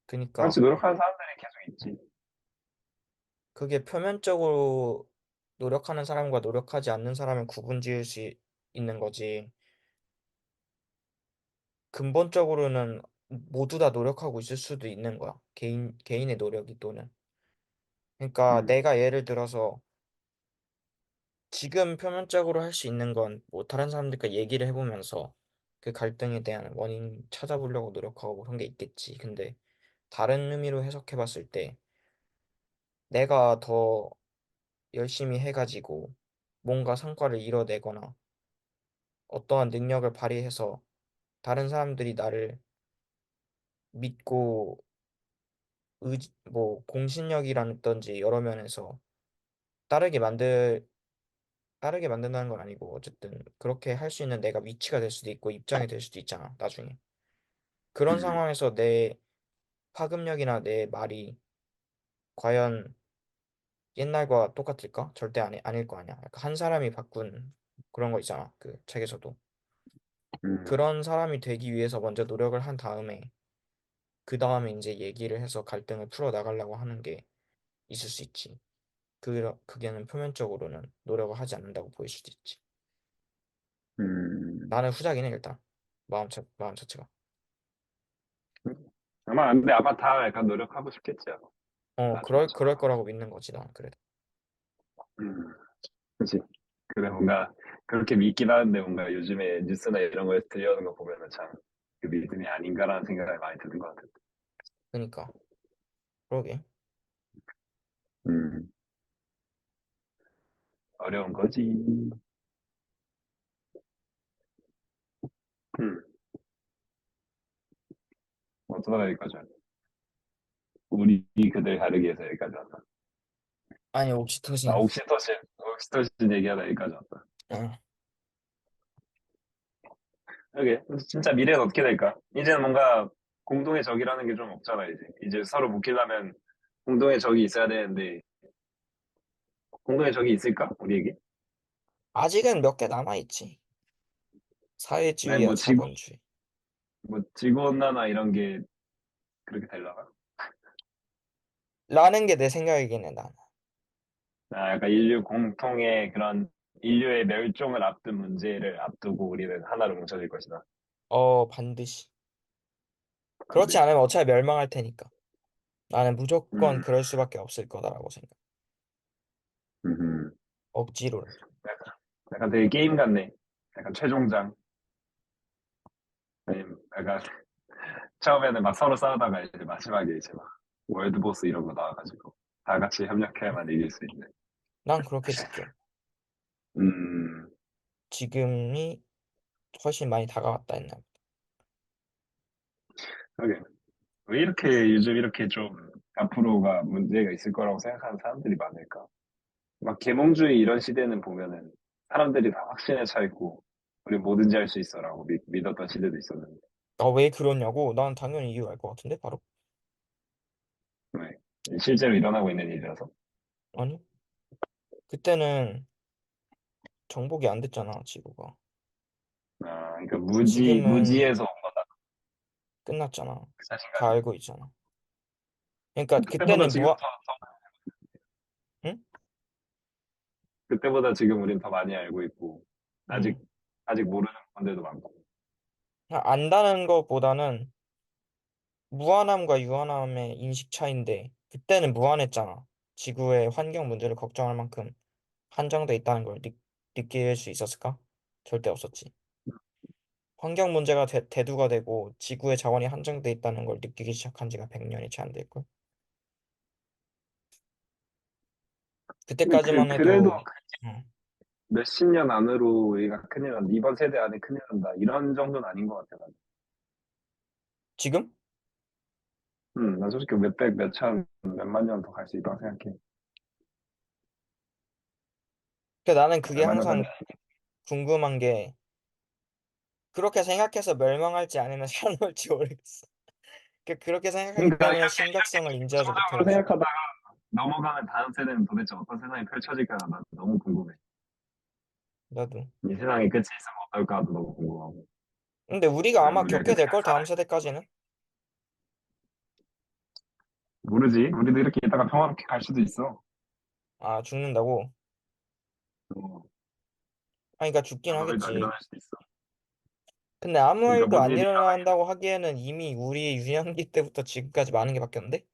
그러니까 같이 노력하는 사람들이 계속 있지. 그게 표면적으로 노력하는 사람과 노력하지 않는 사람을 구분지을 수 있는 거지. 근본적으로는 모두 다 노력하고 있을 수도 있는 거야. 개인의 노력이 또는. 그러니까 음, 내가 예를 들어서 지금 표면적으로 할 수 있는 건 뭐 다른 사람들과 얘기를 해보면서 그 갈등에 대한 원인 찾아보려고 노력하고 뭐 그런 게 있겠지. 근데 다른 의미로 해석해 봤을 때 내가 더 열심히 해가지고 뭔가 성과를 이뤄내거나 어떠한 능력을 발휘해서 다른 사람들이 나를 믿고 뭐 공신력이라든지 여러 면에서 따르게 만들 따르게 만든다는 건 아니고 어쨌든 그렇게 할 수 있는 내가 위치가 될 수도 있고 입장이 될 수도 있잖아 나중에. 그런 음, 상황에서 내 파급력이나 내 말이 과연 옛날과 똑같을까? 절대 아닐 거 아니야. 약간 한 사람이 바꾼 그런 거 있잖아. 그 책에서도. 음, 그런 사람이 되기 위해서 먼저 노력을 한 다음에 그 다음에 이제 얘기를 해서 갈등을 풀어 나가려고 하는 게 있을 수 있지. 그게는 표면적으로는 노력을 하지 않는다고 보일 수도 있지. 음. 나는 후자긴 해, 일단. 마음 자체가. 근데 아마 다 약간 노력하고 싶겠지, 아마. 그럴 나중에처럼. 거라고 믿는 거지, 난 그래도. 음, 그치. 그래, 뭔가, 그렇게 믿긴 하는데, 뭔가 요즘에 뉴스나 이런 거에서 들려오는 거 보면은 참, 그 믿음이 아닌가라는 생각이 많이 드는 것 같아. 그니까. 그러게. 음, 어려운 거지. 음, 어쩌다가 여기까지 왔네. 우리 그들 다르게 해서 여기까지 왔다. 아니, 나 옥시토신. 옥시토신 얘기하다 여기까지 왔다. 어. 오케이. 진짜 미래는 어떻게 될까? 이제는 뭔가 공동의 적이라는 게 좀 없잖아, 이제. 이제 서로 묶이려면 공동의 적이 있어야 되는데, 공동의 적이 있을까? 우리에게? 아직은 몇 개 남아있지. 아니, 사회주의와 자본주의. 뭐, 지구온난화 이런 게 그렇게 되려나? 라는 게 내 생각이긴 해, 나는. 아, 약간 인류 공통의 그런 인류의 멸종을 앞둔 문제를 앞두고 우리는 하나로 뭉쳐질 것이다. 반드시. 그렇지 반드시. 않으면 어차피 멸망할 테니까. 나는 무조건 음, 그럴 수밖에 없을 거다라고 생각. 음, 억지로라도. 약간, 약간 되게 게임 같네. 약간 최종장. 아니면 약간 처음에는 막 서로 싸우다가 이제 마지막에 이제 막 월드보스 이런 거 나와가지고 다 같이 협력해야만 이길 수 있는. 난 그렇게 느껴. 음, 지금이 훨씬 많이 다가왔다 했나. 그러게. 왜 이렇게 요즘 이렇게 좀 앞으로가 문제가 있을 거라고 생각하는 사람들이 많을까? 막 계몽주의 이런 시대는 보면은 사람들이 다 확신에 차 있고 우리 뭐든지 할 수 있어라고 믿었던 시대도 있었는데 아, 왜 그러냐고? 난 당연히 이유 알 것 같은데, 바로? 왜? 실제로 일어나고 있는 일이라서 아니, 그때는 정복이 안 됐잖아, 지구가. 아 그러니까 지금은 무지에서 온 거다 끝났잖아. 그 다 자신감이 알고 있잖아. 그러니까 그때보다 지금 응? 그때보다 지금 우린 더 많이 알고 있고 아직 응. 아직 모르는 분들도 많고 안다는 것보다는 무한함과 유한함의 인식 차이인데, 그때는 무한했잖아. 지구의 환경 문제를 걱정할 만큼 한정돼 있다는 걸 느낄 수 있었을까? 절대 없었지. 환경 문제가 대두가 되고 지구의 자원이 한정돼 있다는 걸 느끼기 시작한 지가 100년이 채 안 됐고. 근데 그때까지만 그래도 해도 어, 몇십 년 안으로 우리가 큰일 난다. 이번 세대 안에 큰일 난다. 이런 정도는 아닌 것 같아. 난. 지금? 난 솔직히 몇백, 몇천, 몇만 년 더 갈 수 있다고 생각해. 나는 그게 몇만 년까지. 항상 궁금한 게 그렇게 생각해서 멸망할지 아니면 살아남을지 모르겠어. 그렇게 생각하기 그러니까 때문에 심각성을 인지하지 긍정적으로 못하겠어. 생각하다가 넘어가는 다음 세대는 도대체 어떤 세상이 펼쳐질까 난 너무 궁금해. 나도. 이 세상이 끝이 있으면 어떨까도 너무 궁금하고. 근데 우리가 과연 아마 우리가 겪게 될 끝까지 걸 다음 세대까지는. 모르지. 우리도 이렇게 있다가 평화롭게 갈 수도 있어. 아, 죽는다고? 어, 아, 그러니까 죽긴 아무 일도 안 하겠지. 일어날 수도 있어. 근데 아무 그러니까 일도 뭔 안 일이 일어난다고 하기에는 이미 우리 유년기 때부터 지금까지 많은 게 바뀌었는데?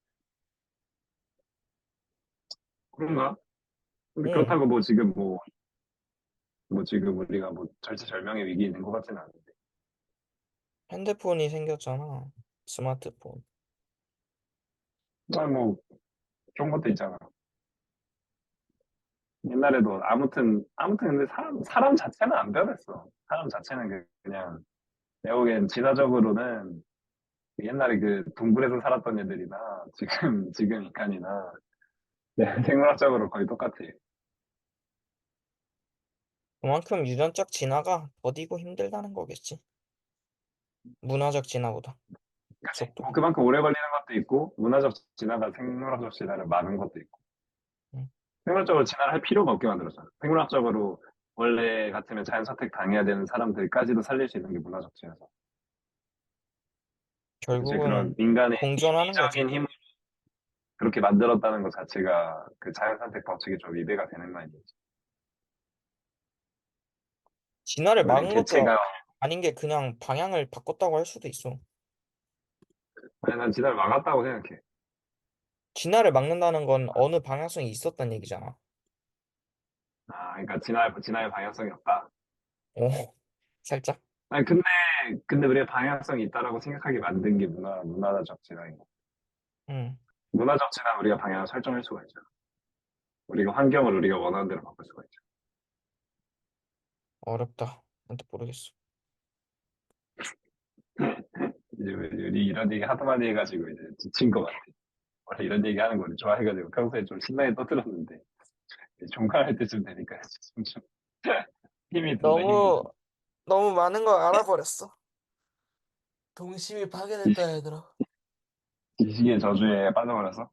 그런가? 근데 응. 그렇다고 뭐 지금 뭐 지금 우리가 뭐 절체절명의 위기에 있는 것 같지는 않은데. 핸드폰이 생겼잖아. 스마트폰. 뭐 좋은 것도 있잖아. 옛날에도 아무튼 근데 사람 자체는 안 변했어. 사람 자체는 그냥 내가 보기엔 진화적으로는 옛날에 그 동굴에서 살았던 애들이나 지금 인간이나 네, 생물학적으로 거의 똑같아. 그만큼 유전적 진화가 더디고 힘들다는 거겠지. 문화적 진화보다. 그치? 뭐 속도가. 그만큼 오래 걸리는 것도 있고 문화적 진화가 생물학적 진화를 막은 것도 있고 응. 생물학적으로 진화를 할 필요가 없게 만들었잖아. 생물학적으로 원래 같으면 자연 선택 당해야 되는 사람들까지도 살릴 수 있는 게 문화적 진화죠. 이제 그런 결국은 인간의 공존하는 거지. 인위적인 힘을 그렇게 만들었다는 것 자체가 그 자연 선택 법칙에 좀 위배가 되는 말이지. 진화를 원래 막은 것도 개체가 아닌 게 그냥 방향을 바꿨다고 할 수도 있어. 아니, 난 진화를 막았다고 생각해. 진화를 막는다는 건 어느 방향성이 있었단 얘기잖아. 그러니까 진화의 방향성이 없다. 오, 살짝. 아니, 근데 우리가 방향성이 있다라고 생각하게 만든 게 문화적 진화인 거. 응, 문화적 진화 우리가 방향을 설정할 수가 있잖아. 우리가 환경을 우리가 원하는 대로 바꿀 수가 있죠. 어렵다. 나도 모르겠어. 이제 우리 이런 얘기 하도 많이 해가지고 이제 지친 것 같아. 원래 이런 얘기 하는 거를 좋아해가지고 평소에 좀 신나게 떠들었는데 종강할 때쯤 되니까 좀 힘이 든다, 힘이 너무, 든다. 너무 많은 걸 알아버렸어. 동심이 이 파괴됐다, 얘들아. 지식의 저주에 빠져버려서.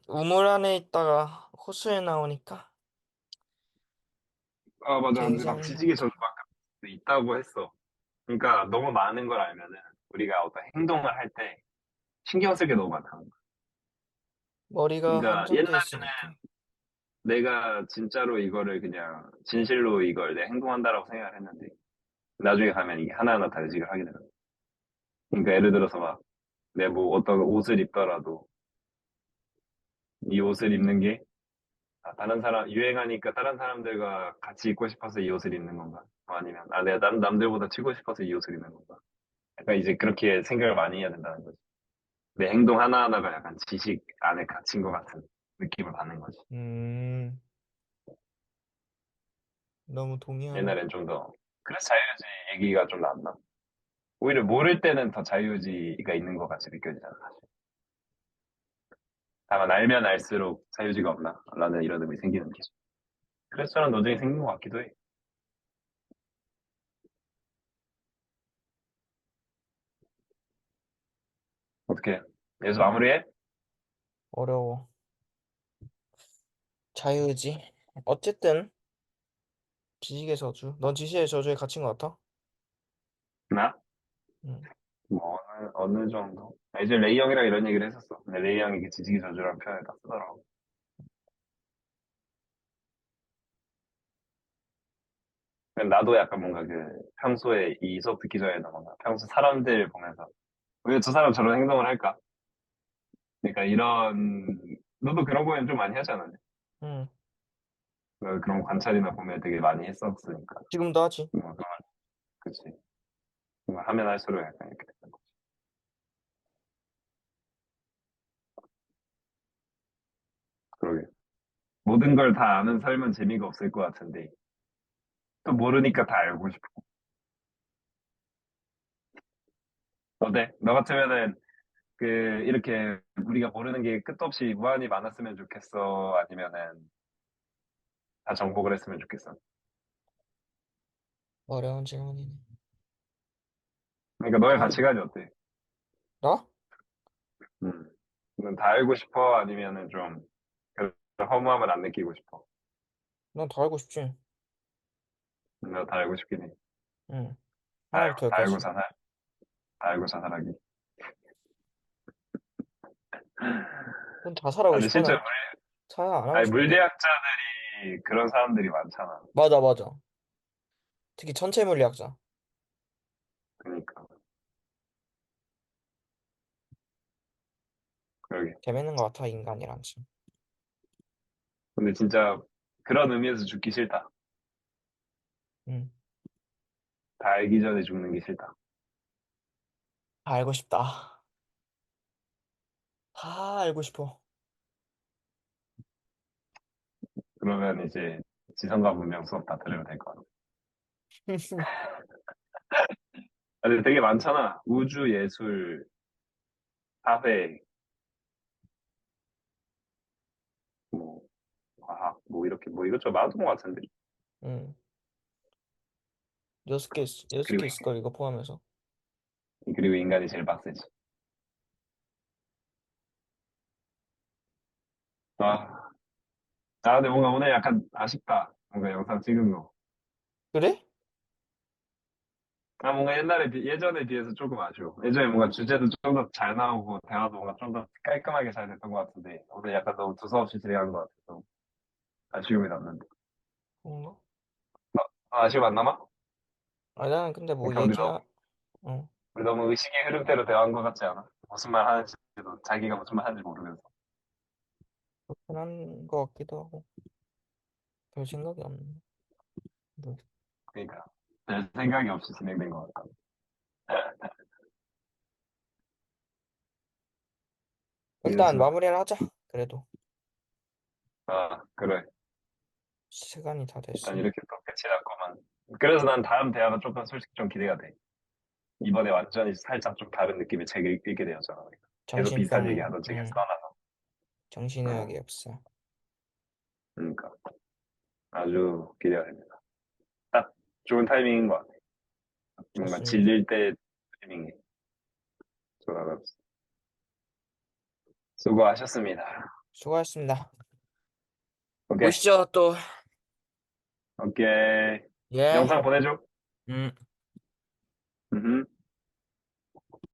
우물 안에 있다가 호수에 나오니까 아, 맞아. 근데 나 굉장히 지식의 힘들어. 저주가 있다고 했어. 그러니까 너무 많은 걸 알면은 우리가 어떤 행동을 할 때 신경 쓸 게 너무 많다는 거야. 머리가 그러니까 한정돼 있으니까. 내가 진짜로 이거를 그냥 진실로 이걸 내 행동한다라고 생각을 했는데 나중에 가면 이게 하나하나 다르지를 하게 되는 거야. 그러니까 예를 들어서 막 내 뭐 어떤 옷을 입더라도 이 옷을 입는 게 다른 사람 유행하니까 다른 사람들과 같이 입고 싶어서 이 옷을 입는 건가? 아니면 내가 남들보다 튀고 싶어서 이 옷을 입는 건가? 약간 이제 그렇게 생각을 많이 해야 된다는 거지. 내 행동 하나하나가 약간 지식 안에 갇힌 것 같은 느낌을 받는 거지. 음, 너무 동의하네. 옛날엔 좀 더 그래서 자유유지 얘기가 좀 낫나? 오히려 모를 때는 더 자유유지가 있는 것 같이 느껴지잖아, 사실. 다만 알면 알수록 자유유지가 없나? 라는 이런 의미 생기는 거지. 그래서 저는 논쟁이 생긴 것 같기도 해. 어떻게? 여기서 마무리해? 어려워. 자유의지. 어쨌든 지식의 저주. 넌 지식의 저주에 갇힌 것 같아? 나? 응. 뭐, 어느 정도? 이제 레이 형이랑 이런 얘기를 했었어. 근데 레이 형이 그 지식이 저주라는 표현을 딱 쓰더라고. 근데 나도 약간 뭔가 평소에 이 수업 듣기 전에도 뭔가 평소 사람들 보면서 왜 저 사람 저런 행동을 할까? 그러니까 너도 그런 거엔 좀 많이 하잖아. 응. 그런 관찰이나 보면 되게 많이 했었으니까. 지금도 하지. 뭐, 그치. 뭐 하면 할수록 약간 이렇게 되는 거. 그러게. 모든 걸 다 아는 삶은 재미가 없을 것 같은데, 또 모르니까 다 알고 싶어. 어때? 너 같으면은, 이렇게 우리가 모르는 게 끝도 없이 무한히 많았으면 좋겠어? 아니면은, 다 정복을 했으면 좋겠어? 어려운 질문이네. 그러니까 너의 아, 가치관이 어때? 나? 음. 넌다 알고 싶어? 아니면은 좀, 그런 허무함을 안 느끼고 싶어? 난 다 알고 싶지. 나다 알고 싶긴 해. 응. 다, 하나부터 다 알고 열까지. 사살, 다 알고 사살하기. 넌 다 살아고 아니, 싶어? 실제, 난 잘 안 하고 아니, 싶은데? 물리학자들이 그런 사람들이 많잖아. 맞아, 맞아. 특히 천체 물리학자. 그러니까, 그러게. 재밌는 것 같아, 인간이란 지. 근데 진짜, 그런 의미에서 죽기 싫다. 응. 다 알기 전에 죽는 게 싫다. 다 알고 싶다. 다 알고 싶어. 그러면 이제, 지성과 문명 수업 다 들으면 될 것 같아. 근데 되게 많잖아. 우주, 예술, 사회, 뭐, 과학, 뭐, 이렇게, 뭐, 이것저것 많았던 것 같은데. 응. 여섯 그리고, 개 있을걸, 이거 포함해서. 그리고 인간이 제일 빡세지. 아, 근데 뭔가 오늘 약간 아쉽다. 뭔가 영상 찍은 거. 그래? 뭔가 예전에 비해서 조금 아쉬워. 예전에 뭔가 주제도 좀 더 잘 나오고, 대화도 뭔가 좀 더 깔끔하게 잘 됐던 것 같은데, 오늘 약간 너무 두서없이 진행한 것 같아서 아쉬움이 남는데. 뭔가? 아쉬움 안 남아? 아, 나는 근데 뭐 그러니까 어, 우리 너무 의식의 흐름대로 대화한 것 같지 않아? 무슨 말 하는지도 자기가 무슨 말 하는지 모르면서. 편한 것 같기도 하고. 별 생각이 없네. 뭐, 그러니까 별 생각이 없이 진행된 것 같아. 일단 그래서 마무리를 하자. 그래도 그래. 시간이 다 일단 됐으니. 이렇게 또 끝이 났구만. 그래서 난 다음 대화가 조금 솔직히 좀 기대가 돼. 이번에 완전히 살짝 좀 다른 느낌의 책을 읽게 되었잖아. 계속 비슷한 얘기 정신병, 하던 책에서 떠나서. 정신의학의 어, 역사. 그러니까 아주 기대가 됩니다. 딱 좋은 타이밍인 것 같아. 뭔가 좋습니다. 질릴 때 타이밍이 돌아가면서. 수고하셨습니다. 수고하셨습니다. 오케이. 보시죠, 또. 오케이. 예. 영상 보내줘. 음. 음.